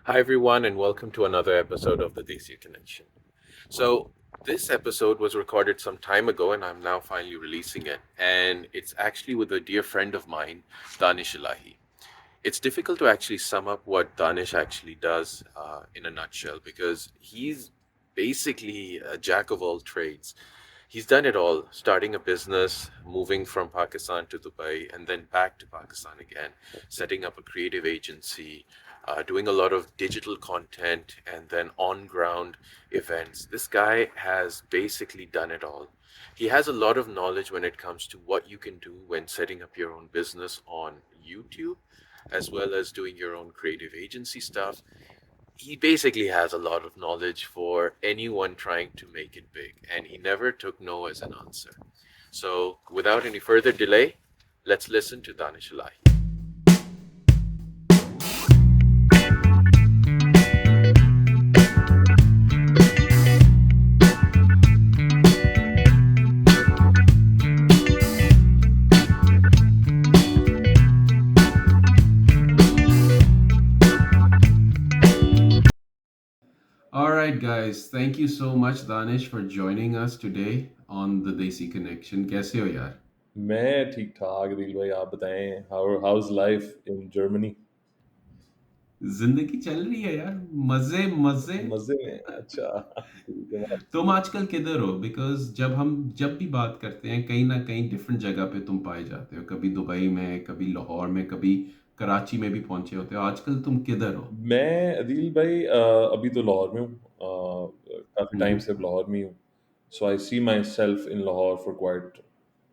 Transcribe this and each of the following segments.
Hi, everyone, and welcome to another episode of the Desi Connection. So, this episode was recorded some time ago, and I'm now finally releasing it. And it's actually with a dear friend of mine, Danish Elahi. It's difficult to actually sum up what Danish actually does in a nutshell because he's basically a jack of all trades. He's done it all, starting a business, moving from Pakistan to Dubai, and then back to Pakistan again, setting up a creative agency, doing a lot of digital content, and then on ground events. This guy has basically done it all. He has a lot of knowledge when it comes to what you can do when setting up your own business on YouTube, as well as doing your own creative agency stuff. He basically has a lot of knowledge for anyone trying to make it big, and he never took no as an answer. So, without any further delay, let's listen to Danish Alahi. All right, guys. Thank you so much, Danish, for joining us today on the Desi Connection. कैसे हो यार? मैं ठीक ठाक दिल भाई आप बताएं हाउस लाइफ इन जर्मनी। जिंदगी चल रही है यार, मजे मजे। मजे में अच्छा ठीक है बात। तुम आजकल किधर हो? बिकॉज जब भी बात करते हैं, कहीं ना कहीं डिफरेंट जगह पे तुम पाए जाते हो। कभी दुबई में, कभी लाहौर में, कभी कराची में भी पहुंचे होते हो। आजकल तुम किधर हो? मैं अदील भाई अभी तो लाहौर में हूँ। काफ़ी टाइम हम्म। से अब लाहौर में ही हूँ। So I see myself in Lahore for quite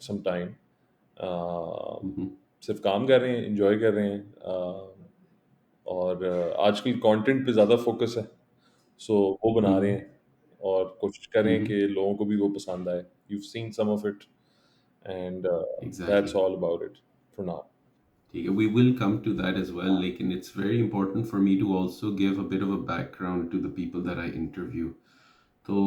some time. Hmm. सिर्फ काम कर रहे हैं, इंजॉय कर रहे हैं। और आजकल कंटेंट पे ज़्यादा फोकस है। सो वो बना रहे हम्म। हैं और कोशिश कर रहे हैं हम्म। कि लोगों को भी वो पसंद आए। You seen some of it and that's exactly. all about it for now. ठीक है, we will come to that as well, लेकिन it's very important for me to also give a bit of a background to the people that I interview. तो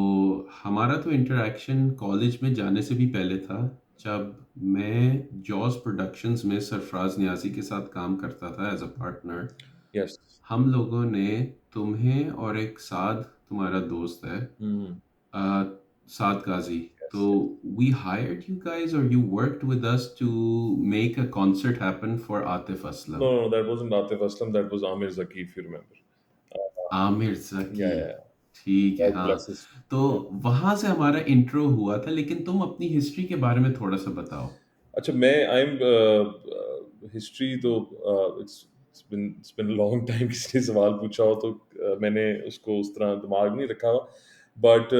हमारा तो interaction college में जाने से भी पहले था, जब मैं जॉस प्रोडक्शंस में सरफराज नियाजी के साथ काम करता था एज अ पार्टनर। Yes. हम लोगों ने तुम्हें और एक साथ तुम्हारा दोस्त है, Mm. uh, Saad Ghazi. Yes, yes. So we hired you guys, or you worked with us to make a concert happen for Atif Aslam. No, that wasn't Atif Aslam. That was Amir Zaki, if you remember. Aamir Yeah, Zaki. yeah, yeah. ठीक है, God हाँ। bless his. तो Yeah. वहां से हमारा intro हुआ था, लेकिन तुम अपनी हिस्ट्री के बारे में थोड़ा सा बताओ। अच्छा मैं आई एम हिस्ट्री तो it's been a long time किसी ने सवाल पूछा हो तो मैंने उसको उस तरह दिमाग नहीं रखा हुआ बट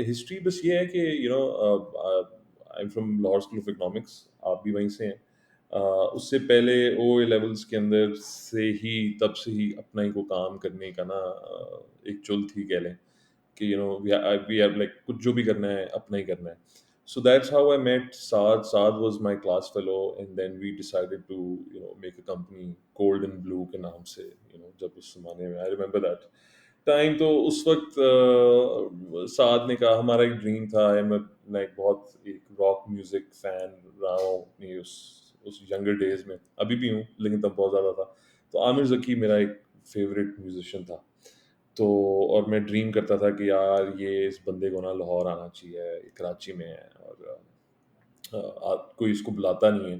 हिस्ट्री बस ये है कि I am from Lahore school of economics. आप भी वहीं से हैं। उससे पहले ओ लेवल्स के अंदर से ही तब से ही अपना ही को काम करने का ना एक चुल थी कह लें कि वी हैव लाइक कुछ जो भी करना है अपना ही करना है। So that's how I met Saad. Saad was my class fellow, and then we decided to, make a company, Gold and Blue के नाम से, जब उस जमाने में I remember that टाइम तो उस वक्त साद ने कहा हमारा एक ड्रीम था। आई एम लाइक बहुत एक रॉक म्यूजिक फैन रहा हूँ अपनी उस यंगर डेज में, अभी भी हूँ लेकिन तब बहुत ज़्यादा था। तो आमिर ज़की मेरा एक फेवरेट म्यूजिशियन था। तो और मैं ड्रीम करता था कि यार ये इस बंदे को ना लाहौर आना चाहिए, ये कराची में है और कोई इसको बुलाता नहीं है।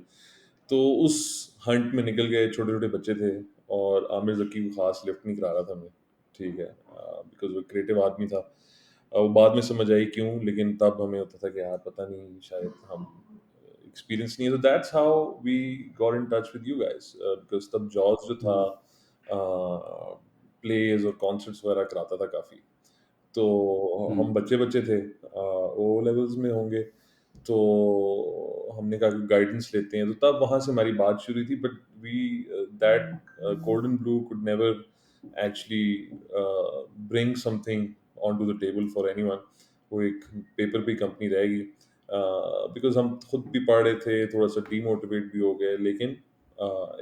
तो उस हंट में निकल गए, छोटे-छोटे बच्चे थे और आमिर ज़की को ख़ास लिफ्ट नहीं करा रहा था मैं, ठीक है? बिकॉज़ वो क्रिएटिव आदमी था। वो बाद में समझ आई क्यों, लेकिन तब हमें होता था कि यार पता नहीं शायद हम एक्सपीरियंस नहीं है। तो that's how we got in touch with you guys because तब जॉर्ज जो था प्लेज़ और कॉन्सर्ट्स वगैरह कराता था काफ़ी। तो हम हम्म। बच्चे-बच्चे थे, ओ लेवल्स में होंगे, तो हमने कहा कि गाइडेंस लेते हैं, तो तब वहाँ से हमारी बात शुरू हुई थी but we that golden blue could never actually bring something on to the table for anyone. वो एक पेपर पे कंपनी रहेगी बिकॉज़ हम खुद भी पढ़ रहे थे, थोड़ा-सा डीमोटिवेट भी हो गए लेकिन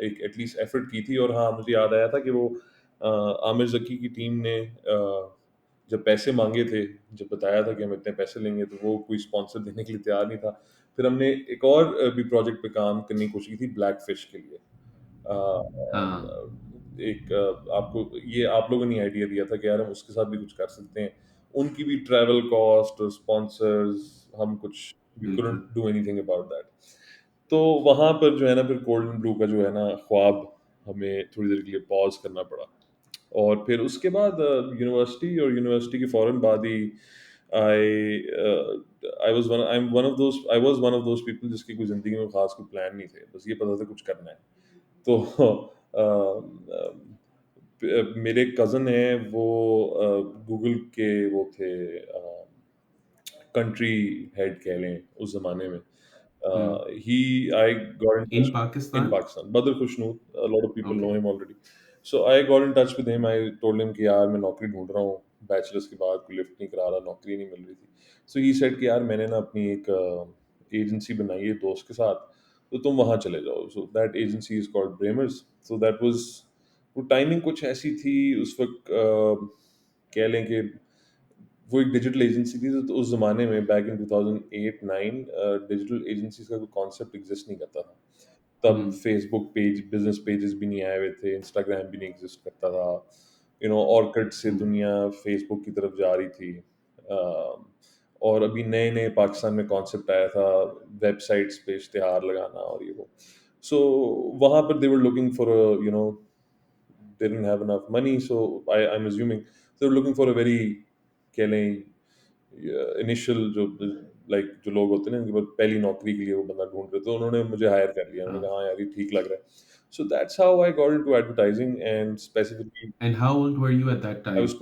एक एटलीस्ट एफर्ट की थी। और हाँ, मुझे याद आया था कि वो आमिर ज़की की टीम ने जब पैसे माँगे थे, जब बताया था कि हम इतने पैसे लेंगे, तो वो कोई स्पॉन्सर देने के लिए तैयार नहीं था। फिर हमने एक और भी प्रोजेक्ट पे काम करने की कोशिश की थी ब्लैक फिश के लिए। हाँ। एक आपको ये आप लोगों ने आइडिया दिया था कि यार हम उसके साथ भी कुछ कर सकते हैं। उनकी भी ट्रैवल कॉस्ट और स्पॉन्सर्स, हम कुछ वी बिल्कुल। Couldn't do anything about that. तो वहाँ पर जो है ना फिर कोल्ड एंड ब्लू का जो है ना ख्वाब हमें थोड़ी देर के लिए पॉज़ करना पड़ा। और फिर उसके बाद यूनिवर्सिटी और यूनिवर्सिटी के फ़ौरन बाद ही I was one of those people जिसकी कोई ज़िंदगी में ख़ास कोई प्लान नहीं थे। बस ये पता था कुछ करना है। तो मेरे कज़न हैं वो गूगल के वो थे कंट्री हेड कह लें उस ज़माने में। Hmm. He I got in touch In in Pakistan? Pakistan. Badr Khushnoor, a lot of people know Okay. him already. So I got in touch with him. I told him कि यार मैं नौकरी ढूँढ रहा हूँ, बैचलर्स के बाद कोई लिफ्ट नहीं करा रहा, नौकरी नहीं मिल रही थी। So he said कि यार मैंने ना अपनी एक एजेंसी बनाई है दोस्त के साथ, तो तुम वहाँ चले जाओ। So that agency is called Bramers. So that was वो टाइमिंग कुछ ऐसी थी उस वक़्त कह लें कि वो एक डिजिटल एजेंसी थी तो उस ज़माने में बैक इन 2008-9 डिजिटल एजेंसीज़ का कोई कॉन्सेप्ट एग्ज़िस्ट नहीं करता था। तब Hmm. Facebook page business pages भी नहीं आए हुए थे, इंस्टाग्राम भी नहीं एग्ज़िस्ट करता था। ऑर्कुट से Hmm. दुनिया फ़ेसबुक की तरफ जा रही थी। और अभी नए-नए पाकिस्तान में कॉन्सेप्ट आया था, वेबसाइट्स पे इश्तिहार लगाना और ये वो। सो वहाँ पर they were looking for they didn't have enough money, so I'm assuming they were looking for a very कह लें इनिशियल जो लाइक जो लोग होते हैं ना, इनके पास पहली नौकरी के लिए वो बंदा ढूंढ रहे, तो उन्होंने मुझे हायर कर लिया। उन्होंने Ah. कहा हाँ यार ये ठीक लग रहा है। So that's how I got into advertising and specifically And how old were you at that I was time?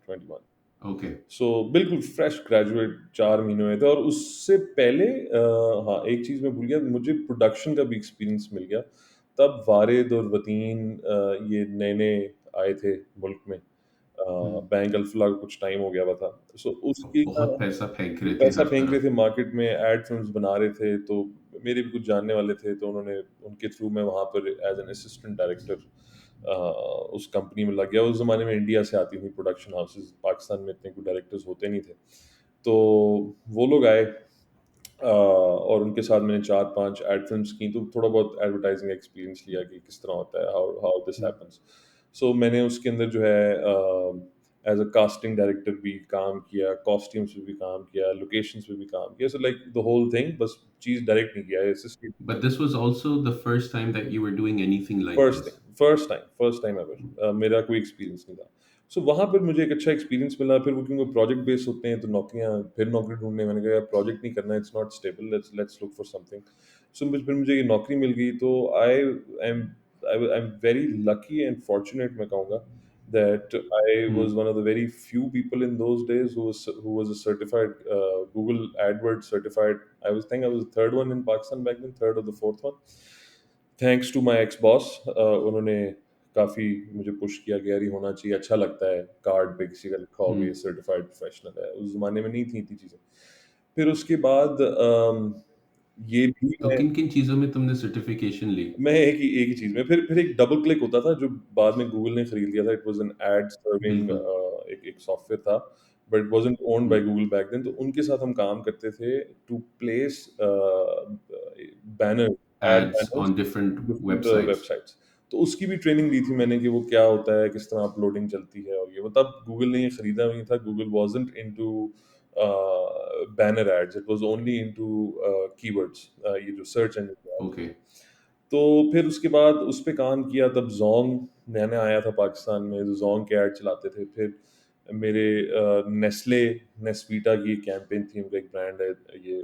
21। Okay. सो बिल्कुल फ्रेश ग्रेजुएट 4 महीने हुए थे और उससे पहले हाँ, एक चीज़ मैं भूल गया, मुझे प्रोडक्शन का भी एक्सपीरियंस मिल गया। तब वारिद और वतीन ये नए-नए आए थे मुल्क में। Hmm. बैंक अल्फला का कुछ टाइम हो गया हुआ था। सो उसकी बहुत पैसा फेंक वो रहे थे पैसा हर फेंक रहे थे तरफ। मार्केट में, एड फ़िल्म्स बना रहे थे, तो मेरे भी कुछ जानने वाले थे, तो उन्होंने उनके थ्रू मैं वहाँ पर एज़ एन असिस्टेंट डायरेक्टर उस कंपनी में लग गया। उस ज़माने में इंडिया से आती थी प्रोडक्शन हाउसेज़, पाकिस्तान में इतने कोई डायरेक्टर्स होते नहीं थे। तो वो लोग आए और उनके साथ मैंने 4-5 एड फ़िल्म्स की, तो थोड़ा बहुत एडवर्टाइज़िंग एक्सपीरियंस लिया कि किस तरह होता है, how how this Hmm. Happens. So मैंने उसके अंदर जो है एज़ अ कास्टिंग डायरेक्टर भी काम किया, कॉस्ट्यूम्स पे भी काम किया, लोकेशंस पे भी काम किया। So like the whole thing, बस चीज़ डायरेक्ट नहीं किया, assist But this was also the first time that you were doing anything like first thing, this. First time ever मेरा कोई एक्सपीरियंस नहीं था। सो वहाँ पर मुझे एक अच्छा एक्सपीरियंस मिला, फिर वो क्योंकि प्रोजेक्ट बेस होते हैं तो नौकरियाँ फिर नौकरी ढूँढने मैंने कहा यार प्रोजेक्ट नहीं करना, it's not stable, let's let's look for something. So फिर मुझे ये नौकरी मिल गई, तो I am very lucky and fortunate मैं कहूँगा that I was Hmm. one of the very few people in those days who was a certified Google AdWords certified. I was think I was the third one in Pakistan back then, third or the fourth one. Thanks to my ex boss, उन्होंने काफ़ी मुझे push किया कि यार ये होना चाहिए, अच्छा लगता है कार्ड पे किसी का लिखा हो कि ये Hmm. सर्टिफाइड प्रोफेशनल है। उस ज़माने में नहीं थी इतनी चीज़ें। फिर उसके बाद ये भी तो किन किन चीज़ों में तुमने सर्टिफिकेशन ली? मैं एक ही चीज़ में फिर एक डबल क्लिक होता था जो बाद में गूगल ने खरीद लिया था। It was an ad serving बिल्कुल। एक एक सॉफ्टवेयर था, but it wasn't owned by Hmm. Google back then. तो उनके साथ हम काम करते थे to place banner ad Ads बैनर्स on different different websites. Websites. तो उसकी भी ट्रेनिंग ली थी मैंने कि वो क्या होता है, किस तरह अपलोडिंग चलती है और ये वो। तब गूगल ने ये खरीदा नहीं था, Google wasn't into banner ads, it was only into keywords, ये जो सर्च इंजन होते थे। Okay. तो फिर उसके बाद उस पे काम किया, तब ज़ोंग नया-नया आया था पाकिस्तान में, तो ज़ोंग के ऐड चलाते थे। फिर मेरे नेस्ले नेस्वीटा की कैंपेन थी, उनका एक ब्रांड है, ये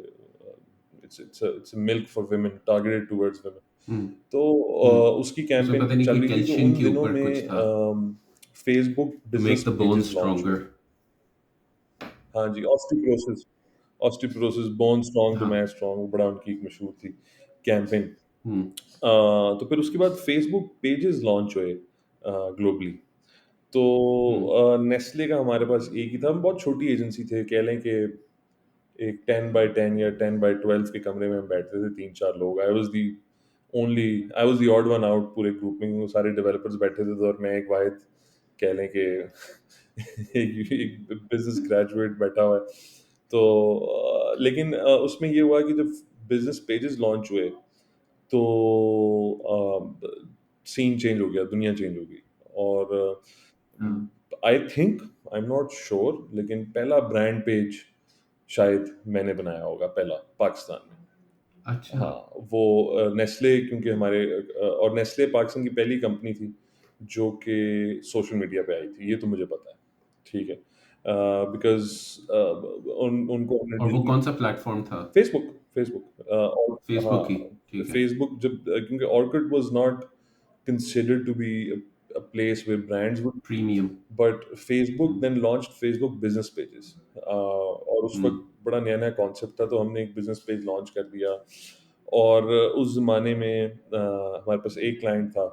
it's a milk for women targeted towards women. Hmm. तो Hmm. उसकी उसमें कैंपेन पता नहीं चल कोई रही थी, तो कैल्शियम उन के दिनों ऊपर कुछ में था Facebook to business make the bones pages launch हुए। stronger. हाँ जी, ऑस्टियोपोरोसिस, बोन स्ट्रॉन्ग टू हाँ। मैच स्ट्रॉन्ग, बड़ा उनकी एक मशहूर थी कैंपेन। Hmm. तो फिर उसके बाद फेसबुक पेजेस लॉन्च हुए ग्लोबली। तो Hmm. नेस्ले का हमारे पास एक ही था, हम बहुत छोटी एजेंसी थे, कह लें कि एक 10 बाय 10 या 10 बाय 12 के कमरे में हम बैठते थे 3-4 लोग। I was the odd one out पूरे ग्रुप में, वो सारे डेवलपर्स बैठे थे, तो और मैं एक वाहिद कह लें कि एक बिज़नेस ग्रेजुएट बैठा हुआ है। तो लेकिन उसमें ये हुआ कि जब बिज़नेस पेजेस लॉन्च हुए, तो सीन चेंज हो गया, दुनिया चेंज हो गई। और हाँ। I think, I am not sure, लेकिन पहला ब्रांड पेज शायद मैंने बनाया होगा, पहला पाकिस्तान में। अच्छा। हाँ, वो नेस्ले, क्योंकि और नेस्ले पाकिस्तान की पहली कंपनी थी जो कि सोशल मीडिया पे आई थी, ये तो मुझे पता है, ठीक है। बिकॉज़ उनको हमने और वो दिल्ली, कौन सा प्लेटफॉर्म था? फेसबुक, फेसबुक, और फेसबुक ही, हाँ, ठीक है। फेसबुक जब, क्योंकि Orkut was not considered to be a place where brands would be, premium. but Facebook hmm. then launched Facebook business pages. और उस हम्म। वक्त बड़ा नया नया कॉन्सेप्ट था, तो हमने एक बिजनेस पेज लॉन्च कर दिया। और उस ज़माने में हमारे पास एक क्लाइंट था।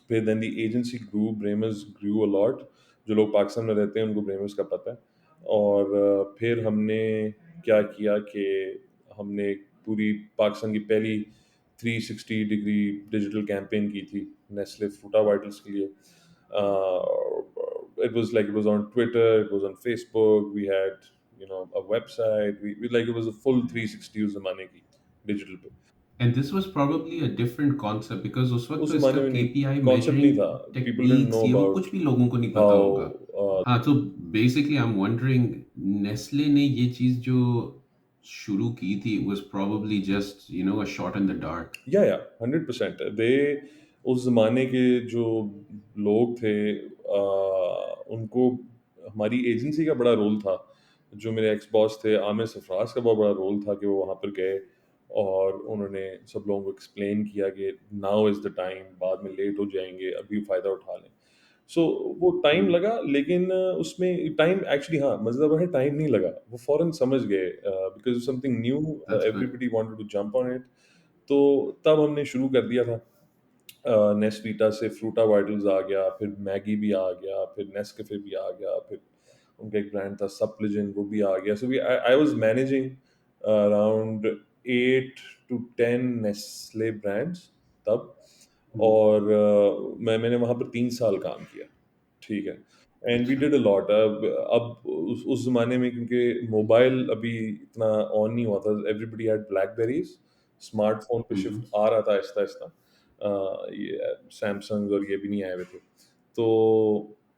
फिर then the agency grew, Bremers grew a lot. जो लोग पाकिस्तान में रहते हैं उनको ब्रेमर्स का पता है। और फिर हमने क्या किया कि हमने पूरी पाकिस्तान की पहली 360 डिग्री डिजिटल कैंपेन की थी नेस्ले फ्रूटा वाइटल्स के लिए। It was on Twitter, it was on Facebook, we had, a website, we like, it was a full 360 उस जमाने की डिजिटल पे। And this was probably a different concept because उस वक्त उस तो इसका जमाने में नहीं, केपीआई कॉन्सेप्ट नहीं मेजरिंग था। पीपल डिडंट टेक्निक्स नो ये वो अबाउट कुछ भी लोगों को नहीं पता होगा। हाउ। हाँ, तो basically I am wondering, Nestle ने ये चीज जो शुरू की थी was probably just a shot in the dark. या 100%। दे उस ज़माने के जो लोग थे, उनको हमारी एजेंसी का बड़ा रोल था। जो मेरे एक्स बॉस थे आमिर सरफराज का बहुत बड़ा रोल था कि वो वहाँ पर गए और उन्होंने सब लोगों को एक्सप्लेन किया कि नाउ इज़ द टाइम, बाद में लेट हो जाएंगे, अभी फ़ायदा उठा लें। सो वो टाइम हम्म। लगा, लेकिन उसमें टाइम एक्चुअली, हाँ, मज़ेदार है, टाइम नहीं लगा। वो फ़ौरन समझ गए, because something new, that's good. Everybody wanted to jump on it. तो तब हमने शुरू कर दिया था। नेस्वीटा से फ्रूटा वाइटल्स आ गया, फिर मैगी भी आ गया, फिर नेस्कैफे भी आ गया, फिर उनका एक ब्रांड था सप्लिजन, वो भी आ गया। So we I was managing around 8 to 10 Nestle brands तब। हम्म। और मैंने वहाँ पर 3 साल काम किया, ठीक है। एंड वी अच्छा। Did a lot. अब उस ज़माने में, क्योंकि मोबाइल अभी इतना ऑन नहीं हुआ था, एवरीबody हैड ब्लैकबेरीज़, स्मार्टफ़ोन पे हम्म। शिफ्ट आ रहा था आहिस्ता-आहिस्ता। ये सैमसंग और ये भी नहीं आए हुए थे। तो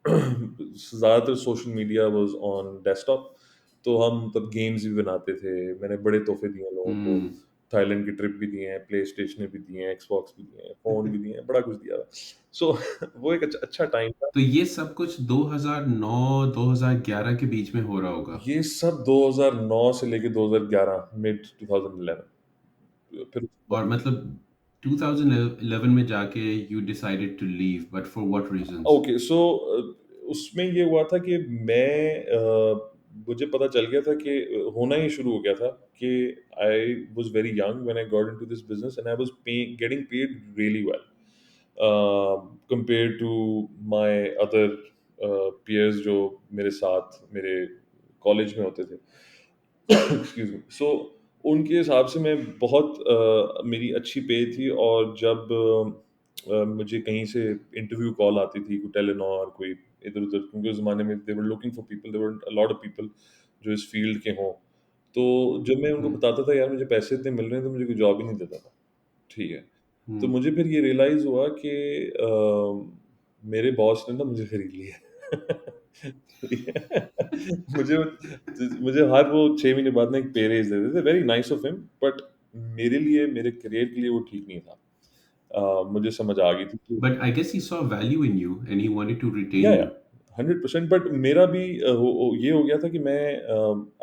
ज़्यादातर social media was on desktop. तो हम तब गेम्स भी बनाते थे। मैंने बड़े तोहफ़े दिए लोगों को। हम्म। थाईलैंड की ट्रिप भी दिए हैं, प्लेस्टेशन भी दिए हैं, एक्सबॉक्स भी दिए हैं, फ़ोन भी दिए हैं, बड़ा कुछ दिया था। सो वो एक अच्छा अच्छा टाइम था। तो ये सब कुछ 2009 2011 के बीच में हो रहा होगा। ये सब 2009 से लेके 2011, मिड 2011। फिर और मतलब 2011 में जाके you decided to leave, but for what reasons? Okay, so उसमें ये हुआ था कि मुझे पता चल गया था कि होना ही शुरू हो गया था कि I was very young when I got into this business, and I was getting paid really well compared to my other peers जो मेरे साथ मेरे कॉलेज में होते थे। Excuse me. सो उनके हिसाब से मैं बहुत, मेरी अच्छी पे थी। और जब मुझे कहीं से इंटरव्यू कॉल आती थी, कोई टेलीनॉर, कोई इधर-उधर, क्योंकि उस ज़माने में they were looking for people, there were a lot of people जो इस फ़ील्ड के हों। तो जब मैं उनको हम्म। बताता था, यार मुझे पैसे इतने मिल रहे हैं, तो मुझे कोई जॉब ही नहीं देता था, ठीक है। तो हम्म। मुझे फिर ये रियलाइज़ हुआ कि मेरे बॉस ने ना मुझे खरीद लिया। मुझे मुझे हर वो 6 महीने बाद ना एक पे रेज़ देते थे, very nice of him, but मेरे लिए, मेरे करियर के लिए वो ठीक नहीं था। मुझे समझ आ गई थी कि but I guess he saw value in you and he wanted to या रिटेन यू। 100%। बट मेरा भी ये हो गया था कि मैं,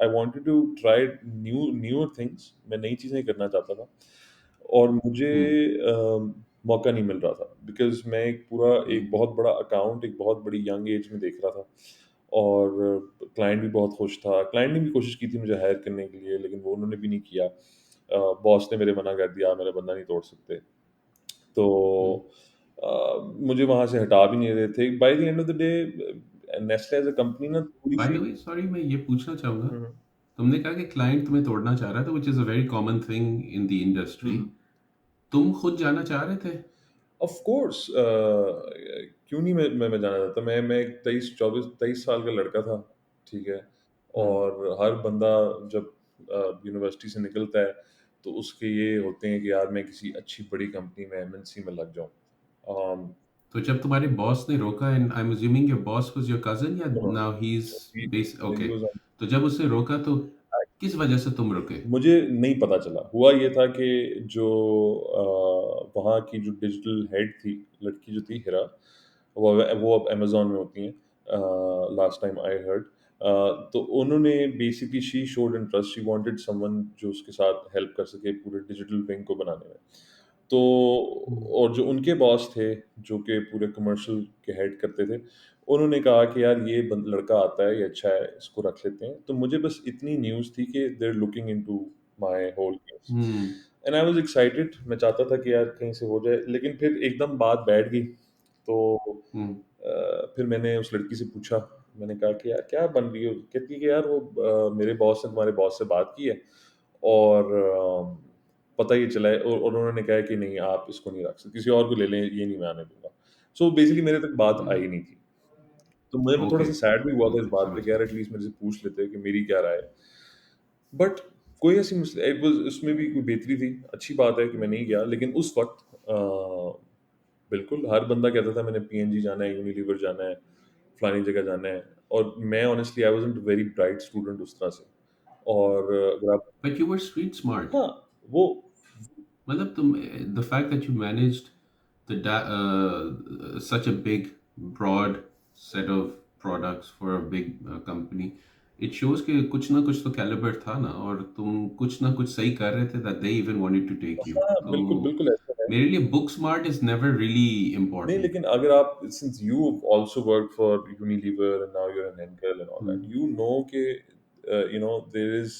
I wanted to try newer things. मैं नई चीज़ें करना चाहता था। और मुझे हम्म। मौका नहीं मिल रहा था, बिकॉज़ मैं एक हम्म। बहुत बड़ा अकाउंट एक बहुत बड़ी यंग एज में देख रहा था। और क्लाइंट भी बहुत खुश था। क्लाइंट ने भी कोशिश की थी मुझे हायर करने के लिए, लेकिन वो उन्होंने भी नहीं किया। बॉस ने मेरे मना कर दिया, मेरा बंदा नहीं तोड़ सकते। तो हम्म। मुझे वहाँ से हटा भी नहीं रहे थे। By the end of the day, Nestle as a company ना बाय द थोड़ी-सी। वे, सॉरी, मैं ये पूछना चाहूंगा, हुँ, हुँ। तुमने कहा कि क्लाइंट तुम्हें तोड़ना चाह रहा था, which is a very common thing in the hmm, industry. Hmm. तुम खुद जाना चाह रहे थे? ऑफ़ कोर्स, क्यों नहीं मैं जाना चाहता। मैं एक 23 साल का लड़का था, ठीक है? हम्म। और हर बंदा जब यूनिवर्सिटी से निकलता है, तो उसके ये होते हैं कि यार मैं किसी अच्छी बड़ी कंपनी में, एमएनसी में लग जाऊँ। Um, तो जब तुम्हारे बॉस ने रोका, and I am assuming your boss was your cousin, या no, no, now he is base he okay. was on. तो जब उसने रोका तो किस वजह से तुम रुके? मुझे नहीं पता चला। हुआ ये था कि जो वहाँ की जो डिजिटल हेड थी, लड़की जो थी हिरा, वो अब अमेज़न में होती हैं, लास्ट टाइम आई हर्ड। तो उन्होंने basically she showed interest, she wanted someone जो उसके साथ हेल्प कर सके पूरे डिजिटल विंग को बनाने में। तो हुँ, और जो उनके बॉस थे, जो कि पूरे कमर्शियल के हेड करते थे, उन्होंने कहा कि यार ये लड़का आता है, ये अच्छा है, इसको रख लेते हैं। तो मुझे बस इतनी न्यूज़ थी कि they are looking into my whole case, हुँ, एंड आई वाज़ एक्साइटेड। मैं चाहता था कि यार कहीं से हो जाए, लेकिन फिर एकदम बात बैठ गई। तो हुँ, फिर मैंने उस लड़की से पूछा, मैंने कहा कि यार क्या बन रही हो? कहती है कि यार वो मेरे बॉस ने तुम्हारे बॉस से बात की है, और पता ये चला है, और उन्होंने कहा है कि नहीं, आप इसको नहीं रख सकते, किसी और को ले लें, ये नहीं मैं आने दूँगा। सो बेसिकली मेरे तक बात हुँ, आई नहीं थी। तो मैं ओके, थोड़ा-सा सैड भी हुआ था इस ओके, बात पे समझ कि यार गया। एटलीस्ट मेरे से पूछ लेते कि मेरी क्या राय है। बट कोई ऐसी इट वाज़, उसमें भी कोई बेहतरी थी। अच्छी बात है कि मैं नहीं गया, लेकिन उस वक़्त बिल्कुल हर बंदा कहता था मैंने पीएनजी जाना है, यूनिलीवर जाना है, फलानी जगह जाना है, और मैं honestly I wasn't a very bright student उस तरह से। और अगर आप, but you were street smart. हाँ, वो मतलब तुम, the fact that you managed such a big, broad set of products for a big company, it shows कि कुछ ना कुछ तो कैलिबर था ना, और तुम कुछ ना कुछ सही कर रहे थे, that they even wanted to take you. हाँ, तो बिल्कुल, बिल्कुल ऐसा है। मेरे लिए book smart is never really नहीं, important. लेकिन अगर आप, since you also work for Unilever and now you are an anchor and all that, hmm, you know कि देयर इज़,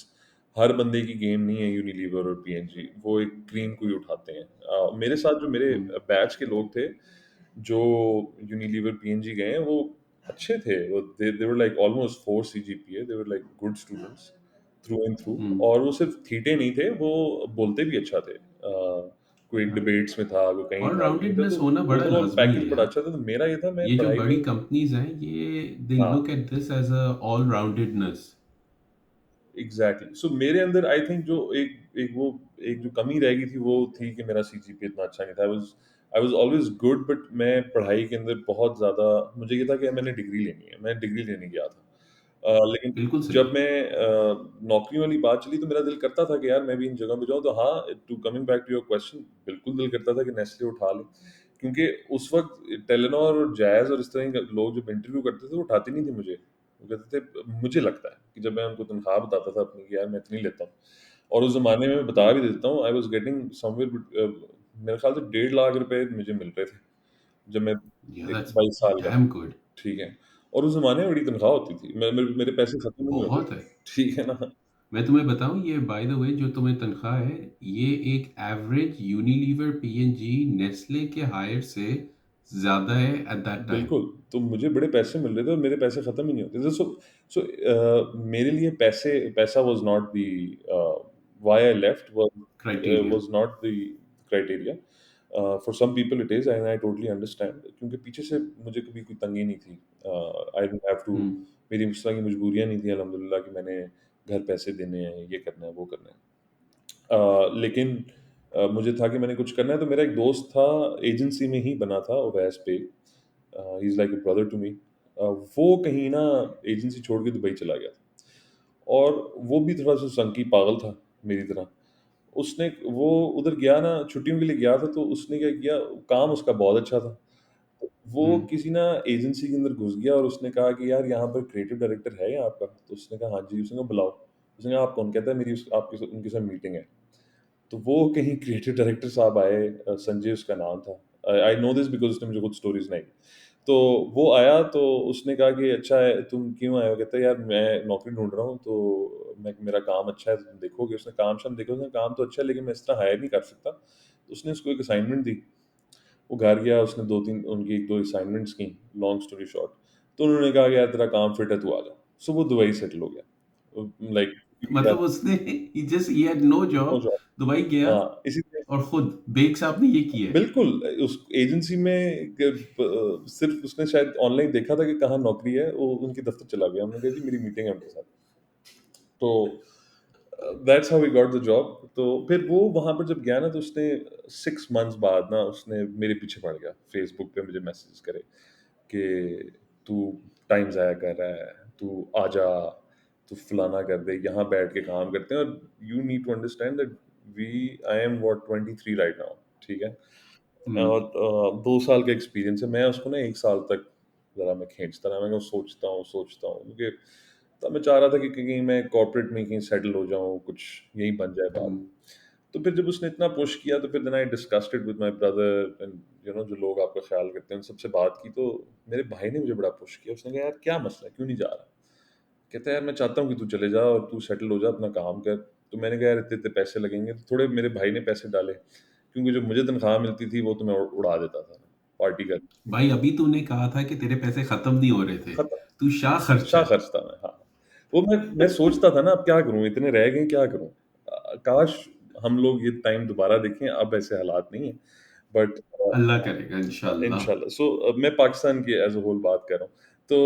हर बंदे की गेम नहीं है यूनिलीवर और पीएनजी, वो एक क्रीम को ही उठाते हैं। मेरे साथ जो मेरे हम्म, बैच के लोग थे, जो यूनिलीवर पीएनजी गए हैं, वो अच्छे थे। वो they were like almost 4 CGPA, they were like good students through and through. Hmm. और वो सिर्फ ठीठे नहीं थे, वो बोलते भी अच्छा थे। कोई डिबेट्स में था, कोई कहीं ऑल था, कहीं था, राउंडेडनेस तो होना बड़ा ओवरऑल लाजमी है पैकेज बड़ा यार। अच्छा था। तो मेरा ये था, मैं ये जो पढ़ाई बड़ी में, कंपनीज हैं, ये दे हाँ, look at this as a all roundedness. Exactly. So मेरे अंदर आई थिंक जो एक जो कमी रह गई थी, वो थी कि मेरा सीजीपीए इतना अच्छा नहीं था। I was always good, but मैं पढ़ाई के अंदर बहुत ज़्यादा, मुझे ये था कि मैंने डिग्री लेनी है, मैं डिग्री लेने गया था। लेकिन बिल्कुल सही। जब मैं नौकरी वाली बात चली, तो मेरा दिल करता था कि यार मैं भी इन जगह पे जाऊँ। तो हाँ, to coming back to your question, बिल्कुल दिल करता था कि नेस्ले उठा लें। क्योंकि उस वक़्त टेलेनॉर और जैज़ और इस तरह के लोग जब इंटरव्यू करते थे, वो उठाते नहीं थे मुझे। वो कहते थे, मुझे लगता है कि जब मैं उनको तनख्वाह बताता था अपनी कि यार मैं इतनी लेता हूँ, और उस ज़माने में मैं बता हम्म, भी देता हूँ, आई वाज़ गेटिंग समवेयर मेरे ख़्याल से 1.5 लाख रुपए मुझे मिल रहे थे, जब मैं या एक दैट्स 22 साल का था। Damn good. ठीक है? और उस ज़माने में बड़ी तनख्वाह होती थी। मेरे पैसे खत्म ही नहीं होते बहुत थे। है। ठीक है ना? मैं तुम्हें बताऊं, ये बाय द वे जो तुम्हें तनख्वाह है, ये एक एवरेज यूनिलीवर पीएनजी नेस्ले के हायर से ज़्यादा है एट दैट टाइम। बिल्कुल, तो मुझे बड़े पैसे मिल रहे थे और मेरे पैसे खत्म ही नहीं होते थे। सो मेरे लिए पैसा was not the why I left, criteria. Was not the criteria. For some people it is, and I totally understand, क्योंकि पीछे से मुझे कभी कोई तंगी नहीं थी। I didn't have to, hmm, मेरी उस तरह की मजबूरियाँ नहीं थी अल्हम्दुलिल्लाह कि मैंने घर पैसे देने हैं, ये करना है, वो करना है। लेकिन मुझे था कि मैंने कुछ करना है। तो मेरा एक दोस्त था, एजेंसी में ही बना था ओवैस पे, he is like a brother to me. वो कहीं ना एजेंसी छोड़ के दुबई चला गया था, और वो भी थोड़ा-सा संकी पागल था मेरी तरह। उसने वो उधर गया ना, छुट्टियों के लिए गया था, तो उसने क्या किया, काम उसका बहुत अच्छा था। तो वो हम्म, किसी ना एजेंसी के अंदर घुस गया, और उसने कहा कि यार यहाँ पर क्रिएटिव डायरेक्टर है यहाँ आपका? तो उसने कहा हाँ जी। उसने कहा बुलाओ। उसने कहा आप कौन? कहता है मेरी आपके उनके साथ मीटिंग है। तो वो कहीं क्रिएटिव डायरेक्टर साहब आए, संजय उसका नाम था। आई नो दिस बिकॉज़ उसने मुझे कुछ स्टोरी सुनाई। तो वो आया, तो उसने कहा कि अच्छा है, तुम क्यों आए हो? कहता है यार मैं नौकरी ढूँढ रहा हूँ, तो मैं, मेरा काम अच्छा है, तो तुम देखोगे? उसने काम-शाम देखा, उसने काम तो अच्छा है, लेकिन मैं इस तरह हायर नहीं कर सकता। तो उसने उसको एक असाइनमेंट दी। वो घर गया, उसने 2-3 उनकी 1-2 असाइनमेंट्स की, लॉन्ग स्टोरी शॉर्ट। तो उन्होंने कहा कि यार तेरा काम फिट है, तू आ जा। सो वो दुबई सेटल हो गया। लाइक मतलब उसने he had no no job, job. Dubai गया, हाँ, इसी तरह और खुद बेग साहब ने ये किया है। बिल्कुल, उस एजेंसी में सिर्फ़ उसने शायद ऑनलाइन देखा था कि कहाँ नौकरी है, वो उनके दफ़्तर चला गया। उन्होंने कहा जी मेरी मीटिंग है उनके साथ। तो that's how we got the job. तो फिर वो वहाँ पर जब गया ना, तो उसने 6 मंथ्स बाद ना उसने मेरे पीछे पड़ गया, फेसबुक पे मुझे मैसेज करे कि तू टाइम ज़ाया कर रहा है, तू आजा, तू फलाना कर दे, यहाँ बैठ के काम करते हैं। और you need to understand that we I am what 23 right now, ठीक है? हम्म। और 2 साल का एक्सपीरियंस है। मैं उसको ना 1 साल तक ज़रा मैं खींचता रहा, मैं कहा सोचता हूँ, क्योंकि तब मैं चाह रहा था कि कहीं मैं कॉर्पोरेट में कहीं सेटल हो जाऊँ, कुछ यहीं बन जाए बात। हम्म। तो फिर जब उसने इतना पुश किया, तो फिर then I discussed it with my brother and जो लोग आपका ख़्याल करते हैं, उन सबसे बात की। तो मेरे भाई ने मुझे बड़ा पुश किया। उसने कहा, "यार क्या मसला है? क्यों नहीं जा रहा?" कहता है, "यार मैं चाहता हूँ कि तू चले जा और तू सेटल हो जा, अपना काम कर।" तो मैंने कहा, "यार इतने-इतने पैसे लगेंगे।" तो थोड़े मेरे भाई ने पैसे डाले, क्योंकि जो मुझे तनख्वाह मिलती थी वो तो मैं उड़ा देता था पार्टी कर। भाई अभी तूने कहा था कि तेरे पैसे खत्म नहीं हो रहे थे। खत्म। तू शाह खर्च शाह है। खर्च था मैं, हाँ। वो मैं सोचता था ना, अब क्या करूँ? इतने रह गए, क्या करूँ? काश हम लोग ये टाइम दोबारा देखें, अब ऐसे हालात नहीं हैं। बट अल्लाह करेगा इंशाल्लाह। इंशाल्लाह। सो मैं पाकिस्तान की एज़ अ होल बात कर रहा हूँ। तो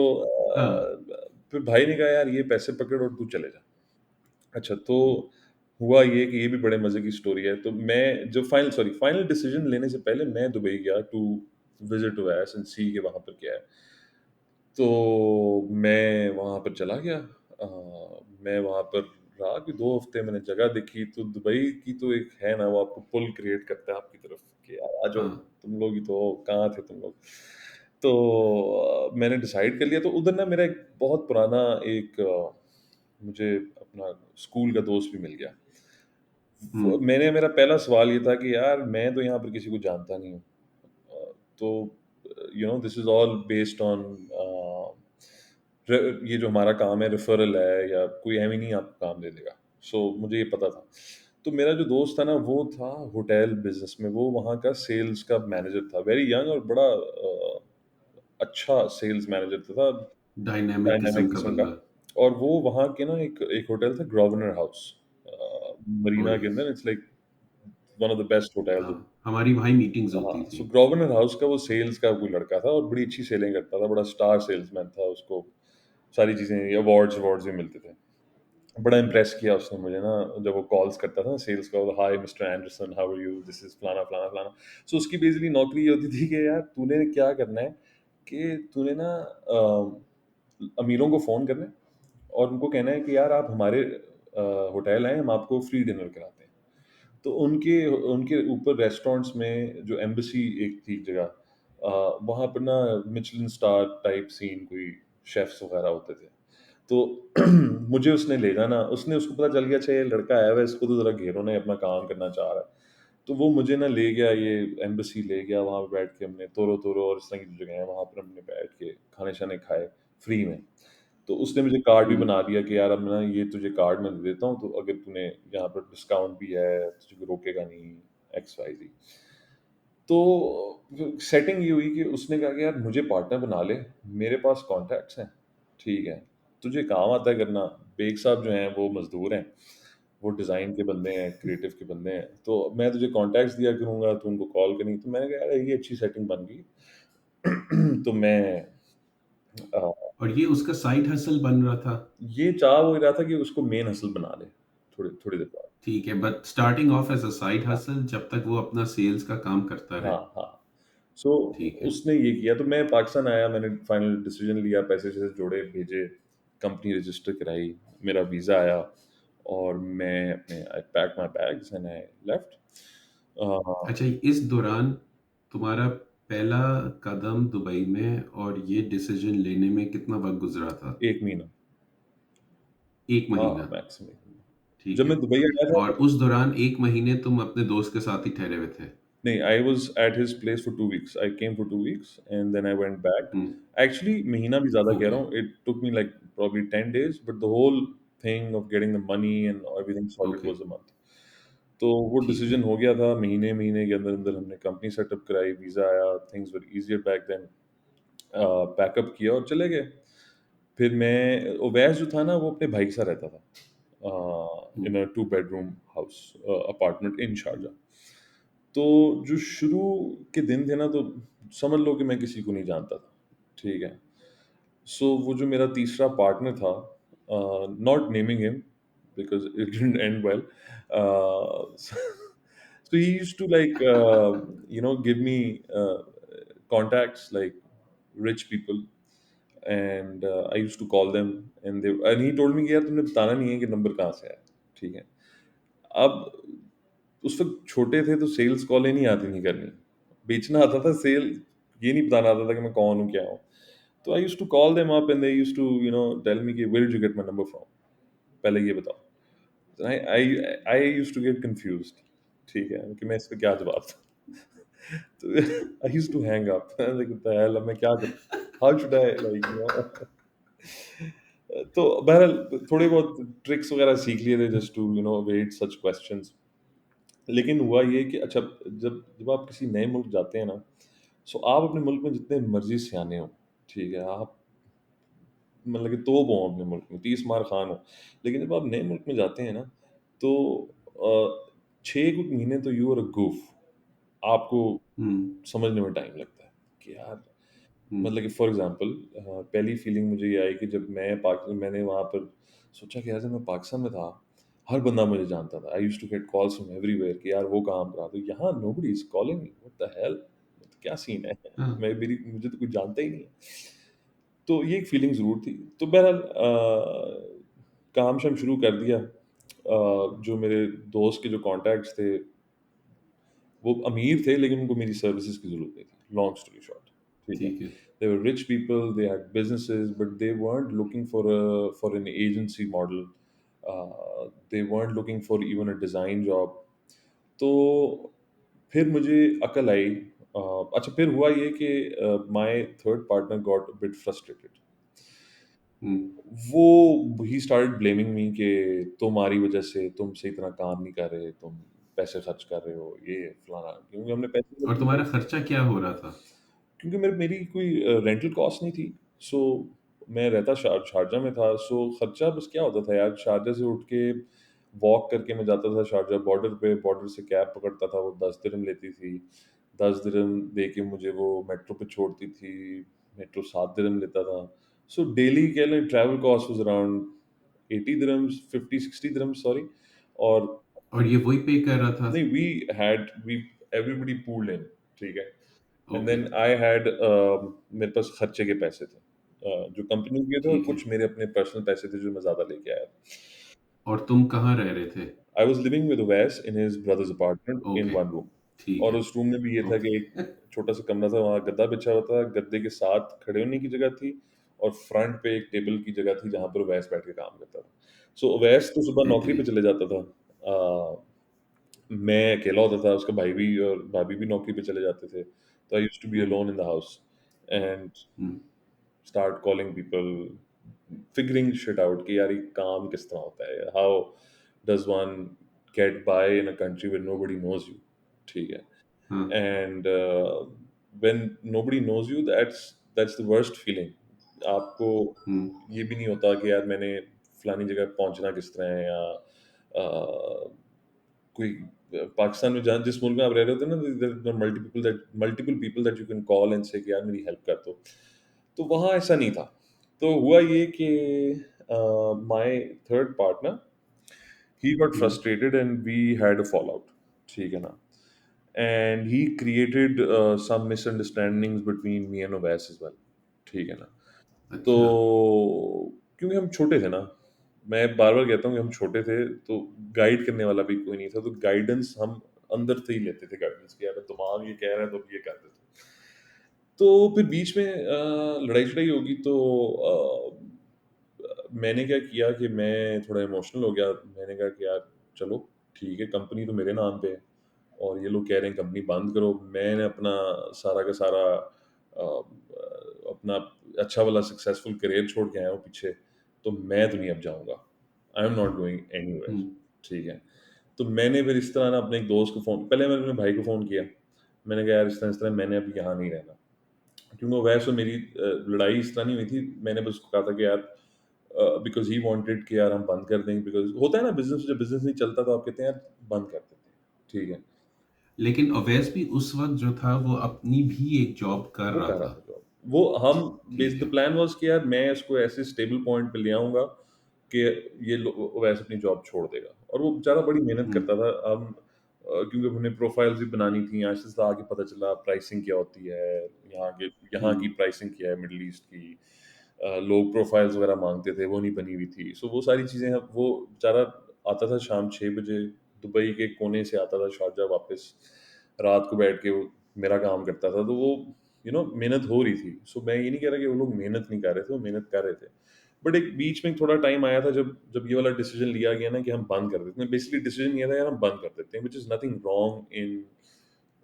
हाँ। फिर भाई ने कहा, "यार ये पैसे पकड़ और तू चले जा।" अच्छा, तो हुआ ये कि ये भी बड़े मज़े की स्टोरी है। तो मैं जब फाइनल डिसीज़न लेने से पहले मैं दुबई गया टू विज़िट ओवैस एंड सी कि वहाँ पर क्या है। तो मैं वहाँ पर चला गया। मैं वहाँ पर रहा कि 2 हफ़्ते, मैंने जगह देखी। तो दुबई की तो एक है ना, वो आपको पुल क्रिएट करता है आपकी तरफ कि यार आ जाओ, हाँ। तुम लोग ही तो हो, कहाँ थे तुम लोग? तो मैंने डिसाइड कर लिया। तो उधर ना मेरा एक बहुत पुराना एक मुझे अपना स्कूल का दोस्त भी मिल गया। हम्म। मेरा पहला सवाल ये था कि यार मैं तो यहाँ पर किसी को जानता नहीं हूँ। तो this is all based on ये जो हमारा काम है, रेफरल है, या कोई एम ही नहीं आपको काम दे देगा। सो मुझे ये पता था। तो मेरा जो दोस्त था ना, वो था होटल बिजनेस में, वो वहाँ का सेल्स का मैनेजर था, वेरी यंग और बड़ा अच्छा सेल्स मैनेजर था, डायनामिक किस्म डायनामिक का किस्म का। बंदा। और वो वहाँ के ना एक एक होटल था, ग्रोवेनर हाउस, ओए। मरीना के अंदर। It's like one of the best hotels. हाँ, हमारी वहाँ मीटिंग्स होती हाँ, थी। सो ग्रोवेनर हाउस का वो सेल्स का कोई लड़का था और बड़ी अच्छी सेलिंग करता था, बड़ा स्टार सेल्समैन था। उसको सारी चीज़ें, अवार्ड्स अवार्ड्स भी मिलते थे। बड़ा इम्प्रेस किया उसने मुझे ना, जब वो कॉल्स करता था sales call, hi mister Anderson, how are you, this is फलाना फलाना फलाना। सो उसकी बेसिकली नौकरी ये होती थी कि यार तूने क्या करना है, कि तूने ना अमीरों को फ़ोन करना है और उनको कहना है कि यार आप हमारे होटल आएँ, हम आपको फ्री डिनर कराते हैं। तो उनके उनके ऊपर रेस्टोरेंट्स में जो एम्बेसी एक थी जगह, वहाँ पर ना मिचेलिन स्टार टाइप सीन कोई शेफ्स वगैरह होते थे। तो मुझे उसने ले जाना, उसने उसको पता चल गया, अच्छा ये लड़का आया हुआ है, इसको तो ज़रा घेरो, ना ये अपना काम करना चाह रहा है। तो वो मुझे ना ले गया, ये एम्बेसी ले गया, वहाँ पे बैठ के हमने तोरो-तोरो और इस तरह की जो जगह है, वहाँ पर हमने बैठ के खाने-शाने खाए फ्री में। तो उसने मुझे कार्ड भी हम्म। बना दिया कि यार अब ना ये तुझे कार्ड मैं दे देता हूँ, तो अगर तूने यहाँ पर डिस्काउंट भी है, तुझे कोई रोकेगा नहीं, एक्स वाई ज़ेड। तो सेटिंग ये हुई कि उसने कहा कि यार मुझे पार्टनर बना ले, मेरे पास कॉन्टैक्ट्स हैं, ठीक है, तुझे काम आता है करना। बेग साहब जो हैं वो मज़दूर हैं, वो डिज़ाइन के बंदे हैं, क्रिएटिव के बंदे हैं, तो मैं तुझे कॉन्टैक्ट्स दिया करूँगा, तू उनको कॉल करेंगी। तो मैंने कहा यार ये अच्छी सेटिंग बन गई। तो मैं अ, और ये उसका साइड हसल बन रहा था। ये चाह वो रहा था कि उसको मेन हसल बना ले, थोड़ी थोड़ी देर बाद। ठीक है, but starting off as a side हाँ, हसल जब तक वो अपना सेल्स का काम करता रहे। हाँ, हाँ। सो ठीक है। उसने ये किया, तो मैं पाकिस्तान आया, मैंने फाइनल डिसीजन लिया, पैसे-वैसे जोड़े, भेजे, कंपनी रजिस्टर कराई, मेरा वीज़ा आया और मैं अपने I packed my bags and I left. Uh, अच्छा, इस दौरान तुम्हारा पहला कदम दुबई में और ये डिसीजन लेने में कितना वक्त गुजरा था? 1 महीना। 1 महीना। हाँ, मैक्सिमम 1 महीना। ठीक जब है। मैं दुबई आया था और तो उस दौरान 1 महीने तुम अपने दोस्त के साथ ही ठहरे हुए थे? नहीं, I was at his place for 2 weeks. I came for 2 weeks and then I went back. Hmm. Actually महीना भी ज़्यादा कह ओके। रहा हूँ, it took me like probably 10 days, but the whole thing of getting the money and everything sorted okay. Was a month. तो वो ठीक है। डिसीजन हो गया था, महीने के अंदर-अंदर हमने कंपनी सेटअप कराई, वीज़ा आया, things were easier back then. Pack up किया और चले गए। फिर मैं उवैस जो था ना, वो अपने भाई के साथ रहता था, हम्म। इन अ 2 bedroom house apartment in Sharjah. तो जो शुरू के दिन थे ना, तो समझ लो कि मैं किसी को नहीं जानता था, ठीक है? सो वो जो मेरा तीसरा पार्टनर था, not naming him, because it didn't end well. So he used to like give me contacts like rich people, and I used to call them, and he told me कि यार तुमने बताना नहीं है कि नंबर कहाँ से आया, ठीक है। अब उस वक्त छोटे थे तो सेल्स कॉल ही नहीं आती थी करनी, बेचना आता था, सेल ये नहीं बताना आता था कि मैं कौन हूँ क्या हूँ। तो I used to call them up and they used to tell me कि where did you get my number from, पहले ये बताओ। I I I used to get confused, ठीक है, कि मैं इस पे क्या जवाब दूँ। तो I used to hang up like what the hell, अब मैं क्या करूँ? हाउ शुड आई लाइक तो बहरहाल थोड़े बहुत ट्रिक्स वगैरह सीख लिए थे just to avoid such questions. लेकिन हुआ ये कि अच्छा, जब जब आप किसी नए मुल्क जाते हैं ना, सो आप अपने मुल्क में जितने मर्ज़ी सियाने हो, ठीक है? आप मतलब कि तोप हो अपने मुल्क में, 30 मार खान हो। लेकिन जब आप नए मुल्क में जाते हैं ना, तो 6 कुछ महीने तो यू आर अ goof, आपको हम्म। समझने में टाइम लगता है कि यार, हम्म। मतलब कि फॉर एग्ज़ाम्पल पहली फीलिंग मुझे ये आई कि जब मैंने वहाँ पर सोचा कि यार जब मैं पाकिस्तान में था, हर बंदा मुझे जानता था। I used to get calls from everywhere कि यार वो काम करा दो। यहाँ nobody is calling me, what the hell! क्या सीन है? हाँ। मुझे तो कोई जानता ही नहीं है। तो ये एक फीलिंग ज़रूर थी। तो बहरहाल काम-शाम शुरू कर दिया। जो मेरे दोस्त के जो कॉन्टैक्ट्स थे, वो अमीर थे लेकिन उनको मेरी सर्विसेज़ की ज़रूरत नहीं थी। लॉन्ग स्टोरी शॉर्ट, ठीक है। ठीक है। They were rich people, they had businesses, but they weren't looking for an agency model. They weren't looking for even a design job. तो फिर मुझे अकल आई। अच्छा, फिर हुआ ये कि my third partner got a bit frustrated. Hmm. वो ही स्टार्टेड ब्लेमिंग मी कि तुम्हारी वजह से तुम सही तरह काम नहीं कर रहे, तुम पैसे खर्च कर रहे हो, ये फलाना, क्योंकि हमने पैसे और तुम्हारा खर्चा क्या हो रहा था? क्योंकि मेरी कोई रेंटल कॉस्ट नहीं थी। सो मैं रहता शारजा में था। सो खर्चा बस क्या होता था यार, शारजा से उठ के वॉक करके मैं जाता था शारजा बॉर्डर पे, बॉर्डर से कैब पकड़ता था, वो 10 दिरहम लेती थी। 10 दिरहम दे के मुझे वो मेट्रो पे छोड़ती थी, मेट्रो 7 दिरहम लेता था। सो डेली कह लें travel cost was around 80 dirhams, 50 60 dirhams, sorry. और और ये वही पे कर रहा था? नहीं, वी एवरीबॉडी पूल्ड इन, ठीक है। And okay. Then I had मेरे पास खर्चे के पैसे थे, जो कंपनी के थे, और ठीक है। कुछ मेरे अपने पर्सनल पैसे थे जो मैं ज़्यादा लेके आया। और तुम कहाँ रह रहे थे? I was living with Uwais in his brother's apartment in okay. One room. ठीक और है। उस रूम में भी ये था कि एक ओके। छोटा-सा कमरा था, वहाँ गद्दा बिछा हुआ था, गद्दे के साथ खड़े होने की जगह थी, और फ्रंट पे एक टेबल की जगह थी जहाँ पर उवैस बैठ के काम करता था। सो उवैस तो सुबह नौकरी पे बेहतरीन। चले जाता था। मैं अकेला होता था, उसका भाई भी और भाभी भी नौकरी पे चले जाते थे। तो I used to be hmm. Alone in the house and hmm. start calling people, figuring shit out कि यार ये काम किस तरह होता है, how does one get by in a country where nobody knows you, ठीक है। हाँ। and when nobody knows you, that's the worst feeling। आपको हम्म। ये भी नहीं होता कि यार मैंने फलानी जगह पहुंचना किस तरह है, या कोई पाकिस्तान में जहाँ जिस मुल्क में आप रह रहे होते हैं ना, multiple people that you can call and से कि यार मेरी हेल्प कर दो। तो वहाँ ऐसा नहीं था। तो हुआ ये कि my third partner, he got hmm. Frustrated and we had a fall out, ठीक है ना। And he created some misunderstandings between me and Owais as well, ठीक है ना। तो अच्छा। क्योंकि हम छोटे थे ना, मैं बार-बार कहता हूँ कि हम छोटे थे, तो गाइड करने वाला भी कोई नहीं था, तो गाइडेंस हम अंदर से ही लेते थे गाइडेंस कि यार दिमाग ये कह रहा है तो अब ये कर देते हैं। तो फिर बीच में लड़ाई-शड़ाई होगी, तो मैंने क्या किया कि मैं थोड़ा इमोशनल हो गया। मैंने कहा कि यार चलो ठीक है, कंपनी तो मेरे नाम पे है और ये लोग कह रहे हैं कंपनी बंद करो। मैंने अपना सारा का सारा अपना अच्छा वाला सक्सेसफुल करियर छोड़ के आया हूँ पीछे, तो मैं तो नहीं अब जाऊँगा। I am not going anywhere, hmm. ठीक है। तो मैंने फिर इस तरह ना अपने एक दोस्त को फ़ोन, पहले मैंने अपने भाई को फ़ोन किया। मैंने कहा यार इस तरह मैंने अब यहाँ नहीं रहना। क्योंकि वैसे मेरी लड़ाई इस तरह नहीं हुई थी। मैंने बस उसको कहा था कि यार बिकॉज़ ही वांटेड कि यार हम बंद कर देंगे, बिकॉज़ होता है ना बिज़नेस, जब बिज़नेस नहीं चलता तो आप कहते हैं यार बंद कर देते हैं, ठीक है। लेकिन अवैस भी उस वक्त जो था वो अपनी भी एक जॉब कर वो रहा कर रहा था। था जॉब। वो हम ठीक द है। प्लान वाज़ कि यार मैं इसको ऐसे स्टेबल पॉइंट पे ले आऊँगा कि वैसे अपनी जॉब छोड़ देगा, और वो बेचारा बड़ी मेहनत करता था। क्योंकि उन्हें प्रोफाइल्स भी बनानी थी, आहिस्ता आगे पता चला प्राइसिंग क्या होती है, यहाँ की प्राइसिंग क्या है, मिडल ईस्ट की। लोग प्रोफाइल्स वगैरह मांगते थे, वो नहीं बनी हुई थी। सो वो सारी चीज़ें, वो बेचारा आता था शाम 6 बजे, दुबई के कोने से आता था शारजा वापस, रात को बैठ के वो मेरा काम करता था। तो वो मेहनत हो रही थी। सो मैं ये नहीं कह रहा कि वो लोग मेहनत नहीं कर रहे थे, वो मेहनत कर रहे थे। बट एक बीच में थोड़ा टाइम आया था जब जब ये वाला डिसीजन लिया गया ना कि हम बंद कर देते हैं। बेसिकली डिसीजन लिया था यार हम बंद कर देते हैं, which is nothing wrong in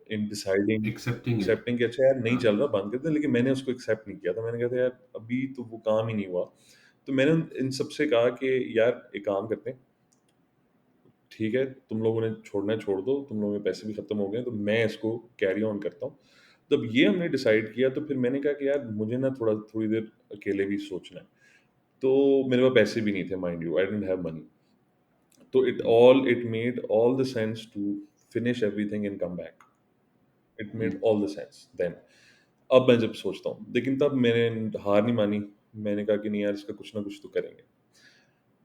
in deciding, accepting it. Accepting कि अच्छा यार नहीं हाँ। चल रहा, बंद कर दें। लेकिन मैंने उसको एक्सेप्ट नहीं किया था। मैंने कहा था यार अभी तो वो काम ही नहीं हुआ। तो मैंने इन सबसे कहा कि यार एक काम करते हैं, ठीक है तुम लोगों ने छोड़ना है छोड़ दो, तुम लोगों के पैसे भी खत्म हो गए, तो मैं इसको कैरी ऑन करता हूँ। तब ये हमने डिसाइड किया, तो फिर मैंने कहा कि यार मुझे ना थोड़ी देर अकेले भी सोचना है। तो मेरे पास पैसे भी नहीं थे, mind you, I didn't have money. तो it made all the sense to finish everything and come back. It made all the sense then. अब मैं जब सोचता हूँ, लेकिन तब मैंने हार नहीं मानी। मैंने कहा कि नहीं यार, इसका कुछ ना कुछ तो करेंगे।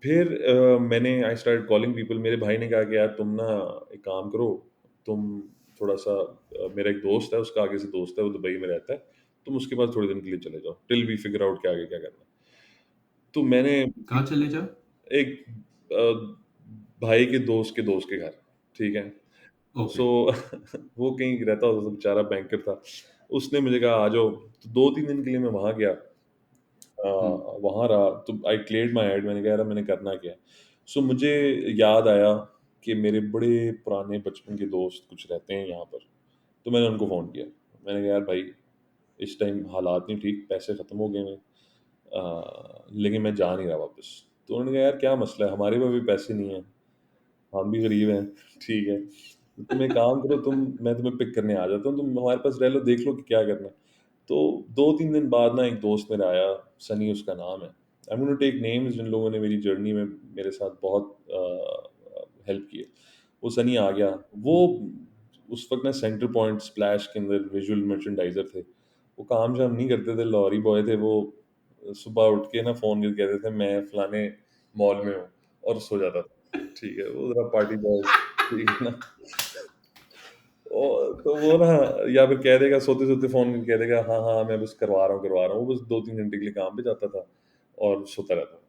फिर मैंने आई स्टार्ट कॉलिंग पीपल। मेरे भाई ने कहा कि यार तुम ना एक काम करो, तुम थोड़ा सा मेरा एक दोस्त है, उसका आगे से दोस्त है, वो दुबई में रहता है, तुम उसके पास थोड़े दिन के लिए चले जाओ टिल वी फिगर आउट कि आगे क्या करना है। तो मैंने कहाँ चले जाओ? एक भाई के दोस्त के घर, ठीक है। ओके। सो वो कहीं रहता होता था, बेचारा बैंकर था। उसने मुझे कहा आ जाओ। तो 2-3 दिन के लिए मैं वहाँ गया। हम्म। वहाँ रहा तो आई क्लियर्ड माय हेड। मैंने कहा यार मैंने करना क्या है। सो मुझे याद आया कि मेरे बड़े पुराने बचपन के दोस्त कुछ रहते हैं यहाँ पर। तो मैंने उनको फ़ोन किया। मैंने कहा यार भाई, इस टाइम हालात नहीं ठीक, पैसे ख़त्म हो गए हैं, लेकिन मैं जा नहीं रहा वापस। तो उन्होंने कहा यार क्या मसला है, हमारे पास भी पैसे नहीं है, हम भी गरीब हैं, ठीक है। तो तुम एक काम करो, मैं तुम्हें पिक करने आ जाता हूँ, तुम हमारे पास रह लो, देख लो कि क्या करना है। तो 2-3 दिन बाद ना एक दोस्त मेरा आया, सनी उसका नाम है। I am gonna take names जिन लोगों ने मेरी जर्नी में मेरे साथ बहुत हेल्प की है। वो सनी आ गया। वो उस वक्त ना सेंटर पॉइंट स्प्लैश के अंदर विजुअल मर्चेंडाइजर थे। वो काम शाम नहीं करते थे, लॉरी बॉय थे वो। सुबह उठ के ना फ़ोन करके कहते थे मैं फलाने मॉल में हूँ, और सो जाता था। ठीक है, वो ज़रा पार्टी बॉय, ठीक है ना? तो वो ना, या फिर कह देगा सोते-सोते फ़ोन करके कह देगा हाँ, हाँ, मैं बस करवा रहा हूँ। वो बस 2-3 घंटे के लिए काम पे जाता था और सोता रहता था।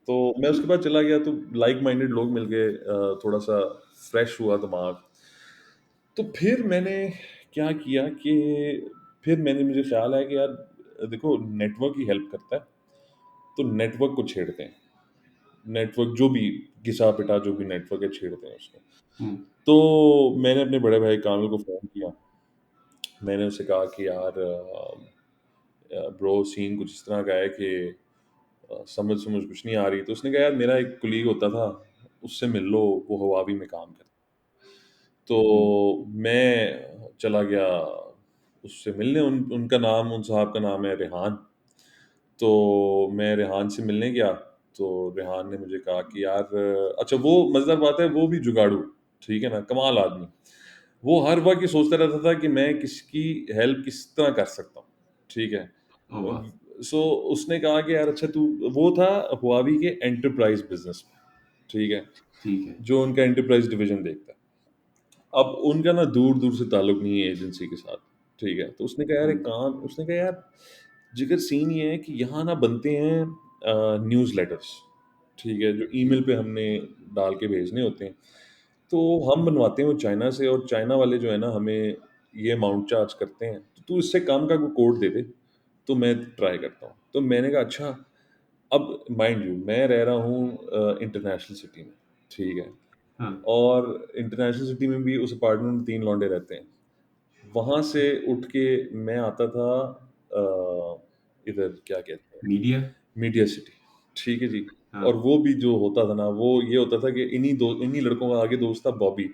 तो मैं उसके बाद चला गया, तो लाइक माइंडेड लोग मिल गए, थोड़ा-सा फ्रेश हुआ दिमाग। तो फिर मैंने क्या किया कि फिर मुझे ख़्याल आया कि यार देखो नेटवर्क ही हेल्प करता है, तो नेटवर्क को छेड़ते हैं। नेटवर्क जो भी घिसा-पिटा जो भी नेटवर्क है, छेड़ते हैं उसको। हम्म। तो मैंने अपने बड़े भाई कामिल को फ़ोन किया। मैंने उससे कहा कि यार ब्रो सीन कुछ इस तरह का है कि समझ कुछ नहीं आ रही। तो उसने कहा यार मेरा एक कुलीग होता था, उससे मिल लो, वो हुआवी में काम करता। तो हम्म। मैं चला गया उससे मिलने। उनका नाम, उन साहब का नाम है रेहान। तो मैं रेहान से मिलने गया। तो रेहान ने मुझे कहा कि यार अच्छा, वो मज़ेदार बात है, वो भी जुगाड़ू, ठीक है ना, कमाल आदमी। वो हर वक़्त ये सोचता रहता था कि मैं किसकी हेल्प किस तरह कर सकता हूँ, ठीक है। ओ वाह। सो उसने कहा कि यार अच्छा तू, वो था हुआवी के एंटरप्राइज़ बिज़नेस में, ठीक है, ठीक है। जो उनका एंटरप्राइज़ डिवीज़न देखता है। अब उनका ना दूर-दूर से ताल्लुक नहीं है एजेंसी के साथ, ठीक है। तो उसने कहा यार एक हम्म। काम, उसने कहा यार जिगर सीन ये है कि यहाँ ना बनते हैं न्यूज़लेटर्स, ठीक है, जो ईमेल पे हमने डाल के भेजने होते हैं। तो हम बनवाते हैं वो चाइना से, और चाइना वाले जो है ना हमें ये अमाउंट चार्ज करते हैं। तो तू इससे कम का कोई कोड दे दे, तो मैं ट्राई करता हूँ। तो मैंने कहा अच्छा। अब माइंड यू मैं रह रहा हूँ इंटरनेशनल सिटी में, ठीक है। हाँ। और इंटरनेशनल सिटी में भी उस अपार्टमेंट में 3 लौंडे रहते हैं। वहाँ से उठ के मैं आता था इधर क्या कहते हैं, मीडिया। मीडिया सिटी, ठीक है जी। हाँ। और वो भी जो होता था ना, वो ये होता था कि इन्हीं लड़कों का आगे दोस्त था बॉबी।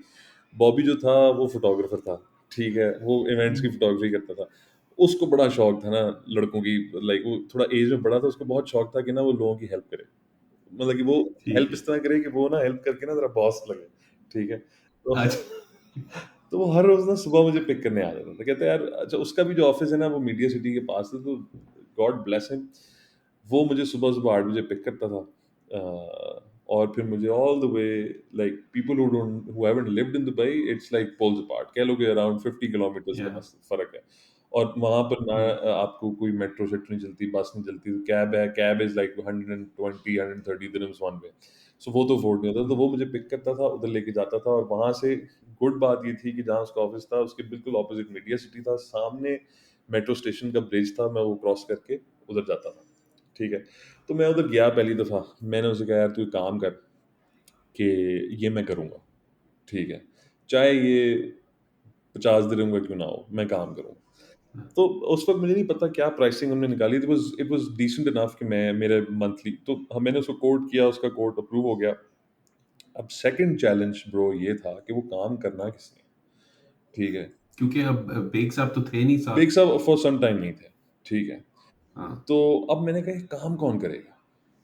बॉबी जो था वो फोटोग्राफर था, ठीक है, वो इवेंट्स की फोटोग्राफी करता था। उसको बड़ा शौक था ना लड़कों की, लाइक वो थोड़ा एज में बड़ा था, उसको बहुत शौक था कि ना वो लोगों की हेल्प करे। मतलब कि वो ठीक हेल्प है। इस तरह करे कि वो ना हेल्प करके ना जरा बॉस लगे, ठीक है। तो अच्छा। तो वो हर रोज ना सुबह मुझे पिक करने आ जाता था। कहता है यार अच्छा, उसका भी जो ऑफिस है ना वो मीडिया सिटी के पास है, तो गॉड ब्लेस हिम, वो मुझे सुबह सुबह 8 बजे पिक करता था। और फिर मुझे all the way, like people who haven't lived in Dubai, it's like poles apart, कह लो कि अराउंड 50 किलोमीटर्स का या फ़र्क है। और वहाँ पर ना हम्म, आपको कोई मेट्रो शेट्रो नहीं चलती, बस नहीं चलती, तो कैब है, cab is like 120 130 dirhams one way. So वो तो अफोर्ड नहीं होता, तो हम्म, वो मुझे पिक करता था, उधर लेके जाता था, और वहाँ से गुड बात ये थी कि जहाँ उसका ऑफिस था उसके बिल्कुल ऑपोजिट मीडिया सिटी था, सामने मेट्रो स्टेशन का ब्रिज था, मैं वो क्रॉस करके उधर जाता था। ठीक है, तो मैं उधर गया पहली दफ़ा, मैंने उसे कहा यार तू एक काम कर कि ये मैं करूँगा, ठीक है, चाहे ये 50 दिरहम का क्यों ना हो, मैं काम करूँगा। तो उस वक़्त मुझे नहीं पता क्या प्राइसिंग हमने निकाली थी, इट वाज़ डिसेंट इनफ कि मैं मेरे मंथली, तो मैंने उसको कोट किया, उसका कोट अप्रूव हो गया। अब सेकंड चैलेंज ब्रो ये था कि वो काम करना किसने, ठीक है? क्योंकि अब बेग साहब तो थे नहीं बेग साथ। साहब फॉर सम टाइम नहीं थे, ठीक है? हाँ। तो अब मैंने कहा ये काम कौन करेगा?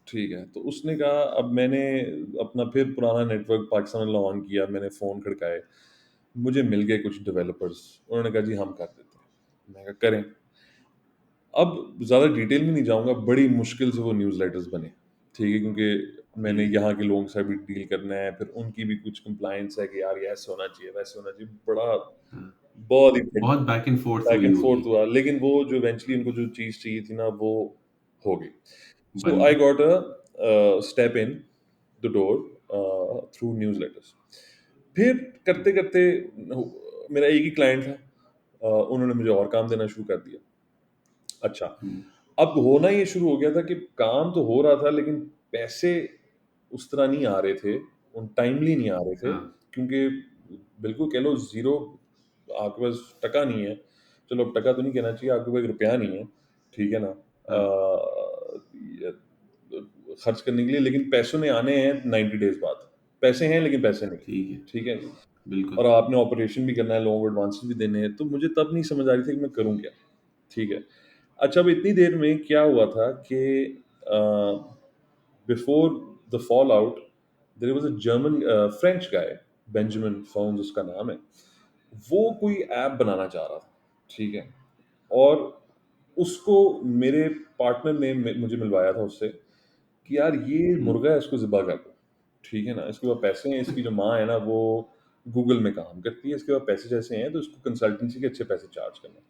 ठीक है, तो उसने कहा, अब मैंने अपना फिर पुराना नेटवर्क पाकिस्तान वाला ऑन किया, मैंने फ़ोन खड़काए, मुझे मिल गए कुछ डेवलपर्स, उन्होंने कहा जी हम कर देते हैं। मैंने कहा करें। अब ज़्यादा डिटेल में नहीं जाऊँगा, बड़ी मुश्किल से वो न्यूज़लेटर्स बने, ठीक है? क्योंकि मैंने ठीक है। यहाँ के लोगों से भी डील करना है, फिर उनकी भी कुछ कंप्लायंस है कि यार ये ऐसे होना चाहिए, वैसे होना चाहिए, बड़ा हाँ, बहुत ही बहुत बैक एंड फोर्थ बैक हुई एंड होगी। फोर्थ हुआ, लेकिन वो जो इवेंचुअली उनको जो चीज़ चाहिए थी ना, वो हो गई। सो बन आई गई। Got a step in the door through newsletters. फिर करते-करते मेरा एक ही क्लाइंट था, उन्होंने मुझे और काम देना शुरू कर दिया। अच्छा, हम्म, अब होना ये शुरू हो गया था कि काम तो हो रहा था, लेकिन पैसे उस तरह नहीं आ रहे थे, उन टाइमली नहीं आ रहे थे, हाँ, क्योंकि बिल्कुल कह लो ज़ीरो, आपके पास टका नहीं है, चलो अब टका तो नहीं कहना चाहिए, आपके पास रुपया नहीं है, ठीक है ना? हाँ, य खर्च करने के लिए, लेकिन पैसों ने आने हैं 90 डेज़ बाद। पैसे हैं लेकिन पैसे नहीं, ठीक है। ठीक है? बिल्कुल। और आपने ऑपरेशन भी करना है, लोगों को एडवांसेस भी देने हैं, तो मुझे तब नहीं समझ आ रही थी कि मैं करूँ क्या? ठीक है। अच्छा, अब इतनी देर में क्या हुआ था कि before the fall out there was a German French guy, Benjamin Fons उसका नाम है। वो कोई ऐप बनाना चाह रहा था, ठीक है? और उसको मेरे पार्टनर ने मुझे मिलवाया था उससे कि यार ये हम्म, मुर्गा है, इसको ज़िब्हा कर दो, ठीक है ना? इसके पास पैसे हैं, इसकी जो माँ है ना वो गूगल में काम करती है, इसके पास पैसे जैसे हैं, तो इसको कंसल्टेंसी के अच्छे पैसे चार्ज करना।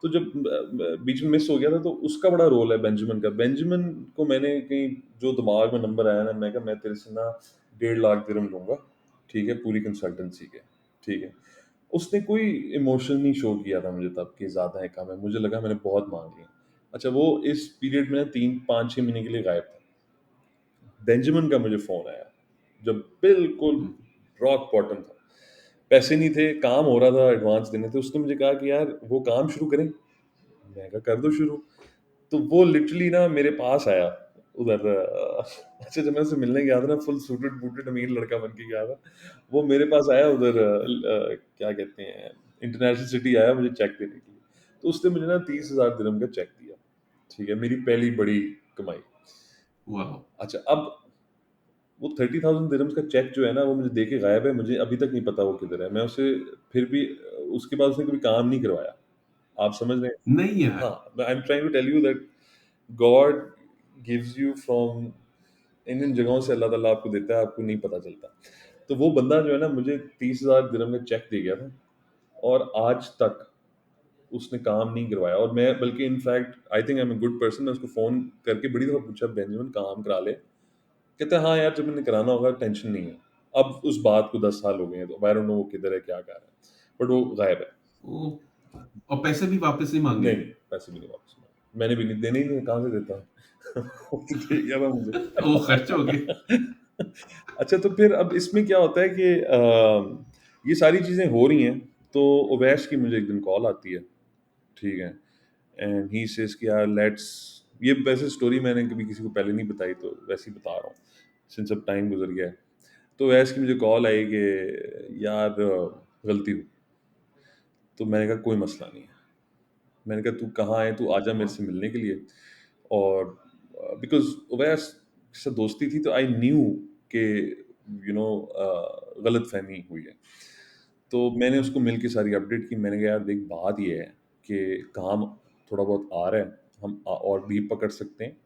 तो जब बीच में मिस हो गया था, तो उसका बड़ा रोल है बेंजामिन का। बेंजामिन को मैंने कहीं जो दिमाग में नंबर आया ना, मैं कहा मैं तेरे से ना 1.5 लाख दिरहम लूँगा, ठीक है? पूरी कंसल्टेंसी के, ठीक है? उसने कोई इमोशन नहीं शो किया था मुझे तब कि ज़्यादा है, कम है। मुझे लगा मैंने बहुत माँग लिया। अच्छा, वो इस पीरियड में 3, 5, 6 महीने के लिए गायब था। बेंजामिन का मुझे फ़ोन आया, जब बिल्कुल हम्म, रॉक बॉटम था। पैसे नहीं थे, काम हो रहा था, एडवांस देने थे। उसने मुझे कहा कि यार वो काम शुरू करें? मैं कहा कर दो शुरू। तो वो लिटरली ना मेरे पास आया उधर, अच्छा, जब मैं उससे मिलने गया था ना, फुल सूटेड बूटेड अमीर लड़का बन के गया था। वो मेरे पास आया उधर, क्या कहते हैं, इंटरनेशनल सिटी आया मुझे चेक देने के लिए। तो उसने मुझे ना 30,000 दिरहम का चेक दिया, ठीक है? मेरी पहली बड़ी कमाई। वाह। अच्छा, अब वो 30,000 दिरहम्स का चेक जो है ना, वो मुझे दे के गायब है, मुझे अभी तक नहीं पता वो किधर है। मैं उसे फिर भी उसके बाद उसने कभी काम नहीं करवाया। आप समझ रहे हैं? नहीं यार। हाँ, I am trying to tell you that God gives you from, इन जगहों से अल्लाह ताला आपको देता है, आपको नहीं पता चलता। तो वो बंदा जो है ना, मुझे 30,000 दिरहम का चेक दे गया था, और आज तक उसने काम नहीं करवाया। और मैं बल्कि in fact I think I am a good person, मैं उसको फ़ोन करके बड़ी दफ़ा पूछा, बेंजामिन काम करा ले? कहता है हाँ यार, जब मैंने कराना होगा टेंशन नहीं है। अब उस बात को 10 साल हो गए हैं, तो आई डोंट नो वो किधर है, क्या कर रहा है, बट वो गायब है। ओ, और पैसे भी वापस नहीं मांगे? नहीं, पैसे भी नहीं वापस मांगे। मैंने भी नहीं देने, ही नहीं, कहाँ से देता वो तो दे गया था वो खर्च हो गए। मुझे। अच्छा, तो फिर अब इसमें क्या होता है कि ये सारी चीज़ें हो रही हैं, तो उवैश की मुझे एक दिन कॉल आती है, ठीक है? एंड ही सेज कि यार लेट्स, ये वैसे स्टोरी मैंने कभी किसी को पहले नहीं बताई, तो वैसे ही बता रहा हूँ, सिंस अब टाइम गुजर गया है। तो वैसे की मुझे कॉल आई कि यार गलती हुई। तो मैंने कहा कोई मसला नहीं है। मैंने कहा तू कहाँ है, तू आजा मेरे वाह। से मिलने के लिए। और बिकॉज ओवैस से दोस्ती थी, तो आई न्यू कि गलत फहमी हुई है। तो मैंने उसको मिल के सारी अपडेट की। मैंने कहा यार देख, बात ये है कि काम थोड़ा बहुत आ रहा है, हम और भी पकड़ सकते हैं,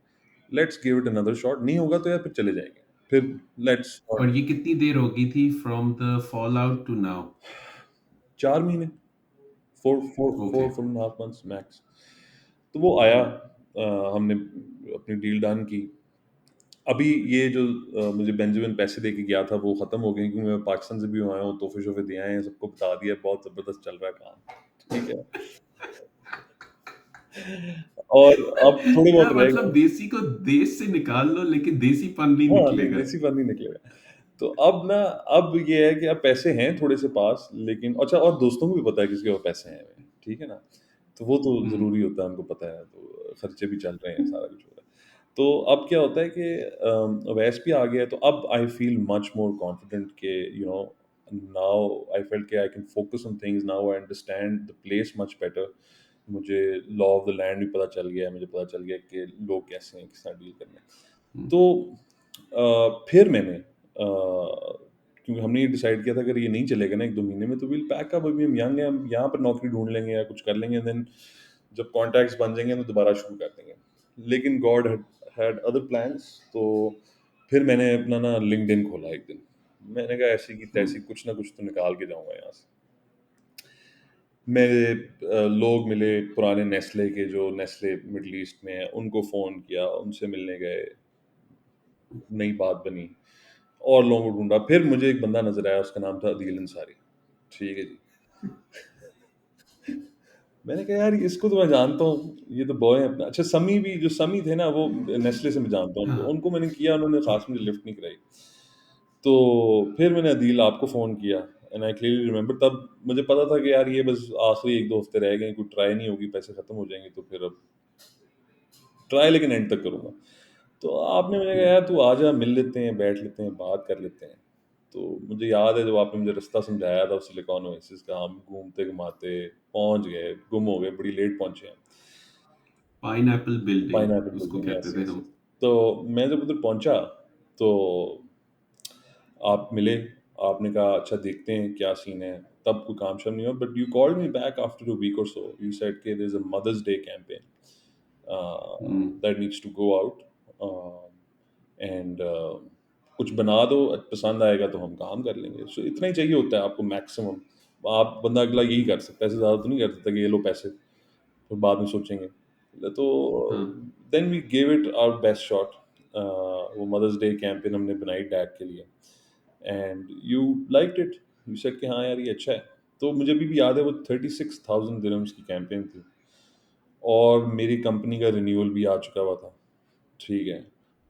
let's give it another shot, नहीं होगा तो यार फिर चले जाएंगे, फिर लेट्स। और ये कितनी देर हो गई थी from the fall out to now? 4 महीने, four four okay. Four 4.5 months max. तो वो आया, हमने अपनी डील डन की। अभी ये जो मुझे बेंजामिन पैसे दे के गया था वो खत्म हो गए, क्योंकि मैं पाकिस्तान से भी आया हूँ, तोहफे शोफे दिए हैं, सबको बता दिया, बहुत जबरदस्त चल रहा है काम, ठीक है। और अब थोड़े बहुत यार रह मतलब गए। देसी को देश से निकाल लो लेकिन देसीपन नहीं हाँ नहीं, निकलेगा। देसी पानी निकलेगा। तो अब ना, अब ये है कि अब पैसे हैं थोड़े से पास, लेकिन अच्छा, और दोस्तों को भी पता है किसके पास पैसे हैं, ठीक है ना। तो वो तो हम्म। ज़रूरी होता है, उनको पता है, तो खर्चे भी चल रहे हैं, सारा कुछ हो रहा है। तो अब क्या होता है कि अवैस भी आ गया है, तो अब I feel much more confident कि नाउ आई फेल्ट कि I can focus on things, now I understand the place much better. मुझे लॉ ऑफ द लैंड भी पता चल गया है, मुझे पता चल गया कि लोग कैसे हैं, किस तरह डील करना है। हम्म। तो फिर मैंने क्योंकि हमने ये डिसाइड किया था अगर ये नहीं चलेगा ना 1-2 महीने में, तो विल पैक अप, अभी हम यंग हैं, हम यहाँ पर नौकरी ढूंढ लेंगे या कुछ कर लेंगे, देन जब कॉन्टैक्ट्स बन जाएंगे तो दोबारा शुरू कर देंगे। लेकिन गॉड हैड अदर प्लान्स। तो फिर मैंने अपना ना लिंक्डइन खोला एक दिन। मैंने कहा ऐसी की हम्म। तैसी कुछ ना कुछ तो निकाल के जाऊंगा यहाँ से। मेरे लोग मिले पुराने नेस्ले के, जो नेस्ले मिडल ईस्ट में है, उनको फ़ोन किया, उनसे मिलने गए, नई बात बनी, और लोगों को ढूंढा। फिर मुझे एक बंदा नजर आया, उसका नाम था अदील अंसारी, ठीक है जी। मैंने कहा यार इसको तो मैं जानता हूँ, ये तो बॉय है अपना। अच्छा, समी भी, जो समी थे ना, वो नेस्ले से मैं जानता हूँ उनको, हाँ। उनको मैंने किया, उन्होंने खास मुझे लिफ्ट नहीं कराई। तो फिर मैंने अदील आपको फ़ोन किया, एंड आई क्लियरली रिमेंबर, तब मुझे पता था कि यार ये बस आखिरी 1-2 हफ्ते रह गए, कोई ट्राई नहीं होगी, पैसे खत्म हो जाएंगे, तो फिर अब ट्राई लेकिन एंड तक करूँगा। तो आपने मुझे कहा हम्म। यार तू आ जा, मिल लेते हैं, बैठ लेते हैं, बात कर लेते हैं। तो मुझे याद है जब आपने मुझे रास्ता समझाया था उस सिलिकॉन ओएसिस का, हम घूमते घुमाते पहुंच गए, गुम हो गए, बड़ी लेट पहुंचे हैं। पाइनएप्पल पाइनएप्पल बिल्डिंग उसको बिल्डिंग, कहते यस थे यस यस। हम। तो मैं जब उधर पहुंचा, तो आप मिले, आपने कहा अच्छा देखते हैं क्या सीन है। तब कोई काम शाम नहीं हुआ, but you called me back after a week और सो, यू सेड कि there is a mother's day campaign hmm. that needs to go out, and कुछ बना दो, पसंद आएगा तो हम काम कर लेंगे। सो इतना ही चाहिए होता है आपको मैक्सिमम। आप, बंदा अगला यही कर सकता है, ऐसे ज़्यादा तो नहीं कर सकता कि ये लो पैसे, फिर बाद में सोचेंगे। तो हाँ। Then we gave it our best shot. वो मदर्स डे कैंपेन हमने बनाई डैड के लिए, and you liked it, you said कि हाँ यार ये अच्छा है। तो मुझे अभी भी याद है, वो 36,000 दिरहम्स की कैंपेन थी, और मेरी कंपनी का रिन्यूअल भी आ चुका हुआ था, ठीक है।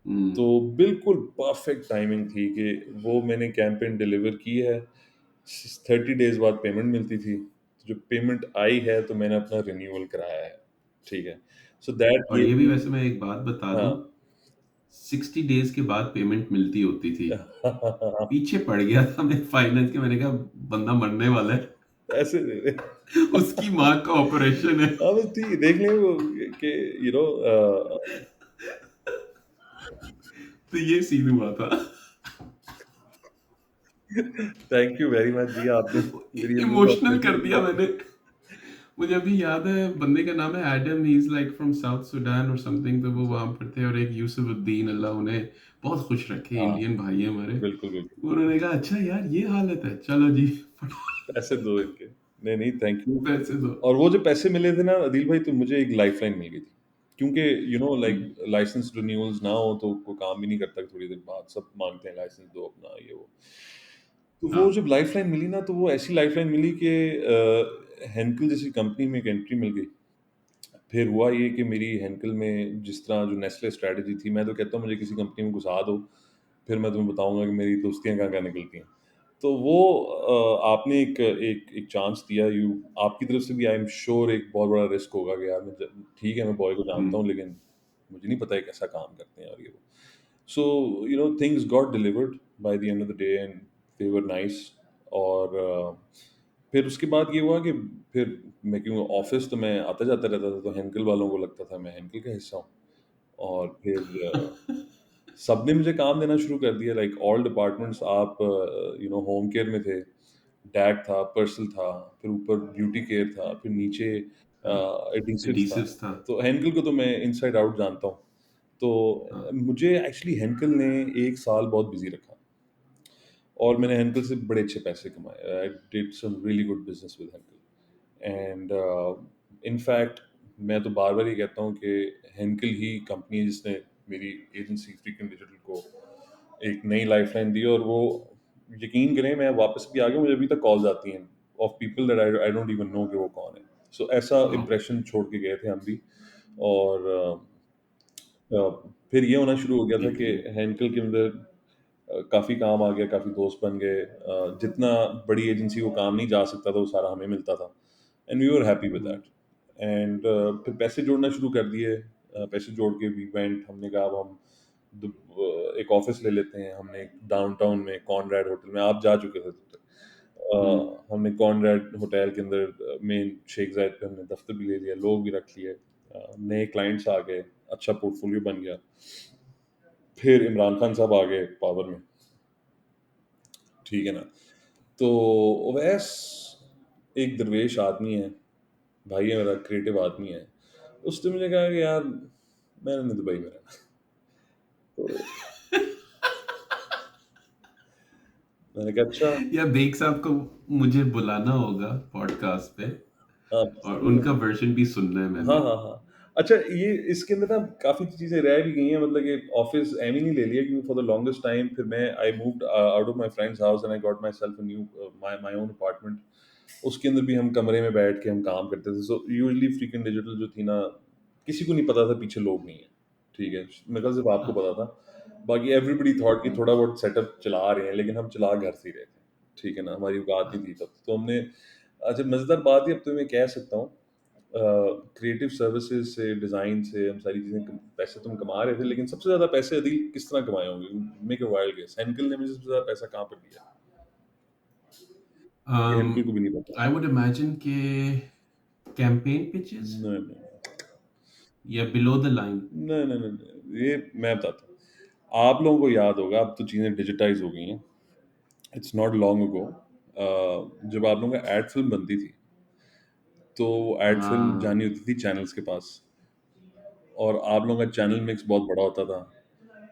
हम्म। तो बिल्कुल परफेक्ट टाइमिंग थी कि वो मैंने कैंपेन डिलीवर की है, 30 डेज बाद पेमेंट मिलती थी, तो जो पेमेंट आई है तो मैंने अपना रिन्यूअल कराया है, ठीक है। सो दैट और ये गेव भी मी। वैसे मैं एक बात बता दूं, हाँ। 60 डेज के बाद पेमेंट मिलती होती थी। पीछे पड़ गया था मैं फाइनेंस के, मैंने कहा बंदा मरने वाला है। ऐसे दे दे। उसकी माँ का ऑपरेशन है। हाँ बस ठीक है, देख लेंगे वो कि यू नो तो ये सीन हुआ था। थैंक यू वेरी मच जी, आपने मेरी अम्मी का इमोशनल ऑपरेशन कर दिया किया। मैंने। मुझे अभी याद है बंदे का नाम है Adam, he is like from south Sudan और समथिंग। तो वो वहां पर थे, और एक यूसुफुद्दीन, अल्लाह उन्हें बहुत खुश रखे, हाँ इंडियन भाई है हमारे। बिल्कुल बिल्कुल। उन्होंने कहा अच्छा यार ये हालत है, चलो जी पैसे दो इनके। नहीं नहीं, थैंक यू। पैसे दो। और वो जो पैसे मिले थे ना अदील भाई, तो मुझे एक लाइफलाइन मिल गई थी, क्योंकि लाइक हम्म। लाइसेंस रिन्यूअल्स ना हो तो कोई काम भी नहीं करता, थोड़ी देर बाद सब मांगते हैं लाइसेंस दो अपना, ये वो। तो वो हाँ। जब लाइफलाइन मिली ना, तो वो ऐसी लाइफलाइन मिली कि हेंकल जैसी कंपनी में एक एंट्री मिल गई। फिर हुआ ये कि मेरी हेंकल में जिस तरह जो नेस्ले स्ट्रैटेजी थी, मैं तो कहता हूँ मुझे किसी कंपनी में घुसा दो, फिर मैं तुम्हें बताऊंगा कि मेरी दोस्तियाँ कहाँ कहाँ निकलती हैं। तो वो आपने एक एक एक चांस दिया, यू आपकी तरफ से भी आई एम श्योर एक बहुत बड़ा रिस्क होगा कि यार ठीक है, मैं बॉय को जानता हम्म। हूँ, लेकिन मुझे नहीं पता है कैसा काम करते हैं, और ये वो। So things got delivered by the end of the day, and they were nice. और फिर उसके बाद ये हुआ कि फिर मैं, क्यों ऑफिस तो मैं आता जाता रहता था, तो हेंकल वालों को लगता था मैं हेंकल का हिस्सा हूँ। और फिर सबने मुझे काम देना शुरू कर दिया, लाइक ऑल डिपार्टमेंट्स। आप होम केयर में थे, डैक था, पर्सल था, फिर ऊपर ब्यूटी केयर था, फिर नीचे हाँ। एडिसिव्स था। एडिसिव्स था। तो हेंकल को तो मैं इनसाइड आउट जानता हूँ। तो हाँ। मुझे एक्चुअली हेंकल ने 1 साल बहुत बिज़ी रखा और मैंने हेंकल से बड़े अच्छे पैसे कमाए। I did some really good business with Henkel and in fact मैं तो बार-बार ये कहता हूँ कि हेंकल ही कंपनी है जिसने मेरी एजेंसी फ्रीक्वेंट डिजिटल को एक नई लाइफ़लाइन दी और वो यकीन करें मैं वापस भी आ गया, मुझे अभी तक कॉल्स आती हैं of people that I don't even know कि वो कौन है। सो ऐसा वाह। इंप्रेशन छोड़ के गए थे हम भी और फिर ये होना शुरू हो गया था कि एग्री। हेंकल के अंदर काफ़ी काम आ गया, काफ़ी दोस्त बन गए। जितना बड़ी एजेंसी को काम नहीं जा सकता था, वो सारा हमें मिलता था and we were happy with hmm. That. And फिर पैसे जोड़ना शुरू कर दिए। पैसे जोड़ के वी वेंट, हमने कहा अब हम एक ऑफिस ले लेते हैं। हमने डाउनटाउन में कॉनरैड होटल में, आप जा चुके थे तब तक। हम्म। हमने कॉनरैड होटल के अंदर मेन शेख जायद पे हमने दफ्तर भी ले लिया, लोग भी रख लिए। नए क्लाइंट्स आ गए, अच्छा पोर्टफोलियो बन गया। फिर इमरान खान साहब आ गए पावर में, ठीक है ना? तो ओवैस एक दरवेश आदमी है, भाई है मेरा, क्रिएटिव आदमी है। उसने मुझे कहा कि यार मैंने दुबई में रहना। तो मैंने कहा अच्छा। या बेग साहब को मुझे बुलाना होगा पॉडकास्ट पे, हाँ, और उनका वर्जन भी सुनना है हाँ, मैंने। हाँ, हाँ। अच्छा, ये इसके अंदर ना काफ़ी चीज़ें रह भी गई हैं, मतलब कि ऑफ़िस एम ही नहीं ले लिया क्योंकि फॉर द लॉन्गेस्ट टाइम फिर मैं I moved out of my friends house and I got my self a new my my own apartment. उसके अंदर भी हम कमरे में बैठ के हम काम करते थे। सो यूजुअली फ्रीक्वेंट डिजिटल जो थी ना, किसी को नहीं पता था पीछे लोग नहीं हैं, ठीक है? मेरे ख्याल सिर्फ़ आपको हाँ। पता था। बाकी एवरीबॉडी थॉट कि थोड़ा बहुत सेटअप चला रहे हैं, लेकिन हम चला घर से ही रहे थे, ठीक है ना? हमारी औकात नहीं हाँ। थी तब। तो हमने अच्छा, मज़ेदार बात ये अब तो मैं कह सकता हूँ, क्रिएटिव सर्विसेज से, डिज़ाइन से हम सारी चीज़ें पैसे तो हम कमा रहे थे, लेकिन सबसे ज़्यादा पैसे अदील किस तरह कमाए होंगे? Make a wild guess. Henkel ने मुझे सबसे ज़्यादा पैसा कहाँ पर दिया? ये हेंकल को भी नहीं पता। आई वुड इमेजिन कि कैंपेन पिचेस नहीं, नहीं, या बिलो द लाइन। नहीं, नहीं, नहीं, नहीं, ये मैं बताता हूँ। आप लोगों को याद होगा, अब तो चीज़ें डिजिटाइज़ हो गई हैं। इट्स नॉट लॉन्ग अगो जब आप लोगों का एड फ़िल्म बनती थी, तो एड फ़िल्म हाँ। जानी होती थी चैनल्स के पास और आप लोगों का चैनल मिक्स बहुत बड़ा होता था।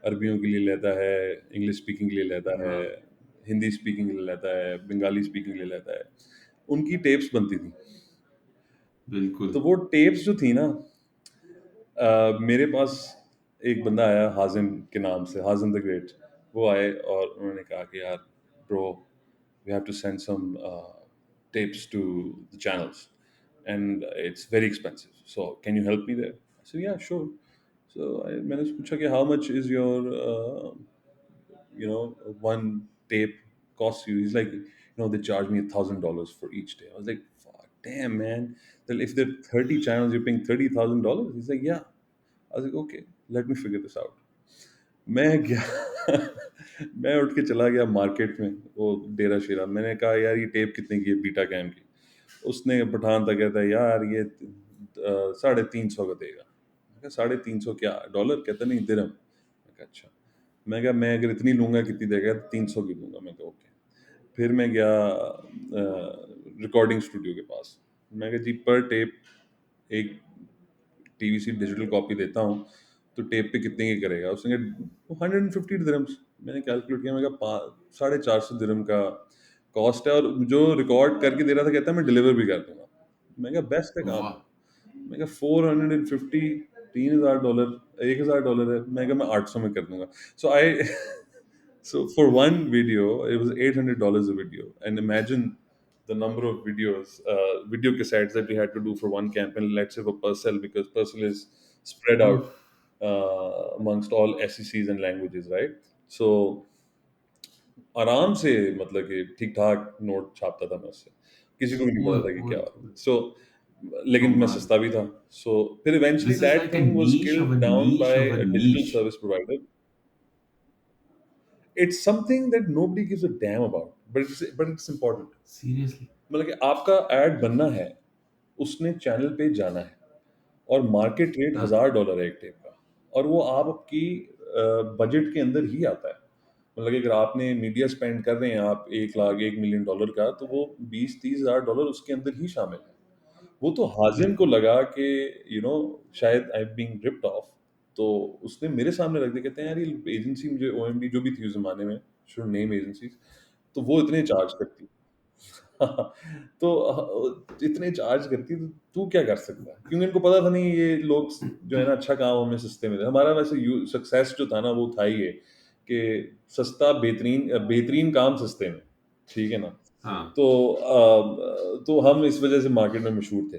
अरबियों के लिए लेता है, इंग्लिश स्पीकिंग के लिए लेता है, हाँ। हिंदी स्पीकिंग के लिए लेता है, बंगाली स्पीकिंग के लिए लेता है। उनकी टेप्स बनती थी। बिल्कुल। तो वो टेप्स जो थी ना, मेरे पास एक बंदा आया हाज़िम के नाम से, हाज़िम द ग्रेट। वो आए और उन्होंने कहा कि यार bro, we have to send some tapes to the channels and it's very expensive. So can you help me there? I said, yeah, sure. So मैंने उससे पूछा कि how much is your one tape costs you? He's like, they charge me $1,000 for each day. I was like, fuck, damn, man. Then if there are 30 channels, you're paying $30,000? He's like, yeah. I was like, okay, let me figure this out. मैं गया मैं उठ के चला गया market में, वो डेरा शेरा। मैंने कहा यार ये टेप कितने की है बीटा कैम की? उसने पठान था, कहता है यार ये 350 का देगा। मैं कहा 350 क्या डॉलर? कहता नहीं, दिरहम। मैं कहा अच्छा। मैं कहा मैं अगर इतनी लूंगा कितनी देगा? 300 की दूंगा। मैं कहा ओके। फिर मैं गया रिकॉर्डिंग स्टूडियो के पास। मैं कहा जी पर टेप एक टीवीसी डिजिटल कॉपी देता हूँ, तो टेप पे कितने की करेगा? उसने कहा 150 दिरहम्स। मैंने कैलकुलेट किया, मैं कहा 450 दिरहम का कॉस्ट है, और जो रिकॉर्ड करके दे रहा था कहता है मैं डिलीवर भी कर दूंगा। मैं कहा बेस्ट है काम। वाह। मैं कहा 450, $3,000, $1,000 है। मैं कहा मैं 800 में कर दूंगा। सो आई so for one video, it was $800 a video, and imagine the number of video cassettes that we had to do for one campaign. Let's say for Purcell, because Purcell is spread out उफ। amongst all SECs and languages, right? So आराम से, मतलब कि ठीक ठाक note छापता था मैं उससे, किसी को भी नहीं ओए पता था कि ओए क्या। ओए। सो लेकिन मैं कमाल। सस्ता भी था। सो फिर eventually this is that like a thing was niche of skilled a down niche by of a a digital niche. Service provider. It's something that nobody gives a damn about, but it's important. Seriously. मतलब कि आपका add बनना है, उसने channel पे जाना है, और मार्केट रेट हाँ। $1,000 है एक टेप का, और वो आपकी बजट के अंदर ही आता है। मतलब कि अगर आपने मीडिया स्पेंड कर रहे हैं आप 1 लाख $1 मिलियन का, तो वो 20-30 हज़ार डॉलर उसके अंदर ही शामिल है। वो तो हाजिम को बिल्कुल। लगा कि शायद I am being ripped off, तो उसने मेरे सामने रख दिया, कहते हैं यार ये एजेंसी मुझे ओएमडी जो भी थी उस ज़माने में, शुड नेम एजेंसीज़, तो वो इतने चार्ज करती। तो इतने चार्ज करती तो तू क्या कर सकता है? क्योंकि इनको पता था नहीं ये लोग जो है ना अच्छा काम हमें सस्ते में दे। हमारा वैसे सक्सेस जो था ना वो था ही ये कि सस्ता बेहतरीन काम सस्ते में, ठीक है ना? हाँ। तो हम इस वजह से मार्केट में मशहूर थे।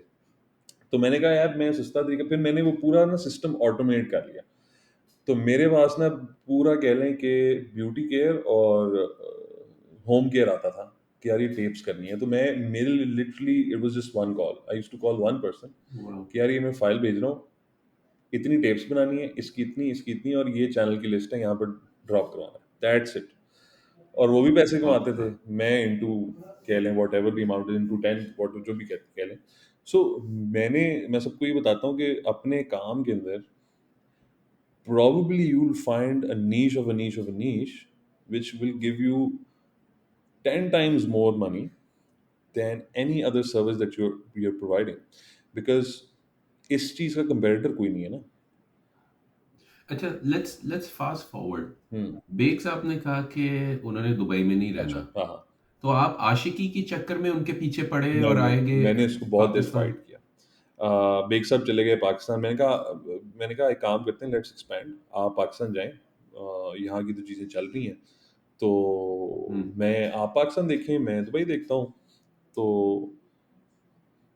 तो मैंने कहा यार मैं सस्ता तरीका, फिर मैंने वो पूरा ना सिस्टम ऑटोमेट कर लिया। तो मेरे पास ना पूरा कह लें कि ब्यूटी केयर और होम केयर आता था कि यार ये टेप्स करनी है, तो मैं मेरे लिए literally it was just one call, I used to call one person वाह। कि यार ये मैं फाइल भेज रहा हूँ, इतनी टेप्स बनानी है, इसकी इतनी और ये चैनल की लिस्ट है, यहाँ पर ड्रॉप करवाना है, दैट्स इट। और वो भी पैसे कमाते थे, वाह। मैं इनटू कह लें what ever the amount into 10 what जो भी कह लें। सो मैं सबको ये बताता हूँ कि अपने काम के अंदर probably you'll find a niche of a niche of a niche which will give you 10 times more money than any other service that you're providing, because इस चीज का कंपेरेटर कोई नहीं है ना। अच्छा, let's let's fast forward. Hmm. Baig साहब ने कहा कि उन्होंने दुबई में नहीं अच्छा, रहना, हाँ हाँ। तो आप आशिकी के चक्कर में उनके पीछे पड़े नहीं और नहीं, आएंगे मैंने इसको बहुत देर पाकिस्तान। फाइट किया। बेग साहब चले गए पाकिस्तान, मैंने कहा एक काम करते हैं, लेट्स एक्सपैंड, आप पाकिस्तान जाएं, यहाँ की तो चीज़ें चल रही हैं, तो हम्म। मैं आप पाकिस्तान देखें मैं दुबई देखता हूँ। तो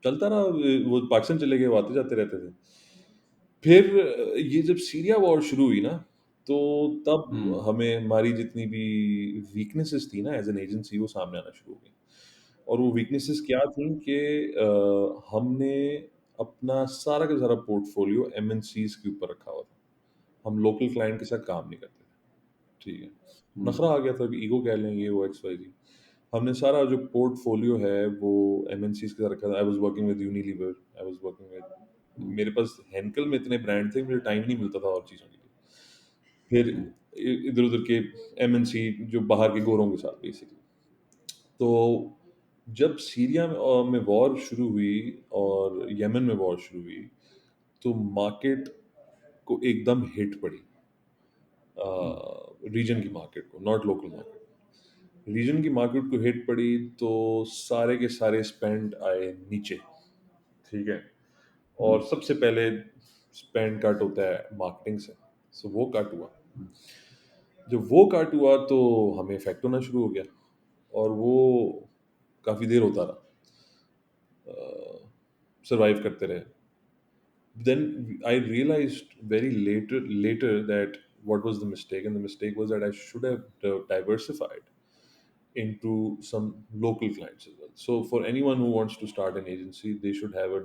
चलता रहा, वो पाकिस्तान चले गए, वो आते जाते रहते थे। फिर ये जब सीरिया वॉर शुरू हुई ना, तो तब हम्म। हमें हमारी जितनी भी वीकनेसेस थी ना एज एन एजेंसी वो सामने आना शुरू हो गई। और वो वीकनेसेस क्या थी कि हमने अपना सारा का सारा पोर्टफोलियो एमएनसीज के ऊपर रखा हुआ था, हम लोकल क्लाइंट के साथ काम नहीं करते थे, ठीक है। हम्म। नखरा आ गया था, ईगो कह लें, ये वो एक्स वाई जी। हमने सारा जो पोर्टफोलियो है वो एमएनसीज के साथ रखा था। I was working with Unilever, I was working with, hmm. मेरे पास हेंकल में इतने ब्रांड थे, मुझे टाइम नहीं मिलता था और चीज़ों के लिए। फिर हम्म। इधर उधर के एमएनसी जो बाहर के गोरों के साथ बेसिकली। तो जब सीरिया में वॉर शुरू हुई और यमन में वॉर शुरू हुई, तो मार्केट को एकदम हिट पड़ी, हम्म। रीजन की मार्केट को, नॉट लोकल मार्केट। रीजन की मार्केट को हिट पड़ी तो सारे के सारे स्पेंड आए नीचे, ठीक है। और हम्म। सबसे पहले स्पेंड कट होता है मार्केटिंग से, सो वो कट हुआ। जब वो कट हुआ तो हमें इफेक्ट होना शुरू हो गया, और वो काफ़ी देर होता रहा, सरवाइव करते रहे। Then I realized very later that what was the mistake, and the mistake was that I should have diversified into some local clients as well. So for anyone who wants to start an agency, they should have a,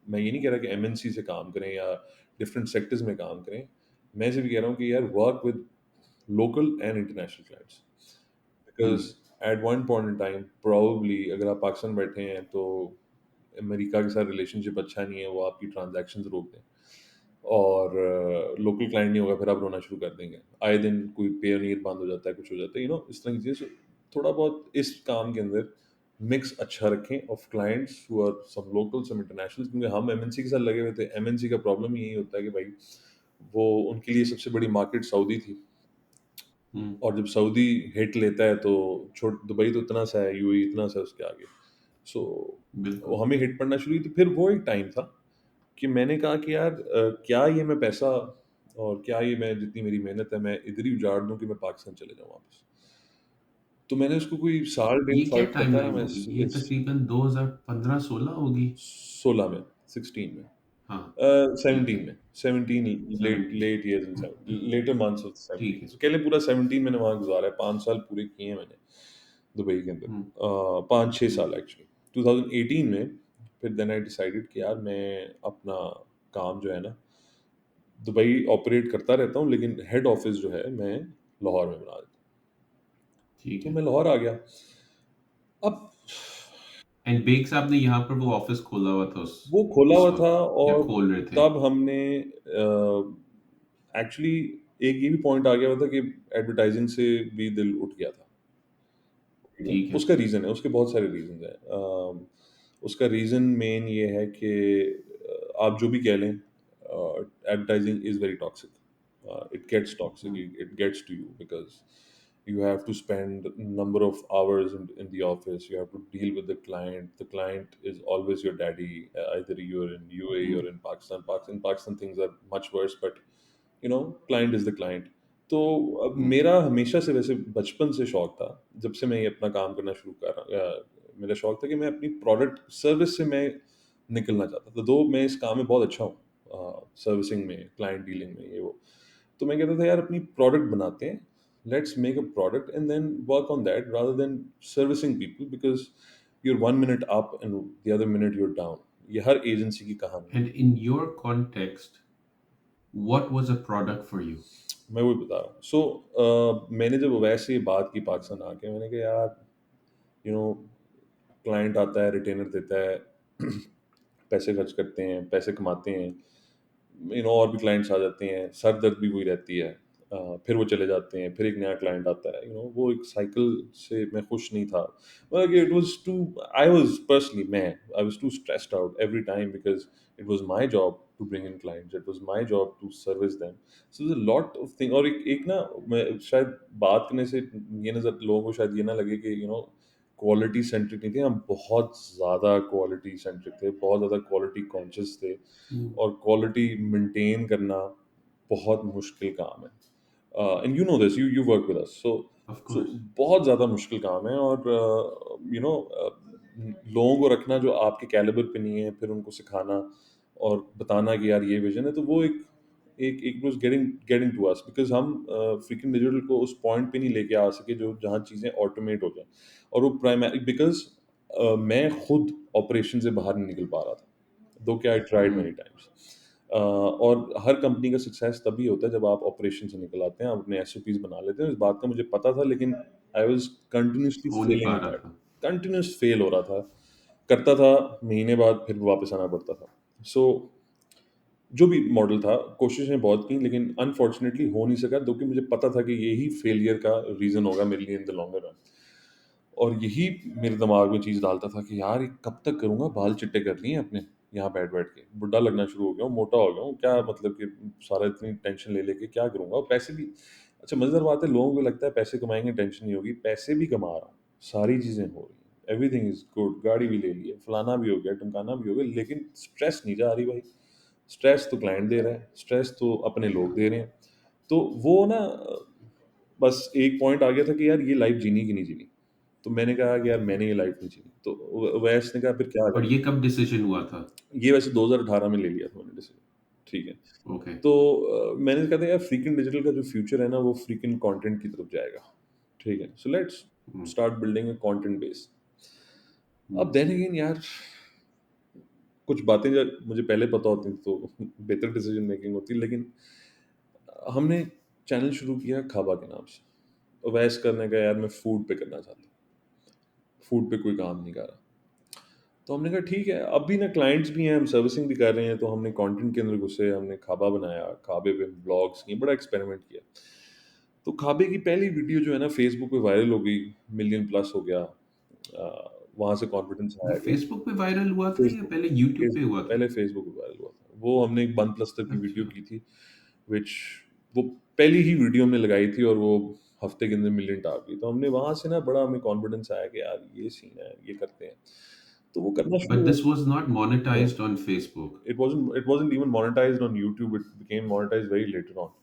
मैं ये नहीं कह रहा कि MNC से काम करें या डिफरेंट सेक्टर्स में काम करें, मैं सिर्फ कह रहा हूँ कि यार work with local and international clients, hmm. Because at one point in time probably अगर आप पाकिस्तान बैठे हैं तो अमेरिका के साथ रिलेशनशिप अच्छा नहीं है, वो आपकी ट्रांजैक्शन रोक दें, और लोकल क्लाइंट नहीं होगा, फिर आप रोना शुरू कर देंगे, आए दिन कोई पेयोनियर बंद हो जाता है, कुछ हो जाता है, इस तरह की चीज़ें। थोड़ा बहुत इस काम के अंदर मिक्स अच्छा रखें of clients who are some local some international, क्योंकि हम एमएनसी के साथ लगे हुए थे। एमएनसी का प्रॉब्लम यही होता है कि भाई वो उनके लिए सबसे बड़ी मार्केट सऊदी थी, हम्म। और जब सऊदी हिट लेता है तो छोट दुबई तो इतना सा है, यूएई इतना सा है उसके आगे। सो वो बिल्कुल। हमें हिट पड़ना शुरू हुई, तो फिर वो एक टाइम था कि मैंने कहा कि यार क्या ये मैं पैसा और क्या ये मैं जितनी मेरी मेहनत है मैं इधर ही उजाड़ दूं कि मैं पाकिस्तान चले जाऊं वापस। तो मैंने उसको कोई साल डेढ़ ये क्या फाइट करता रहा टाइमलाइन मैं होगी? ये इस तकरीबन 2015-16 होगी। 16 में, 16 में, हाँ। ठीक 17 है। में, 17 late 17। Late years in later months of ठीक 17, है। सो कह लें पूरा 17 मैंने वहाँ गुजारा है, 5 साल पूरे किए हैं मैंने दुबई के अंदर, हम्म। 5-6 हम्म। साल एक्चुअली। 2018 में फिर देन आई डिसाइडेड कि यार मैं अपना काम जो है ना दुबई ऑपरेट करता रहता हूँ, लेकिन हेड ऑफिस जो है मैं लाहौर में बना देता हूँ। ठीक तो है। मैं लाहौर आ गया। अब एंड बेग साहब ने यहाँ पर वो ऑफिस खोला हुआ था वो खोला उस हुआ था, वक्त, या और खोल रहे थे? तब हमने एक्चुअली एक ये भी पॉइंट आ गया हुआ था कि एडवर्टाइजिंग से भी दिल उठ गया था। ठीक है? ठीक है। उसका रीज़न है, उसके बहुत सारे रीज़न्स हैं। उसका रीज़न मेन ये है कि आप जो भी कह लें, advertising is very toxic. It gets toxic. Mm. It gets to you because you have to spend number of hours in the office. You have to deal with the client. The client is always your daddy. Either you're in UAE or Mm. in Pakistan. In Pakistan things are much worse, but client is the client. तो अब Mm. मेरा हमेशा से वैसे बचपन से शौक था, जब से मैं ये अपना काम करना शुरू कर रहा, मेरा शौक था कि मैं अपनी प्रोडक्ट सर्विस से मैं निकलना चाहता था. दो मैं इस काम में बहुत अच्छा हूँ, सर्विसिंग में, क्लाइंट डीलिंग में, ये वो. तो मैं कहता था यार अपनी प्रोडक्ट बनाते हैं, let's make a product and then work on that rather than servicing people, because you're 1 minute up and the other minute you're down. ये हर एजेंसी की कहानी है. And in your context, what was a product for you? मैं वही बता रहा हूँ. मैंने जब वैसे ही बात की पाकिस्तान आके, मैंने कहा यार यू नो क्लाइंट आता है, रिटेनर देता है, पैसे खर्च करते हैं, पैसे कमाते हैं, और भी क्लाइंट्स आ जाते हैं, सर दर्द भी वही रहती है. फिर वो चले जाते हैं, फिर एक नया क्लाइंट आता है, वो एक साइकिल से मैं खुश नहीं था. मतलब it was too, I was personally, मैं I was too stressed out every time because it was my job to bring in clients, it was my job to service them. So there a lot of thing. और एक ना, मैं शायद बात करने से ये नजर लोगों को शायद ये ना लगे कि क्वालिटी सेंट्रिक नहीं थे हम, बहुत ज़्यादा क्वालिटी सेंट्रिक थे, बहुत ज़्यादा क्वालिटी कॉन्शियस थे. Mm. और क्वालिटी मेंटेन करना बहुत मुश्किल काम है. And you know this, you work with us. So Of so course. बहुत ज़्यादा मुश्किल काम है. और लोगों को रखना जो आपके कैलिबर पे नहीं है, फिर उनको सिखाना और बताना कि यार ये विजन है, तो वो एक एक एक was getting getting to us because हम फ्रीकिंग डिजिटल को उस पॉइंट पे नहीं लेके आ सके जो जहाँ चीज़ें ऑटोमेट हो जाए. और वो प्राइमरी बिकॉज मैं खुद ऑपरेशन से बाहर नहीं निकल पा रहा था, दो क्या I tried Mm. Many times. और हर कंपनी का सक्सेस तभी होता है जब आप ऑपरेशन से निकल आते हैं, आप अपने एसओपीज बना लेते हैं. इस बात का मुझे पता था, लेकिन आई वाज कंटिन्यूसली हो नहीं फेलिंग पा इन रहा दैट. था. कंटिन्यूस फेल हो रहा था, करता था, महीने बाद फिर वापस आना पड़ता था. सो जो भी मॉडल था, कोशिशें बहुत की, लेकिन अनफॉर्चुनेटली हो नहीं सका, क्योंकि मुझे पता था कि यही फेलियर का रीज़न होगा मेरे लिए इन द लॉन्गर रन. और यही मेरे दिमाग में चीज़ डालता था कि यार ये कब तक करूँगा, बाल चिट्टे कर लिए हैं अपने यहाँ बैठ-बैठ के, बुड्ढा लगना शुरू हो गया हूँ, मोटा हो गया हूँ, क्या मतलब कि सारा इतनी टेंशन ले लेके क्या करूँगा? और पैसे भी, अच्छा मज़ेदार बात है, लोगों को लगता है पैसे कमाएँगे टेंशन नहीं होगी, पैसे भी कमा रहा हूँ, सारी चीज़ें हो रही हैं, एवरीथिंग इज़ गुड, गाड़ी भी ले ली है, फलाना भी हो गया, ढिमकाना भी हो गया, लेकिन स्ट्रेस नहीं जा रही भाई. स्ट्रेस तो क्लाइंट दे रहा है, स्ट्रेस तो अपने लोग दे रहे हैं. तो वो ना, बस एक पॉइंट आ गया था कि यार ये लाइफ़ जीनी कि नहीं जीनी. तो मैंने कहा कि यार मैंने ये लाइफ़ नहीं जीनी. तो वैस ने कहा फिर क्या और करें? ये कब डिसीजन हुआ था? ये वैसे 2018 में ले लिया था मैंने डिसीजन. ठीक है. Okay. तो मैंने कहा था यार फ्रीकिंग डिजिटल का जो फ्यूचर है ना, वो फ्रीकिंग कंटेंट की तरफ जाएगा. ठीक है. So let's Mm. Start building a content base. अब Mm. देन अगेन यार, कुछ बातें जो मुझे पहले पता होती तो बेहतर डिसीजन मेकिंग होती, लेकिन हमने चैनल शुरू किया खाबा के नाम से. अवैस करने का यार मैं फूड पे करना चाहता हूँ, फूड पे कोई काम नहीं कर रहा. तो हमने कहा ठीक है, अब भी ना क्लाइंट्स भी हैं, हम सर्विसिंग भी कर रहे हैं, तो हमने कंटेंट के अंदर घुसे, हमने खाबा बनाया, खाबे पे ब्लॉग्स किए, बड़ा एक्सपेरिमेंट किया. तो खाबे की पहली वीडियो जो है ना फेसबुक पे वायरल हो गई, मिलियन प्लस हो गया. वहाँ से कॉन्फिडेंस वो आया कि फेसबुक पे वायरल हुआ था या फेसबुक पहले यूट्यूब पे फेसबुक हुआ था? पहले फेसबुक पे वायरल हुआ था. वो हमने एक 1 प्लस तक की वीडियो अच्छा. की थी, विच वो पहली ही वीडियो में लगाई थी, और वो हफ्ते के अंदर मिलियन टाप गई. तो हमने वहाँ से ना बड़ा हमें कॉन्फिडेंस आया कि यार ये सीन है, ये करते हैं. तो वो करना But शुरू this was not हुआ. monetized on Facebook. It wasn't even monetized on YouTube. It became monetized very later on.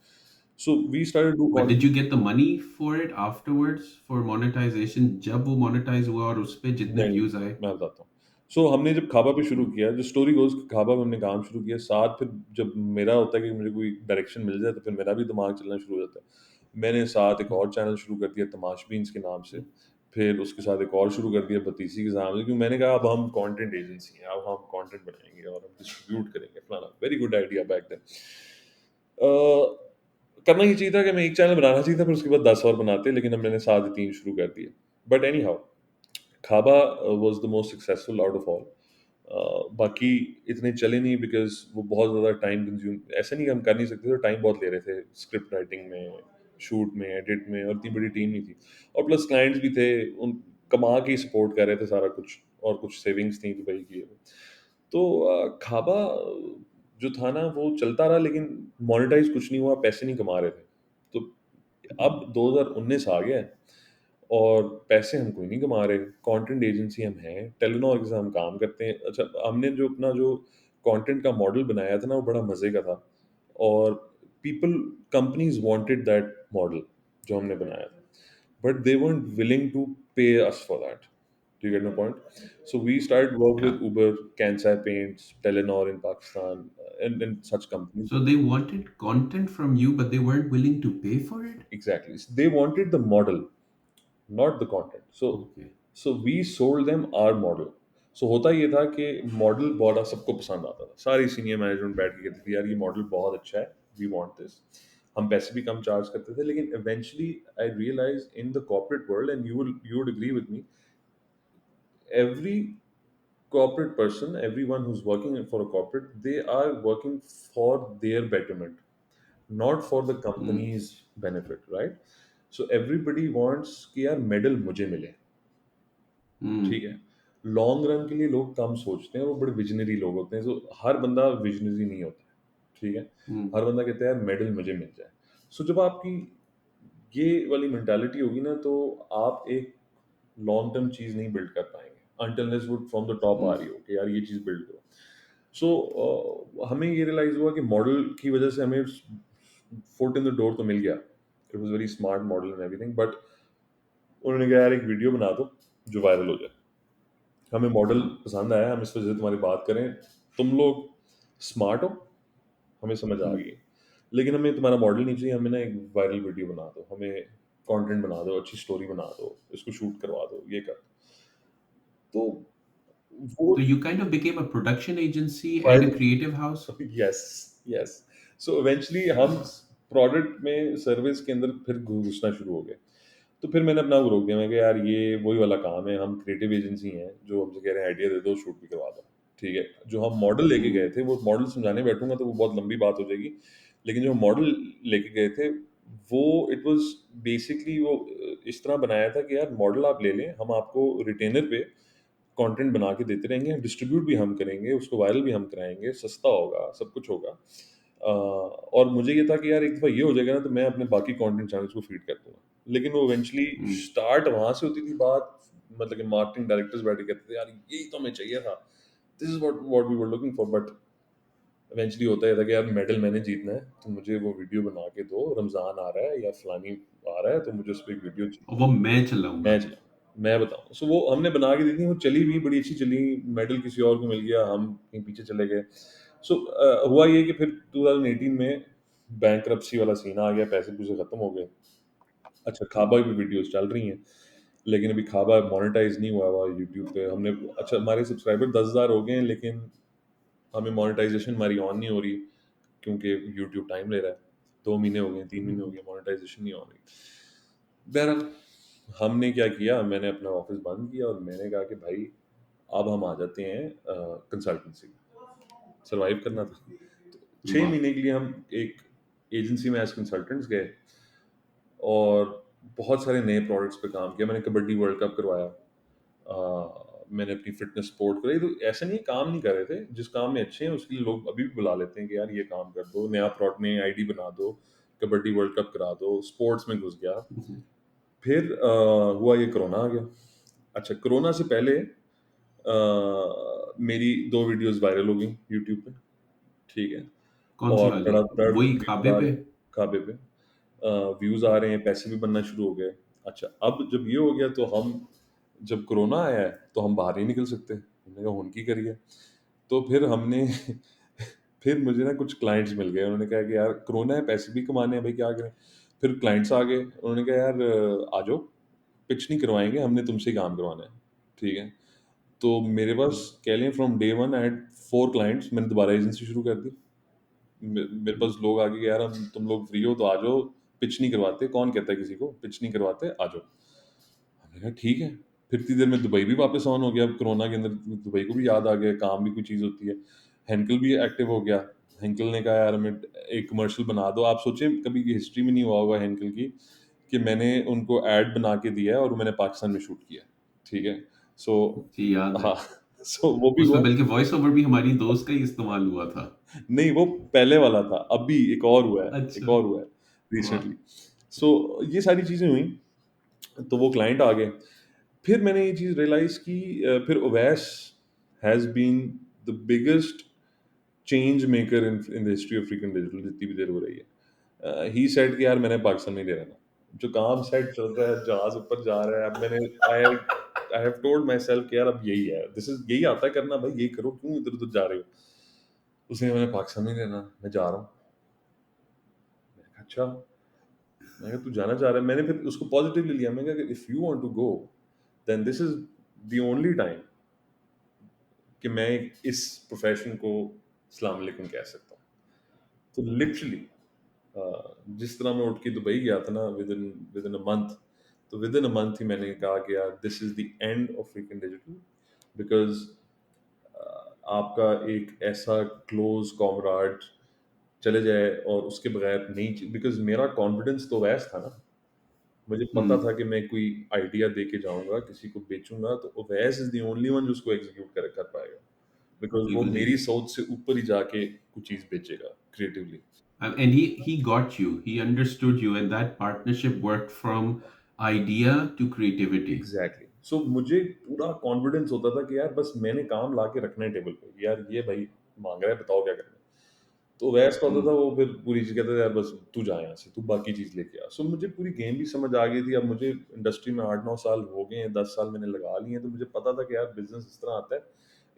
So we started to do But did you get the money for it afterwards for monetization? जब वो monetize हुआ और उस पे जितने नहीं, views आए? मैं बताता हूँ. हमने जब खाबा पे शुरू Hmm. किया, जो स्टोरी गोज़, खाबा में हमने काम शुरू किया, साथ फिर जब मेरा होता है कि मुझे कोई डायरेक्शन मिल जाए, तो फिर मेरा भी दिमाग चलना शुरू हो जाता है. मैंने साथ एक और चैनल शुरू कर दिया तमाशबीन्स के नाम से. फिर उसके साथ एक और शुरू कर दिया बतीसी के नाम से, क्योंकि मैंने कहा अब हम कंटेंट एजेंसी हैं, अब हम कंटेंट बनाएँगे और हम डिस्ट्रीब्यूट करेंगे फलाना. Very good idea back then. Uh, करना ही चाहिए था कि मैं एक चैनल बनाना चाहिए था, फिर उसके बाद 10 और बनाते, लेकिन अब मैंने साथ ही 3 शुरू कर दिए. बट एनी हाउ, खाबा was the most successful out of all. बाकी इतने चले नहीं बिकॉज़ वो बहुत ज़्यादा टाइम कंज़्यूम, ऐसा नहीं कि हम कर नहीं सकते थे, टाइम बहुत ले रहे थे स्क्रिप्ट राइटिंग में, शूट में, एडिट में, और इतनी बड़ी टीम नहीं थी. और प्लस क्लाइंट्स भी थे, उन कमा के ही सपोर्ट कर रहे थे सारा कुछ, और कुछ सेविंग्स थी दुबई की. तो खाबा जो था ना वो चलता रहा, लेकिन मोनेटाइज कुछ नहीं हुआ, पैसे नहीं कमा रहे थे। तो अब 2019 आ गया है और पैसे हम कोई नहीं कमा रहे। कंटेंट एजेंसी हम हैं, टेलीनॉर के साथ हम काम करते हैं। अच्छा, हमने जो अपना जो कंटेंट का मॉडल बनाया था ना, वो बड़ा मज़े का था, और people companies wanted that model जो हमने बनाया था, but they weren't willing to pay us for that. Do you get my point? So we started work Yeah. with Uber, Kansai Paints, Telenor in Pakistan, and such companies. So they wanted content from you, but they weren't willing to pay for it? Exactly. So they wanted the model, not the content. Okay. So we sold them our model. So होता ये था कि model बहुत सबको पसंद आता था, सारी सीनियर मैनेजमेंट बैठ के कहती थी यार ये मॉडल बहुत अच्छा है, वी वांट दिस। हम पैसे भी कम चार्ज करते थे, लेकिन eventually I realise in the corporate world, and you would agree with me, every corporate person, everyone who's working for a corporate, they are working for their betterment, not for the Hmm. company's benefit, right? So everybody wants कि यार medal मुझे मिले, Hmm. ठीक है। Long run के लिए लोग कम सोचते हैं, वो बड़े विजनरी लोग होते हैं। तो हर बंदा विजनरी नहीं होता है, ठीक है। Hmm. हर बंदा कहता है यार मेडल मुझे मिल जाए। सो जब आपकी ये वाली मेंटालिटी होगी ना, तो आप एक लॉन्ग टर्म चीज़ नहीं बिल्ड कर पाएंगे अनटिल अनलेस वो फ्रॉम द टॉप आ Hmm. रही हो कि यार ये चीज़ बिल्ड करो। सो हमें ये रियलाइज हुआ कि मॉडल की वजह से हमें फुट इन द डोर तो मिल गया, it was very smart model and everything, but उन्होंने कहा यार एक वीडियो बना दो जो वायरल हो जाए। हमें मॉडल Huh. पसंद आया, हम इस वजह से तुम्हारी बात करें, तुम लोग स्मार्ट हो, हमें समझ आ Hmm. गई, लेकिन हमें तुम्हारा मॉडल नहीं चाहिए, हमें ना एक वायरल वीडियो बना दो, हमें कंटेंट बना दो, अच्छी स्टोरी बना दो, इसको शूट करवा दो, ये कर। तो वो So you kind of became a production agency and a file creative house? Yes, yes. So eventually हम प्रोडक्ट में, सर्विस के अंदर फिर घुसना शुरू हो गए। तो फिर मैंने अपना वो रोक दिया, मैं कहा यार ये वही वाला काम है, हम क्रिएटिव एजेंसी हैं जो हमसे कह रहे हैं आइडिया दे दो, शूट भी करवा दो, ठीक है। जो हम मॉडल लेके गए Hmm. थे, वो मॉडल समझाने बैठूंगा तो वो बहुत लंबी बात हो जाएगी, लेकिन जो मॉडल लेके गए थे वो इट वाज बेसिकली वो इस तरह बनाया था कि यार मॉडल आप ले लें, हम आपको रिटेनर पे कंटेंट बना के देते रहेंगे, डिस्ट्रीब्यूट भी हम करेंगे, उसको वायरल भी हम कराएंगे, सस्ता होगा, सब कुछ होगा। और मुझे ये था कि यार एक दफ़ा ये हो जाएगा ना, तो मैं अपने बाकी कंटेंट चैनल्स को फीड कर दूंगा। लेकिन वो इवेंचुअली Hmm. स्टार्ट वहाँ से होती थी बात, मतलब कि मार्केटिंग डायरेक्टर्स बैठ के कहते थे यार यही तो हमें चाहिए था, this is what we were looking for, but eventually होता है था कि यार मेडल मैंने जीतना है, तो मुझे वो वीडियो बना के दो, रमज़ान आ रहा है या फलानी आ रहा है, तो मुझे उस पर एक वीडियो चाहिए, और वो मैं चलाऊंगा। मैं चलाऊँ, मैं बताऊँ। सो वो हमने बना के दी थी, वो चली भी, बड़ी अच्छी चली, मेडल किसी और को मिल गया, हम कहीं पीछे चले गए। सो हुआ ये कि फिर 2018 में बैंकरप्सी वाला सीन आ गया, पैसे-पूसे खत्म हो गए। अच्छा, खाबा की वीडियोज़ चल रही हैं, लेकिन अभी खाबा मोनेटाइज़ नहीं हुआ हुआ यूट्यूब पे। हमने अच्छा हमारे सब्सक्राइबर 10,000 हो गए हैं, लेकिन हमें मोनेटाइज़ेशन हमारी ऑन नहीं हो रही, क्योंकि यूट्यूब टाइम ले रहा है। 2 महीने हो गए, 3 महीने हो Hmm. गए, मोनेटाइज़ेशन नहीं हो रही। बहरहाल हमने क्या किया, मैंने अपना ऑफिस बंद किया और मैंने कहा कि भाई अब हम आ जाते हैं कंसल्टेंसी, सर्वाइव करना था। तो 6 वाह। महीने के लिए हम एक एजेंसी में एज कंसल्टेंट्स गए और बहुत सारे नए प्रोडक्ट्स पे काम किया। मैंने कबड्डी वर्ल्ड कप करवाया, मैंने अपनी फिटनेस सपोर्ट कराई। तो ऐसा नहीं है काम नहीं कर रहे थे, जिस काम में अच्छे हैं उसके लिए लोग अभी भी बुला लेते हैं कि यार ये काम कर दो, नया प्रोडक्ट, नई आईडी बना दो, कबड्डी वर्ल्ड कप करा दो, स्पोर्ट्स में घुस गया। Mhm. फिर हुआ ये कोरोना आ गया। अच्छा, कोरोना से पहले मेरी 2 वीडियोज़ वायरल हो गई यूट्यूब पे, ठीक है? कौन सी और वाली? धड़ाधड़ वही व्यूज़ खाबे आ पे? रहे हैं, खाबे पे। व्यूज़ आ रहे हैं, पैसे भी बनना शुरू हो गए। अच्छा, अब जब ये हो गया तो हम, जब कोरोना आया है, तो हम बाहर नहीं निकल सकते। हमने कहा हुन की करिए? तो फिर हमने फिर मुझे ना कुछ क्लाइंट्स मिल गए, उन्होंने कहा कि यार कोरोना है, पैसे भी कमाने हैं, भाई क्या करें? फिर क्लाइंट्स आ गए, उन्होंने कहा यार आ जाओ, पिच नहीं करवाएँगे, हमने तुमसे ही काम करवाना है, ठीक है? तो मेरे पास Hmm. कह लें from day 1 I had 4 clients, मैंने दोबारा एजेंसी शुरू कर दी। मेरे पास लोग आ गए कि यार हम, तुम लोग फ्री हो तो आ जाओ, पिच नहीं करवाते, कौन कहता है किसी को पिच नहीं करवाते, आ जाओ। हमने कहा ठीक है। फिर इतनी देर में दुबई भी वापस ऑन हो गया, अब कोरोना के अंदर दुबई को भी याद आ गया, काम भी कोई चीज़ होती है। हेंकल भी एक्टिव हो गया। हेंकल ने कहा यार हमें एक कमर्शियल बना दो। आप सोचें कभी हिस्ट्री में नहीं हुआ होगा हेंकल की, कि मैंने उनको एड बना के दिया है और मैंने पाकिस्तान में शूट किया है, ठीक है? सो जी याद है। हाँ। सो वो भी उसमें हुआ। बल्कि वॉइस ओवर भी हमारी दोस्त का ही इस्तेमाल हुआ था। नहीं, वो पहले वाला था, अभी एक और हुआ है, एक अच्छा। और हुआ है वाह। रिसेंटली। सो ये सारी चीज़ें हुई, तो वो क्लाइंट आ गए। फिर मैंने ये चीज़ रियलाइज़ की, फिर Owais has been the biggest change maker in the history of frequent digital जितनी भी देर हो रही है। ही सेड कि यार मैंने पाकिस्तान में नहीं रहना। जो काम सेट चल रहा है, जहाज़ ऊपर जा रहा है, अब मैंने I have told my self कि यार अब यही है, दिस इज़ यही आता है करना भाई, यही करो, क्यों इधर-उधर जा रहे हो? उसने कहा मैंने पाकिस्तान में नहीं रहना, मैं जा रहा हूँ। मैंने कहा अच्छा, मैंने कहा तू जाना चाह रहा है? मैंने फिर उसको पॉजिटिवली लिया, मैंने कहा if you want to go then this is the only time कि मैं इस प्रोफेशन को अस्सलाम वालेकुम कह सकता हूँ। तो लिटरली जिस तरह मैं उठ के दुबई गया था ना विद इन अ मंथ, तो विद इन अ मंथ ही मैंने कहा कि यार this is the end of frequent digital, because आपका एक ऐसा क्लोज कॉमराड चले जाए और उसके बगैर नहीं, बिकॉज मेरा कॉन्फिडेंस तो वैस था ना, मुझे पता हम्म। था कि मैं कोई आइडिया दे के जाऊंगा, किसी को बेचूंगा, तो Owais is the only one जो उसको एग्जीक्यूट कर पाएगा, बिकॉज वो बिल्कुल सही मेरी है। सोच से ऊपर ही जाके कुछ चीज़ बेचेगा creatively. And he got you. He understood you, and that partnership worked from idea to creativity. Exactly, so मुझे पूरा कॉन्फिडेंस होता था कि यार बस मैंने काम ला के रखना है टेबल पे, यार ये भाई मांग रहा है, बताओ क्या करना है। तो वैसा होता Hmm. था, वो फिर पूरी चीज़ कहता था यार बस तू जा यहाँ से, तू बाकी चीज़ लेके आ। सो मुझे पूरी गेम भी समझ आ गई थी। अब मुझे इंडस्ट्री में 8-9 साल हो गए हैं, 10 साल मैंने लगा लिए हैं, तो मुझे पता था कि यार बिजनेस इस तरह आता है,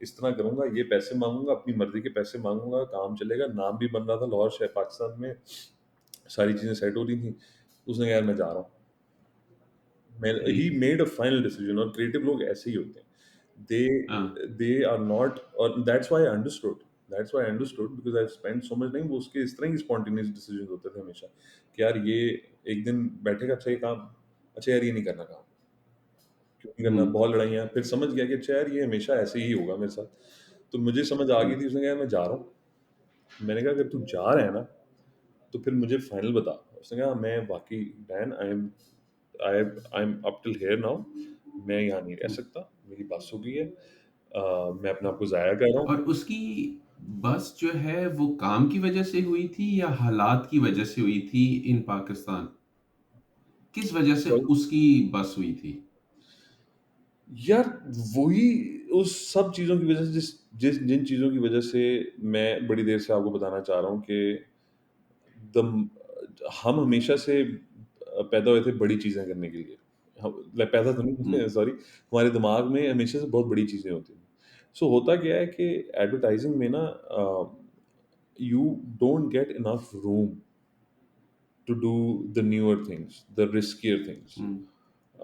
इस तरह करूंगा, ये पैसे मांगूंगा, अपनी मर्जी के पैसे मांगूंगा, काम चलेगा। नाम भी बन रहा था लाहौर शहर पाकिस्तान में, सारी चीज़ें सेट हो रही थी। उसने कहा यार मैं जा रहा हूँ। He ठीक है। made a final decision, और क्रिएटिव लोग ऐसे ही होते हैं। हाँ। दे आर नॉट, और that's why I understood because I spend so much time. वो उसके इस तरह की स्पॉन्टेनियस डिसीजन होते थे हमेशा कि यार ये एक दिन बैठेगा, अच्छा ये काम, अच्छा यार ये नहीं करना काम, क्यों नहीं करना, हम्म। बहुत लड़ाइयाँ, फिर समझ गया कि अच्छा यार ये हमेशा ऐसे ही होगा मेरे साथ। तो मुझे समझ आ गई हम्म। थी। उसने कहा मैं जा रहा हूँ। मैंने कहा अगर तू जा रहा है ना, तो फिर मुझे फाइनल बता। उसने कहा मैं वाकई Dan, I am up till here now, मैं यहाँ नहीं रह हम्म। सकता, मेरी बस हो गई है। मैं अपने आप को ज़ाया कर रहा और हूँ। उसकी बस जो है वो काम की वजह से हुई थी या हालात की वजह से हुई थी इन पाकिस्तान? किस वजह से सॉरी उसकी बस हुई थी? यार, वही उस सब चीज़ों की वजह से, जिस जिस जिन चीज़ों की वजह से मैं बड़ी देर से आपको बताना चाह रहा हूँ कि द हम हमेशा से पैदा हुए थे बड़ी चीज़ें करने के लिए। पैदा तो हम्म। नहीं, सॉरी, हमारे दिमाग में हमेशा से बहुत बड़ी चीज़ें होती हैं। सो होता क्या है कि एडवर्टाइजिंग में ना, you don't get enough room to do the newer things, the riskier things. Hmm.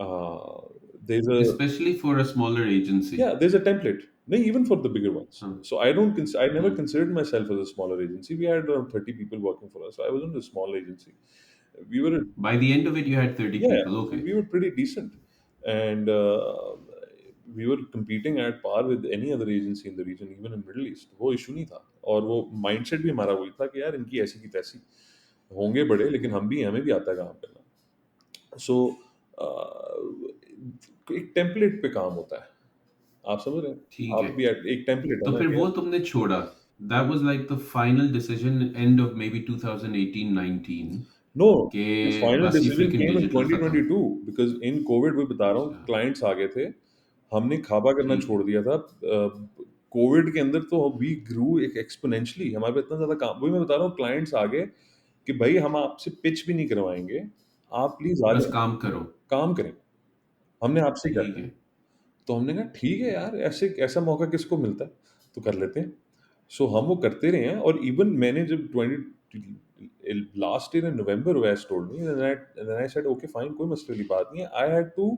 Uh, there's a Especially for a smaller agency. Yeah, there's a template. No, even for the bigger ones. हाँ। So I never hmm. considered myself as a smaller agency. We had around 30 people working for us. So I wasn't a small agency. We were By the end of it, you had 30 Yeah, people. so Okay. we were pretty decent, and we were competing at par with any other agency in the region, even in Middle East. वो issue नहीं था, और वो mindset भी हमारा वही था कि यार इनकी ऐसी की तैसी होंगे बड़े, लेकिन हम भी, हमें भी आता है काम करना। सो एक टेम्पलेट पे काम होता है, आप समझ रहे हैं? ठीक है। आप भी एक टेम्पलेट है तो ना फिर कि वो यार, तुमने छोड़ा। That was like the final decision end of maybe 2018-19 no, के द फाइनल बस ये डिसीजन फ्रीकिंग केम इन डिजिटल खत्म। 2022, बिकॉज इन कोविड में बता रहा हूँ, अच्छा। क्लाइंट्स आ गए थे, हमने खाबा करना ठीक है। छोड़ दिया था। कोविड के अंदर तो वी ग्रू एक एक्सपोनेंशियली, हमारे पे इतना ज़्यादा काम, वही मैं बता रहा हूँ, क्लाइंट्स आ गए कि भाई हम आपसे पिच भी नहीं करवाएंगे, आप प्लीज़ आ बस जाएं, काम करो। काम करें, हमने आपसे ही ठीक करना है। है। तो हमने कहा ठीक है यार, ऐसे ऐसा मौका किसको मिलता है, तो कर लेते हैं। सो हम वो करते रहे हैं, और इवन मैंने जब 20 last year in November Wais told me, then I said okay fine, कोई मसले वाली बात नहीं है। I had to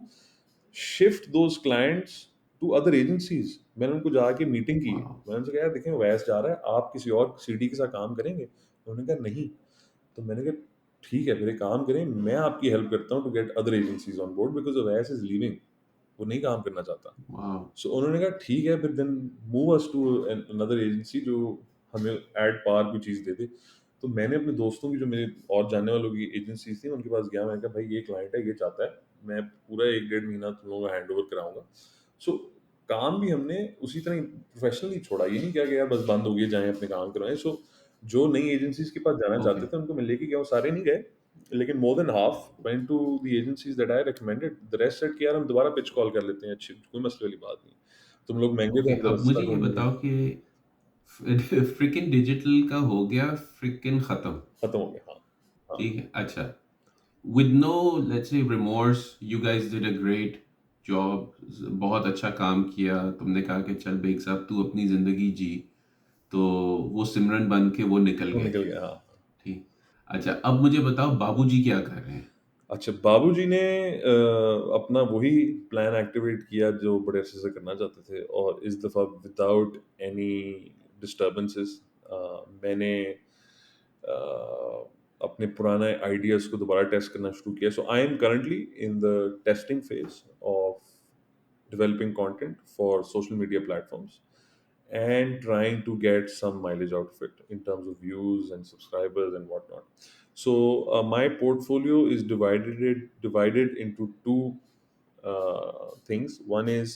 shift those clients to other agencies. मैंने उनको जाके मीटिंग की, वाह। मैंने उनसे कहा यार देखें वैस जा रहा है, आप किसी और सिटी के साथ काम करेंगे? उन्होंने कहा नहीं। तो मैंने कहा ठीक है, फिर एक काम करें, मैं आपकी हेल्प करता हूँ to get other agencies on board, because Wais is leaving, वो नहीं काम करना चाहता। वाह। सो उन्होंने कहा ठीक है, फिर then move us to another agency जो हमें एट पार कोई चीज़ दे दे। तो मैंने अपने दोस्तों की, जो मेरे और जानने वालों की एजेंसीज थी, उनके पास गया, मैंने कहा भाई ये क्लाइंट है, ये चाहता है, मैं पूरा 1 डेढ़ महीना तुम लोगों का हैंड ओवर कराऊंगा। सो काम भी हमने उसी तरह प्रोफेशनली छोड़ा। ये नहीं किया कि यार बस बंद हो गए, जाएँ अपने काम करें। सो जो नई एजेंसीज़ के पास जाना ओके। चाहते थे उनको मैं लेके गया, वो सारे नहीं गए, लेकिन more than half went to the agencies that I recommended. The rest said कि यार हम दोबारा पिच कॉल कर लेते हैं, अच्छी कोई मसले वाली बात नहीं। तुम लोग महँगे थे, ओके, हम ज़रा अब सस्ता मुझे ये ढूँढेंगे। बताओ कि फ्रिकिन डिजिटल का हो गया फ्रिकिन खत्म। खत्म हो गया, हाँ। हाँ, ठीक है, अच्छा। With no, let's say, remorse, you guys did a great job. बहुत अच्छा काम किया। तुमने कहा कि चल बेग साहब तू अपनी जिंदगी जी, तो वो सिमरन बन के वो निकल वो गए। निकल गया, हाँ। ठीक। अच्छा, अब मुझे बताओ बाबूजी क्या कर रहे हैं? अच्छा, बाबूजी ने अपना वही प्लान एक्टिवेट किया जो बड़े अरसे से करना चाहते थे, और इस दफ़ा विदाउट एनी डिस्टर्बेंसेस मैंने अपने पुराने आइडियाज़ को दोबारा टेस्ट करना शुरू किया। So I am currently in the testing phase of developing content for social media platforms and trying to get some mileage out of it in terms of views and subscribers and whatnot. So my portfolio is divided into two things. One is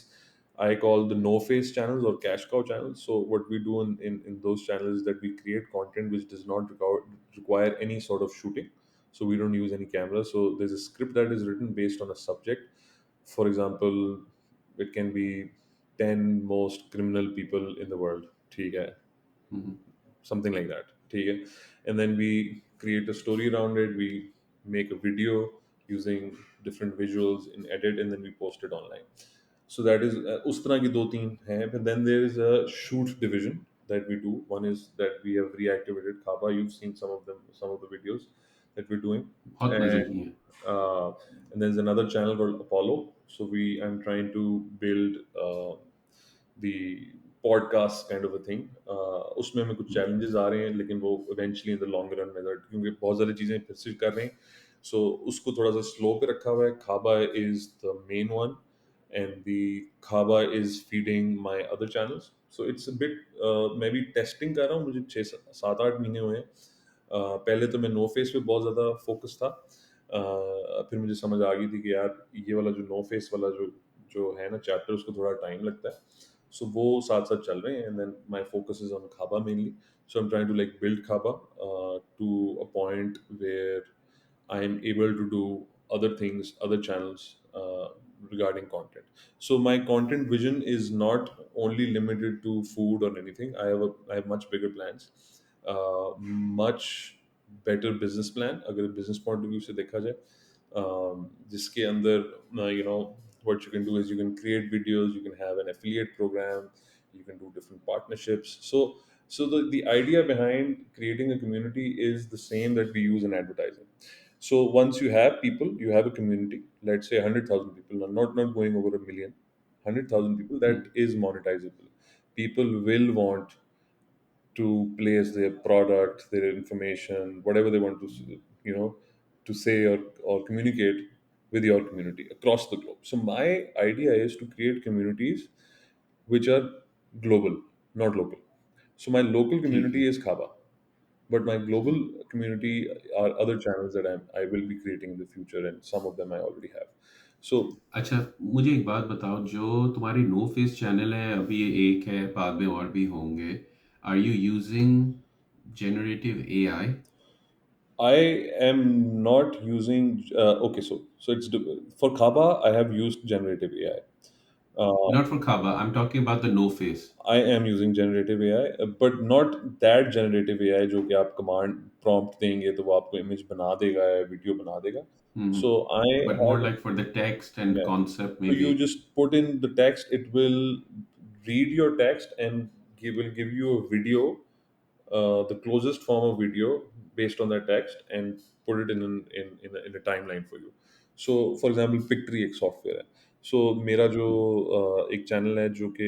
I call the no face channels or cash cow channels. So what we do in those channels is that we create content which does not require any sort of shooting. So we don't use any camera. So there's a script that is written based on a subject. For example, it can be 10 most criminal people in the world. ठीक है, हम्म। something like that. ठीक है, and then we create a story around it. We make a video using different visuals in edit, and then we post it online. So that is उस तरह की दो तीन हैं. But then there is a shoot division that we do. One is that we have reactivated Khaba. You've seen some of them, some of the videos that we're doing, बहुत मजे and किए। uh, and there's another channel called Apollo. So I'm trying to build the podcast kind of a thing. उसमें में कुछ challenges आ रहे हैं, लेकिन वो eventually in the long run में क्योंकि बहुत सारी चीज़ें फिर से कर रहे हैं, so उसको थोड़ा सा slow पे रखा हुआ है. Khaba is the main one, and the Khaba is feeding my other channels. So it's a bit मैं भी testing कर रहा हूँ. मुझे 6 7 8 महीने हुए हैं. पहले तो मैं नो फेस पे बहुत ज़्यादा फोकस था. फिर मुझे समझ आ गई थी कि यार ये वाला जो नो फेस वाला जो जो है ना चैप्टर, उसको थोड़ा टाइम लगता है. सो वो साथ साथ चल रहे हैं, and then my focus is on Khaba mainly. So I am trying to like build Khaba to a point where I am able to do other things, other channels regarding content. So my content vision is not only limited to food or anything. I have much bigger plans, much better business plan. अगर business point of view से देखा जाए, जिसके अंदर you know what you can do is you can create videos, you can have an affiliate program, you can do different partnerships. So the idea behind creating a community is the same that we use in advertising. So once you have people, you have a community. Let's say 100,000 people, not going over a million. 100,000 people, hmm. that is monetizable. People will want to place their product, their information, whatever they want to, you know, to say or communicate with your community across the globe. So my idea is to create communities which are global, not local. So my local ठीक है। community is Khaba, but my global community are other channels that I will be creating in the future, and some of them I already have. So अच्छा, मुझे एक बात बताओ, जो तुम्हारी no face channel है अभी ये एक है, बाद में और भी होंगे। Are you using generative AI? I am not using. Okay, so it's for Khaba. I have used generative AI. Uh, Not for Kaba, I'm talking about the no face. I am using generative AI, but not that generative AI जो कि आप command prompt देंगे तो वो आपको image बना देगा या video बना देगा. Hmm. So I But more have, like for the text and yeah. concept So you maybe. just put in the text. It will read your text and will give you a video, the closest form of video based on that text, and put it in a timeline for you. So for example, Pictory एक software है. So मेरा जो एक channel है जो कि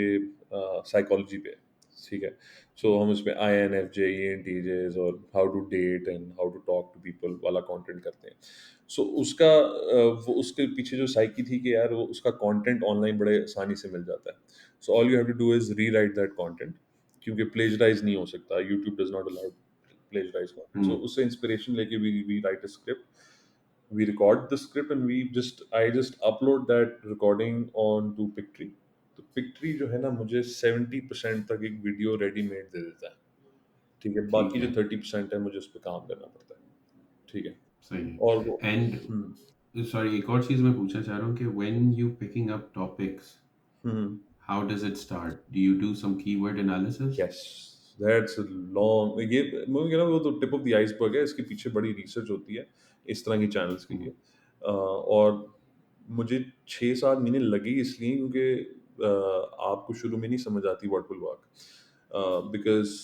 psychology पे है, ठीक है. सो हम उसमें INFJ ENTJs और how to date and how to talk to people वाला कंटेंट करते हैं. सो उसका वो उसके पीछे जो साइकी थी कि यार वो उसका कंटेंट ऑनलाइन बड़े आसानी से मिल जाता है. So all you have to do is rewrite that content, क्योंकि प्लेजराइज नहीं हो सकता. YouTube does not allow plagiarise content. So Hmm. उससे इंस्पिरेशन लेके we write a script, we record the script, and I just upload that recording on to Pictory. तो पिक्ट्री जो है ना मुझे 70% तक एक वीडियो रेडीमेड दे देता है, ठीक है? ठीक बाकी जो है। 30% है मुझे उस पे काम करना पड़ता है, ठीक है? सही और है। वो एंड हुँ, सॉरी, एक और चीज़ मैं पूछना चाह रहा हूँ कि when you picking up topics, hmm, hmm. How does it start? Do you do some keyword analysis? Yes, that's a long ये मैं कह रहा हूँ वो तो टिप ऑफ द आइसबर्ग है, इसके पीछे बड़ी रिसर्च होती है इस तरह की चैनल्स के लिए। और मुझे 6-7 महीने लगे इसलिए क्योंकि आपको शुरू में नहीं समझ आती व्हाट विल वर्क। बिकॉज़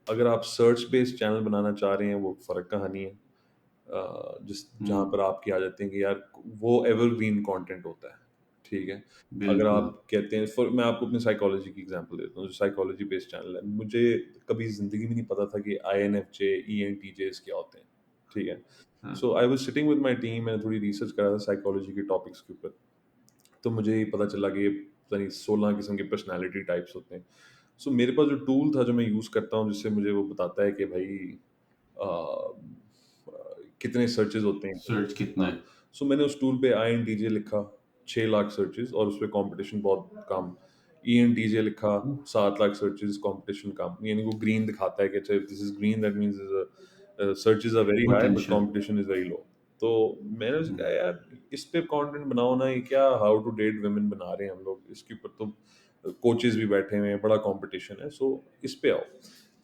अगर आप सर्च बेस्ड चैनल बनाना चाह रहे हैं वो फ़र्क कहानी है। जिस जहाँ हम्म। पर आपकी आ जाते हैं कि यार वो एवरग्रीन कंटेंट होता है, ठीक है? अगर बिल्कुल। आप कहते हैं फॉर मैं आपको अपनी साइकोलॉजी की एग्ज़ाम्पल देता हूँ, जो साइकोलॉजी बेस्ड चैनल है। मुझे कभी ज़िंदगी में नहीं पता था कि आईएनएफजे, ईएनटीजेस क्या होते हैं, ठीक है? हाँ। So I was sitting with my team, मैंने थोड़ी रिसर्च करा था साइकोलॉजी के टॉपिक्स के ऊपर। तो मुझे ये पता चला कि ये पता नहीं 16 किस्म के पर्सनैलिटी टाइप्स होते हैं। सो मेरे पास जो टूल था जो मैं यूज़ करता हूँ जिससे मुझे वो बताता है कि भाई कितने सर्चेज़ होते हैं सर्च कितना हाँ, है? सो मैंने उस टूल पे आईएनटीजे लिखा 6 लाख सर्चेज़ और उसपे कॉम्पिटिशन बहुत कम। ईएनटीजे लिखा ओह, 7 लाख सर्चेज़ कॉम्पिटिशन कम। यानी वो ग्रीन दिखाता है कि अच्छा this is green that means searches are very high but potential. Competition is very low. तो मैंने उसे कहा यार इस पे कंटेंट बनाओ ना, ये क्या हाउ टू डेट वुमेन बना रहे हैं हम लोग, इसके ऊपर तो कोचेज़ भी बैठे हुए हैं, बड़ा कॉम्पिटिशन है, सो इस पे आओ।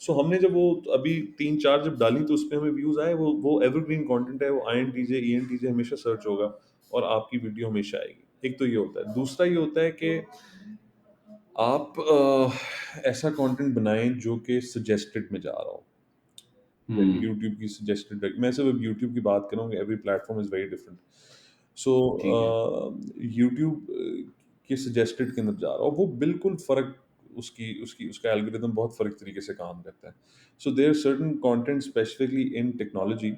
सो हमने जब वो अभी 3-4 जब डाली तो उसपे हमें व्यूज़ आए, वो एवरग्रीन कंटेंट है, वो आईएनटीजे, ईएनटीजे हमेशा सर्च होगा और आपकी वीडियो हमेशा आएगी। एक तो ये होता है। दूसरा ये होता है कि आप ऐसा कंटेंट बनाएँ जो कि सजेस्टेड में जा रहा हो। Like hmm. यूट्यूब की सजेस्टेड मैं सिर्फ यूट्यूब की बात कर रहा हूँ, every platform is very different. So ठीक है। यूट्यूब के सजेस्टेड के अंदर जा रहा हो, वो बिल्कुल फ़र्क उसकी उसकी उसका एल्गोरिदम बहुत फ़र्क तरीके से काम करता है। So there are certain content specifically in technology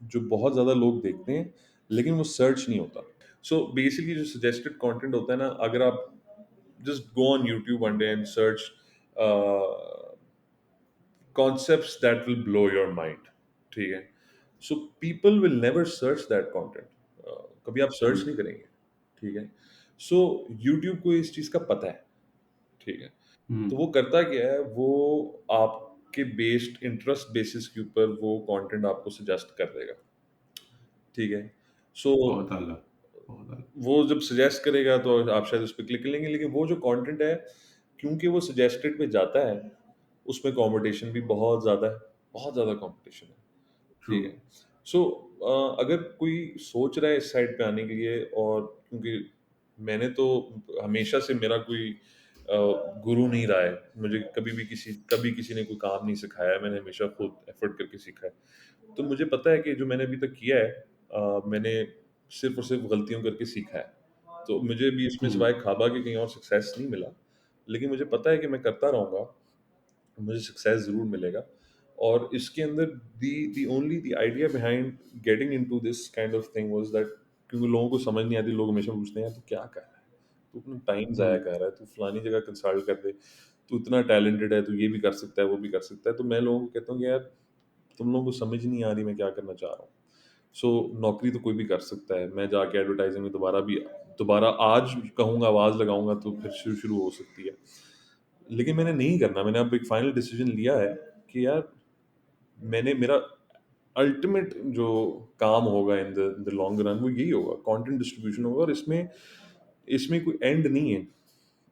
जो बहुत ज़्यादा लोग देखते हैं, लेकिन वो सर्च नहीं होता। सो बेसिकली जो सजेस्टेड कंटेंट होता है ना, अगर आप just go on YouTube one day and search concepts that will blow your mind, ठीक है? So people will never search that content, कभी आप ट्रू। सर्च नहीं करेंगे, ठीक है? सो यूट्यूब को इस चीज़ का पता है, ठीक है? तो हम्म। वो करता क्या है, वो आपके बेस्ड इंटरेस्ट बेसिस के ऊपर वो कंटेंट आपको सजेस्ट कर देगा, ठीक है? सो बहुत आला। बहुत आला। वो जब सजेस्ट करेगा तो आप शायद उस पे क्लिक करेंगे, लेकिन वो जो कंटेंट है, क्योंकि वो सजेस्टेड पे जाता है, उसमें कॉम्पिटिशन भी बहुत ज़्यादा है, बहुत ज़्यादा कॉम्पिटिशन है। ट्रू। ठीक है। सो अगर कोई सोच रहा है इस साइड पे आने के लिए, और क्योंकि मैंने तो हमेशा से मेरा कोई गुरु नहीं रहा है। मुझे कभी किसी ने कोई काम नहीं सिखाया है, मैंने हमेशा खुद एफर्ट करके सीखा है। तो मुझे पता है कि जो मैंने अभी तक किया है, मैंने सिर्फ़ और सिर्फ़ गलतियों करके सीखा है। तो मुझे भी इसमें हम्म। सिवाय खाबा के कहीं और सक्सेस नहीं मिला। लेकिन मुझे पता है कि मैं करता रहूँगा, मुझे सक्सेस ज़रूर मिलेगा। और इसके अंदर the only the idea behind getting into this kind of thing was that, क्योंकि लोगों को समझ नहीं आती, लोग हमेशा पूछते हैं यार तू क्या कर रहा है? तू अपना टाइम ज़ाया हम्म। कर रहा है, तू फलानी जगह कंसल्ट कर दे, तू इतना टैलेंटेड है, तू ये भी कर सकता है, वो भी कर सकता है। तो मैं लोगों को कहता हूँ कि यार तुम लोगों को समझ नहीं आ रही मैं क्या करना चाह रहा हूँ। सो नौकरी तो कोई भी कर सकता है। मैं जाके एडवर्टाइज़िंग में दोबारा आज कहूँगा, आवाज़ लगाऊँगा तो फिर शुरू हो सकती है। लेकिन मैंने नहीं करना, मैंने अब एक फाइनल डिसीज़न लिया है कि यार मैंने मेरा अल्टीमेट जो काम होगा इन द लॉन्ग रन वो यही होगा, कंटेंट डिस्ट्रीब्यूशन होगा। और इसमें इसमें कोई एंड नहीं है।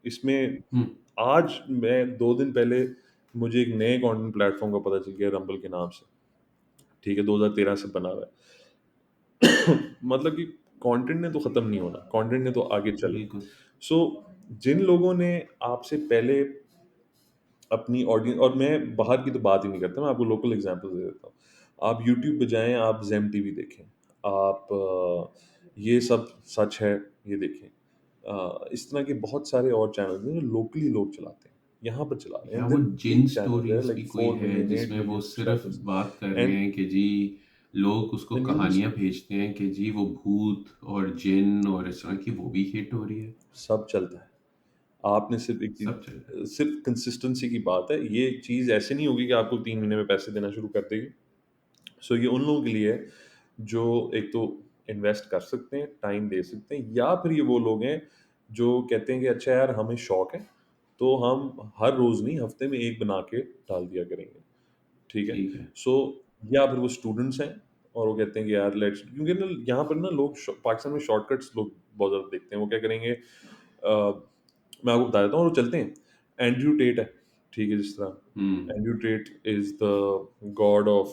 इसमें हम्म। आज मैं 2 दिन पहले मुझे एक नए कंटेंट प्लेटफ़ॉर्म का पता चल गया, रंबल के नाम से, ठीक है? 2013 से बना हुआ है। मतलब कि कंटेंट ने तो ख़त्म नहीं होना, कंटेंट ने तो आगे चलना। बिल्कुल। सो जिन लोगों ने आपसे पहले अपनी ऑडियंस, और मैं बाहर की तो बात ही नहीं करता, मैं आपको लोकल एग्जांपल दे देता हूँ। आप यूट्यूब पे जाएँ, आप ज़ेम टीवी देखें, आप ये सब सच है, ये देखें। इस तरह के बहुत सारे और चैनल्स हैं जो लोकली लोग चलाते हैं, यहाँ पर चला रहे या हैं। वो देयर जिन बिग चैनल्स, देयर स्टोरीज भी लाइक कोई 4 है मिलियन, 8 जिसमें वो मिलियन सिर्फ सब्सक्राइबर्स बात कर रहे एंड हैं कि जी, लोग उसको द न्यूज़। कहानियां भेजते हैं कि जी वो भूत और जिन और इस तरह की, वो भी हिट हो रही है। सब चलता है। आपने सिर्फ़ एक सब चल रहा है। चीज़, सिर्फ़ कंसिस्टेंसी की बात है। ये चीज़ ऐसे नहीं होगी कि आपको 3 महीने में पैसे देना शुरू कर देगी। सो ये उन लोगों के लिए है जो एक तो इन्वेस्ट कर सकते हैं, टाइम दे सकते हैं, या फिर ये वो लोग हैं जो कहते हैं कि अच्छा यार हमें शौक है, तो हम हर रोज़ नहीं, हफ्ते में एक बना के डाल दिया करेंगे, ठीक है? ठीक है। सो या फिर वो स्टूडेंट्स हैं और वो कहते हैं कि यार लेट्स, क्योंकि ना यहाँ पर ना लोग पाकिस्तान में शॉर्टकट्स लोग बहुत ज़्यादा देखते हैं। वो क्या करेंगे, मैं आपको बता देता हूँ, वो चलते हैं। एंड्रयू टेट है, ठीक है, जिस तरह hmm. Andrew Tate is the god of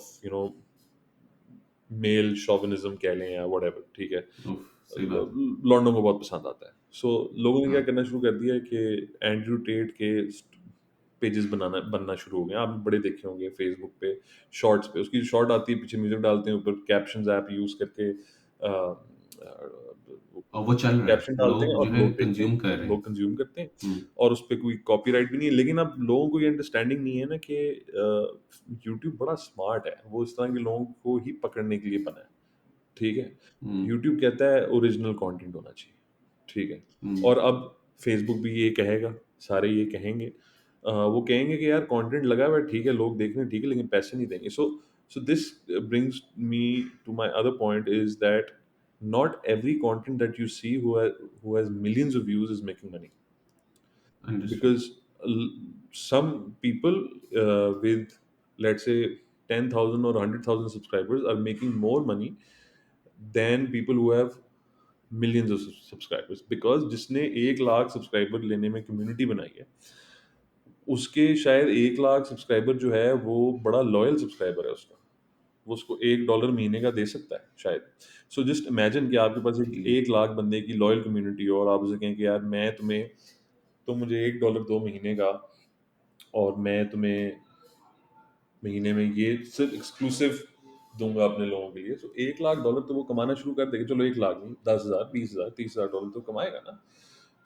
male chauvinism कह लें या व्हाटएवर, ठीक है? उफ, सही बात है। लॉन्डो को बहुत पसंद आता है। सो लोगों ने क्या हाँ। करना शुरू कर दिया है कि एंड्रयू टेट के पेजेस बनना शुरू हो गए। आप बड़े देखे होंगे फेसबुक पे, शॉर्ट्स पे, उसकी शॉर्ट आती है, पीछे म्यूजिक डालते हैं, ऊपर कैप्शंस ऐप यूज करके और वो चल रहा है, कैप्शन डालते हैं लोग जो और है लोग देखते हैं, कंज्यूम कर रहे हैं। लोग कंज्यूम करते हैं, हम्म। और उस पे कोई कॉपीराइट भी नहीं है। लेकिन अब लोगों को ये अंडरस्टैंडिंग नहीं है ना कि यूट्यूब बड़ा स्मार्ट है, वो इस तरह के लोगों को ही पकड़ने के लिए बना है, ठीक है? हम्म। यूट्यूब कहता है ओरिजिनल कंटेंट होना चाहिए, ठीक है? हम्म। और अब फेसबुक भी ये कहेगा, सारे ये कहेंगे, वो कहेंगे कि यार कंटेंट लगा हुआ है, ठीक है, लोग देख रहे हैं, ठीक है, लेकिन पैसे नहीं देंगे। So this brings me to my other point is that not every content that you see who has millions of views is making money, understood. because some people with, let's say, 10,000 or 100,000 subscribers are making more money than people who have millions of subscribers, because जिसने 1 lakh subscriber लेने में community बनाई है, उसके शायद 1 lakh subscriber जो है वो बड़ा लॉयल सब्सक्राइबर है उसका, वो उसको $1 महीने का दे सकता है शायद। सो जस्ट इमेजिन कि आपके पास एक ठीक है। 1 लाख बंदे की लॉयल कम्युनिटी हो, और आप उसे कहें कि यार मैं तुम्हें, तुम मुझे $1 दो महीने का, और मैं तुम्हें महीने में ये सिर्फ एक्सक्लूसिव दूंगा अपने लोगों के लिए। तो $1 लाख तो वो कमाना शुरू कर देगा। चलो 1 लाख नहीं, 10,000, 20,000, $30,000 तो कमाएगा ना।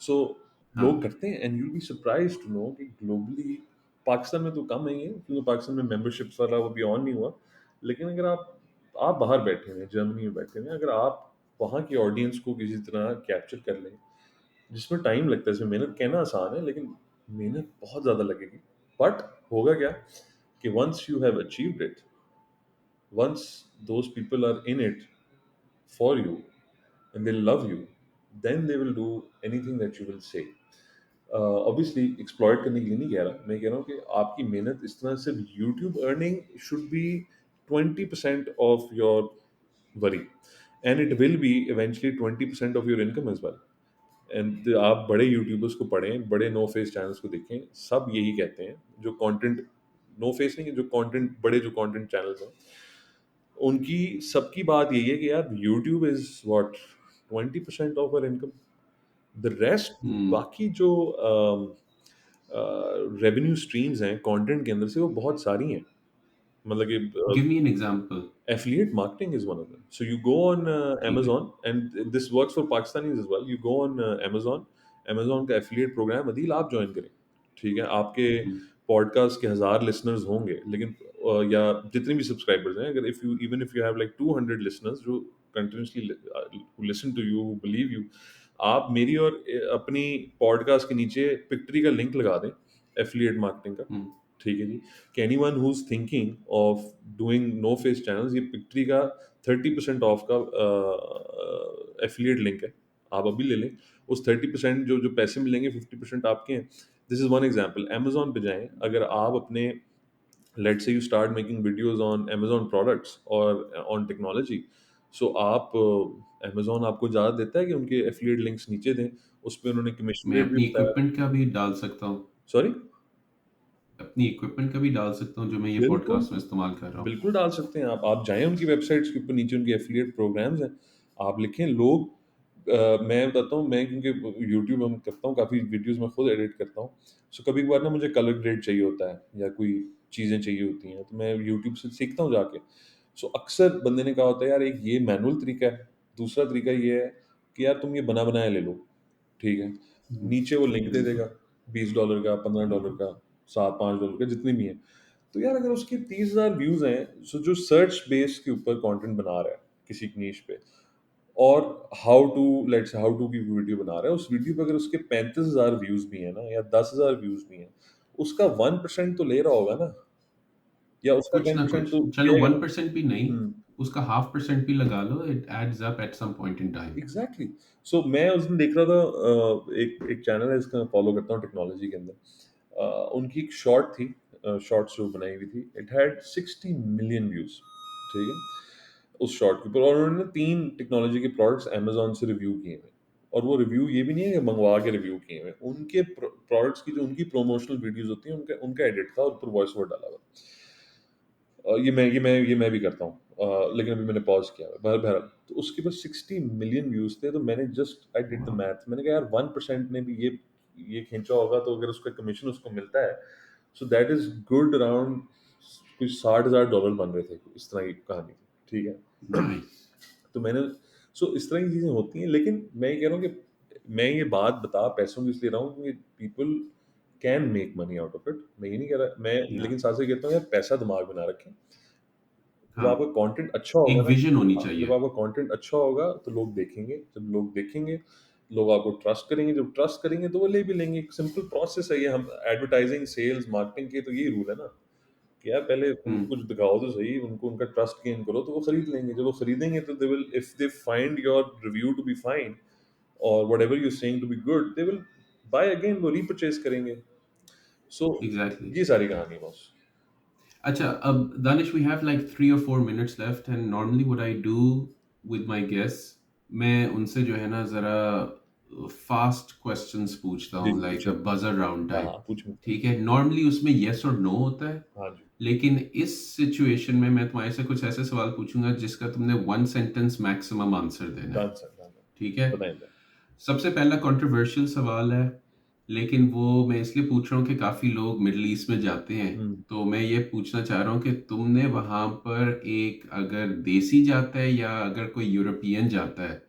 सो लोग हाँ। करते हैं, and you'll be surprise to know कि ग्लोबली, पाकिस्तान में तो कम है ये, क्योंकि पाकिस्तान में मेंबरशिप्स वाला वो भी ऑन नहीं हुआ। लेकिन अगर आप बाहर बैठे हुए हैं, जर्मनी में बैठे हुए हैं, अगर आप वहाँ की ऑडियंस को किसी तरह कैप्चर कर लें, जिसमें टाइम लगता है, इसमें मेहनत, कहना आसान है लेकिन मेहनत बहुत ज़्यादा लगेगी। बट होगा क्या कि once you have achieved it, once those people are in it for you and they love you, then they will do anything that you will say. Obviously exploit करने के लिए नहीं कह रहा, मैं कह रहा हूँ कि आपकी मेहनत इस तरह, सिर्फ YouTube earning should be 20% of your worry, and it will be eventually 20% of your income as well. And आप बड़े यूट्यूबर्स को पढ़ें, बड़े नो फेस चैनल्स को देखें, सब यही कहते हैं, जो कंटेंट, नो फेस नहीं, जो कंटेंट, बड़े जो कंटेंट चैनल्स हैं, उनकी सबकी बात यही है कि यार YouTube is what 20% of our income, the rest, hmm. बाकी जो रेवेन्यू स्ट्रीम्स हैं कंटेंट के अंदर से, वो बहुत सारी हैं। मतलब कि give me an example. affiliate marketing is one of them. So you go on ठीक है। Amazon, and this works for Pakistanis as well. You go on Amazon, Amazon का affiliate program अदील आप ज्वाइन करें, ठीक है? आपके हम्म। पॉडकास्ट के 1,000 listeners होंगे, लेकिन या जितने भी सब्सक्राइबर्स हैं, अगर if you, even if you have like 200 listeners जो continuously listen to you, believe you, आप मेरी और अपनी पॉडकास्ट के नीचे पिक्ट्री का लिंक लगा दें, एफिलिएट मार्केटिंग का, हम्म। ठीक है जी, कि anyone who is thinking of doing no face channels, ये पिक्ट्री का 30% ऑफ का एफिलिएट लिंक है, आप अभी ले लें। उस 30% जो जो पैसे मिलेंगे, 50% आपके हैं। This is one example. Amazon पे जाएं, अगर आप अपने, let's say you start making videos on Amazon products और ऑन टेक्नोलॉजी, सो आप, अमेजोन आपको ज़्यादा देता है कि उनके एफिलिएट लिंक्स नीचे दें, उस पर उन्होंने कमीशन मैं रेट भी अपनी बताया। इक्विपमेंट का भी डाल सकता हूँ। सॉरी, अपनी इक्विपमेंट का भी डाल सकता हूँ जो मैं ये बिल्कुल, पॉडकास्ट में इस्तेमाल कर रहा हूँ। बिल्कुल डाल सकते हैं आप जाएँ उनकी वेबसाइट्स के ऊपर, नीचे उनके एफ़िलिएट प्रोग्राम्स हैं, आप लिखें। लोग, मैं बताता हूँ, मैं क्योंकि यूट्यूब में करता हूँ, काफ़ी वीडियोज़ मैं खुद एडिट करता हूँ, सो कभी-कभार ना मुझे कलर ग्रेड चाहिए होता है या कोई चीज़ें चाहिए होती हैं, तो मैं यूट्यूब से सीखता हूँ जाके। सो अक्सर बंदे ने कहा होता है, यार एक ये मैनुअल तरीका है, दूसरा तरीका ये है कि यार तुम ये बना-बनाया ले लो, ठीक है? हम्म। नीचे वो लिंक दे बिल्कुल। देगा, $20 का, $15 बिल्कुल। का, 7, $5 का, जितनी भी हैं। तो यार अगर उसके 30,000 व्यूज हैं, सो जो सर्च बेस के ऊपर कंटेंट बना रहा है किसी नीश पे, और हाउ टू की वीडियो बना रहा है, उस वीडियो पे अगर उसके 35,000 व्यूज भी हैं ना, या 10,000 व्यूज भी हैं, उसका 1% तो ले रहा होगा ना, या उसका कुछ टेन ना परसेंट कुछ, तो चलो पिएगा ना। 1% भी नहीं, हम्म, उसका 0.5% भी लगा लो, it adds up at some point in time. Exactly. So मैं उस दिन देख रहा था, एक एक चैनल है इसका मैं फॉलो करता हूँ टेक्नोलॉजी के अंदर। उनकी एक शॉर्ट थी, शॉर्ट्स जो बनाई हुई थी, इट हैड 60 मिलियन व्यूज। ठीक है, उस शॉर्ट के ऊपर, और उन्होंने 3 टेक्नोलॉजी के प्रोडक्ट्स अमेजोन से रिव्यू किए हुए। और वो रिव्यू ये भी नहीं है कि मंगवा के रिव्यू किए हुए, उनके प्रोडक्ट्स की जो उनकी प्रमोशनल वीडियोस होती हैं उनका उनका एडिट था और ऊपर वॉइस ओवर डाला हुआ। ये मैं भी करता हूँ, लेकिन अभी मैंने पॉज किया है। बहरहाल, तो उसके पास 60 मिलियन व्यूज थे, तो मैंने just I did the math, मैंने कहा यार 1% ने भी ये खींचा होगा, तो अगर उसका कमीशन उसको मिलता है, so that is good around कुछ $60,000 बन रहे थे, इस तरह की कहानी थी। ठीक है। नाइस। तो मैंने, सो इस तरह की चीजें होती हैं, लेकिन मैं ये कह रहा हूँ कि मैं ये बात बता पैसों की इसलिए रहा हूँ क्योंकि people can make money out of it. मैं ये नहीं कह रहा, मैं या लेकिन साथ से कहता हूँ यार पैसा दिमाग में ना रखें। जब हाँ, आपका कंटेंट अच्छा होगा एक ना, विजन होनी हाँ, जब चाहिए। आपका कंटेंट अच्छा होगा तो लोग देखेंगे, जब लोग देखेंगे लोग आपको ट्रस्ट करेंगे, जब ट्रस्ट करेंगे तो वो ले भी लेंगे। एक सिंपल प्रोसेस है ये, हम एडवर्टाइजिंग सेल्स मार्केटिंग के तो यही रूल है ना, कि यार पहले उनको हम्म। कुछ दिखाओ तो सही, उनको उनका ट्रस्ट गेन करो तो वो खरीद लेंगे। जब वो खरीदेंगे तो they will, if they find your review to be fine और whatever you saying to be good, they will buy again, वो रीपरचेज करेंगे। So exactly. ये सारी कहानी है बस। अच्छा, अब Danish, we have like 3 or 4 minutes left and normally what I do with my guests, मैं उनसे जो है ना ज़रा फास्ट क्वेश्चंस पूछता जी हूँ, जी, लाइक पूछे। बजर राउंड हाँ टाइप। हाँ, पूछो। ठीक है, नॉर्मली उसमें येस और नो होता है, हाँ जी। लेकिन इस सिचुएशन में मैं तुम्हारे से कुछ ऐसे सवाल पूछूंगा जिसका तुमने 1 सेंटेंस मैक्सिमम आंसर देना है। Done sir, done sir. ठीक है। बताएं सर। सबसे पहला कंट्रोवर्शियल सवाल है, लेकिन वो मैं इसलिए पूछ रहा हूँ कि काफ़ी लोग मिडल ईस्ट में जाते हैं। हम्म। तो मैं ये पूछना चाह रहा हूँ कि तुमने वहाँ पर, एक अगर देसी जाता है या अगर कोई यूरोपियन जाता है,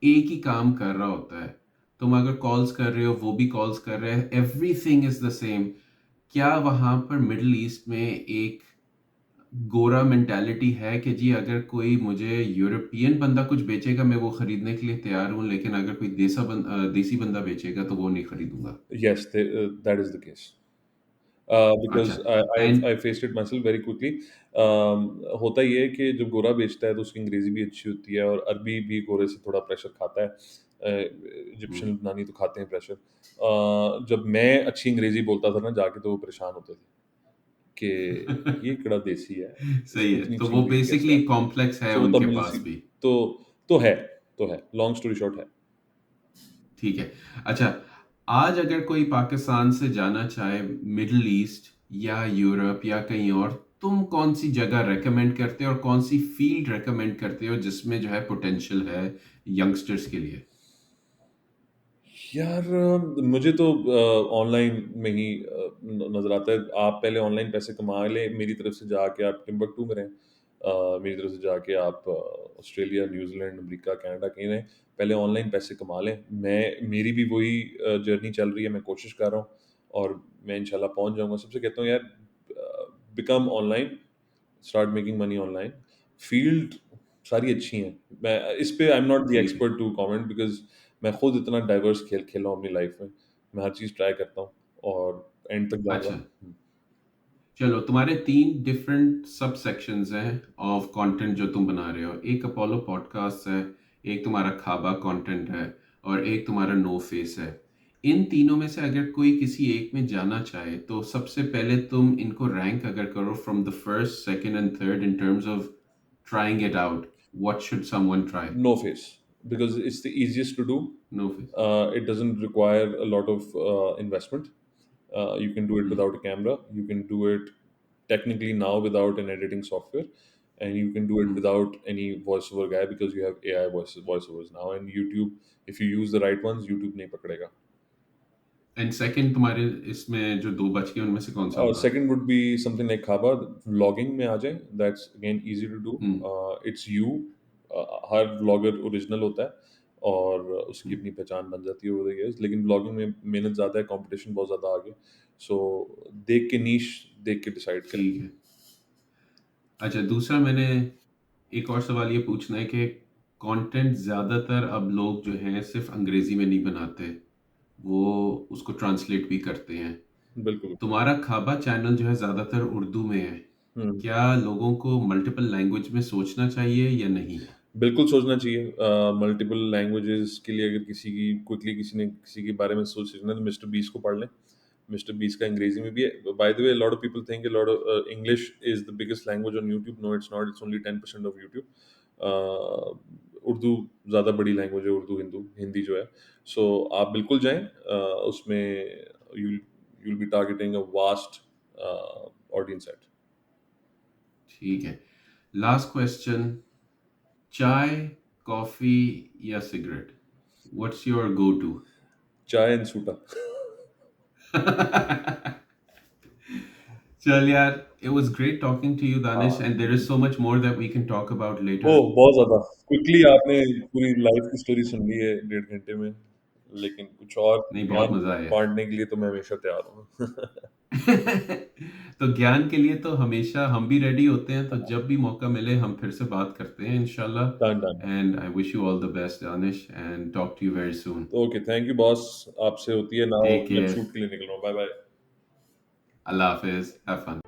एक ही काम कर रहा होता है, तुम अगर कॉल्स कर रहे हो वो भी कॉल्स कर रहे हैं, एवरीथिंग इज द सेम, क्या वहाँ पर मिडल ईस्ट में एक गोरा मेंटालिटी है कि जी अगर कोई मुझे यूरोपियन बंदा कुछ बेचेगा मैं वो खरीदने के लिए तैयार हूँ, लेकिन अगर कोई देसी बंदा बेचेगा तो वो नहीं खरीदूंगा? Yes, that is the case. अच्छा। Because I and faced it myself very quickly. होता ये है कि जब गोरा बेचता है तो उसकी अंग्रेजी भी अच्छी होती है, और अरबी भी गोरे से थोड़ा प्रेशर खाता है। इजिप्शियन लबनानी तो खाते हैं प्रेशर। जब मैं अच्छी अंग्रेजी बोलता था ना जाके, तो वो परेशान होते थे कि ये किड़ा देसी है, सही इसको है, इतनी तो अच्छी वो अंग्रेजी कैसे बेसिकली आती है। कॉम्प्लेक्स है सो वो उनके तमिल सी, पास भी। तो तो है, तो है, लॉन्ग स्टोरी शॉर्ट है। ठीक है। अच्छा, आज अगर कोई पाकिस्तान से जाना चाहे मिडल ईस्ट या यूरोप या कहीं और, तुम कौन सी जगह रेकमेंड करते हो और कौन सी फील्ड रेकमेंड करते हो जिसमें जो है पोटेंशियल है यंगस्टर्स के लिए? यार, मुझे तो ऑनलाइन में ही नज़र आता है। आप पहले ऑनलाइन पैसे कमा लें, मेरी तरफ से जाके आप टिम्बकटू में रहें, मेरी तरफ से जाके आप ऑस्ट्रेलिया, न्यूज़ीलैंड, अमेरिका, कनाडा कहीं रहें। पहले ऑनलाइन पैसे कमा लें। मेरी भी वही जर्नी चल रही है, मैं कोशिश कर रहा हूँ और मैं इंशाल्लाह पहुँच जाऊँगा। सबसे कहता हूँ यार, become online, start making money online. Field सारी अच्छी हैं। मैं इस पे आई एम नॉट द ठीक है। एक्सपर्ट टू कमेंट, बिकॉज़ मैं खुद इतना डाइवर्स खेल खेला हूँ अपनी लाइफ में। मैं हर चीज़ ट्राई करता हूँ और एंड तक जाऊँगा। अच्छा, चलो, तुम्हारे 3 डिफरेंट सब सेक्शंस हैं ऑफ कंटेंट जो तुम बना रहे हो। एक अपोलो पॉडकास्ट है, एक तुम्हारा खाबा कंटेंट है, और एक तुम्हारा नो फेस है। इन तीनों में से अगर कोई किसी एक में जाना चाहे तो सबसे पहले तुम इनको रैंक अगर करो from the first, second and third in terms of trying it out, what should someone try? No face, because it's the easiest to do. No face. It doesn't require a lot of investment. You can do it hmm. without a camera. You can do it technically now without an editing software, and you can do it hmm. without any voiceover guy because you have AI voiceovers now. And YouTube, if you use the right ones, YouTube नहीं पकड़ेगा. And second तुम्हारे इसमें जो दो बच गए उनमें से कौन सा होगा? Second would be something like Khaba, vlogging में आ जाए. That's again easy to do. Hmm. It's you. Her vlogger original होता है और उसकी हम्म। अपनी पहचान बन जाती है over the years. लेकिन vlogging में मेहनत ज़्यादा है, competition बहुत ज़्यादा आगे. So देख के niche देख के decide करें. ठीक है। अच्छा, दूसरा मैंने एक और सवाल ये पूछना है कि कंटेंट ज़्यादातर अब लोग जो हैं सिर्फ अंग्रेज़ी में नहीं बनाते, वो उसको ट्रांसलेट भी करते हैं। बिल्कुल. तुम्हारा खाबा चैनल जो है ज़्यादातर उर्दू में है, हम्म। क्या लोगों को मल्टीपल लैंग्वेज में सोचना चाहिए या नहीं? बिल्कुल सोचना चाहिए। मल्टीपल लैंग्वेजेस के लिए अगर किसी की क्विकली किसी ने किसी के बारे में सोचना है तो मिस्टर बीस को पढ़ लें। मिस्टर बीस का अंग्रेजी में भी है। By the way, lot of people think lot of English is the biggest language on YouTube. No, it's not. It's only 10% of YouTube. Urdu ज़्यादा बड़ी लैंग्वेज है, उर्दू हिंदू हिंदी जो है। सो आप बिल्कुल जाएं। उसमें you will be targeting a vast audience set. ठीक है। लास्ट क्वेश्चन, चाय, कॉफी या cigarette? What's your go to? चाय एंड सूटा। चल यार, it was great talking to you, Danish, हाँ। and there is so much more that we can talk about O, later. बहुत ज़्यादा। क्विकली आपने पूरी लाइफ की स्टोरी सुन ली है 1.5 घंटे में, लेकिन कुछ और नहीं, बहुत ज्ञान मजा आया। बाँटने के लिए तो मैं हमेशा तैयार हूँ। तो ज्ञान के लिए तो हमेशा हम भी रेडी होते हैं, तो जब भी मौका मिले हम फिर से बात करते हैं डन, इंशाल्लाह। Done. And I wish you all the best, Danish, and talk to you very soon. Okay, thank you boss. आपसे होती है नाउ। टेक मैं केयर। शूट के लिए निकल रहा हूँ। बाय-बाय। अल्लाह हाफिज, हैव फन।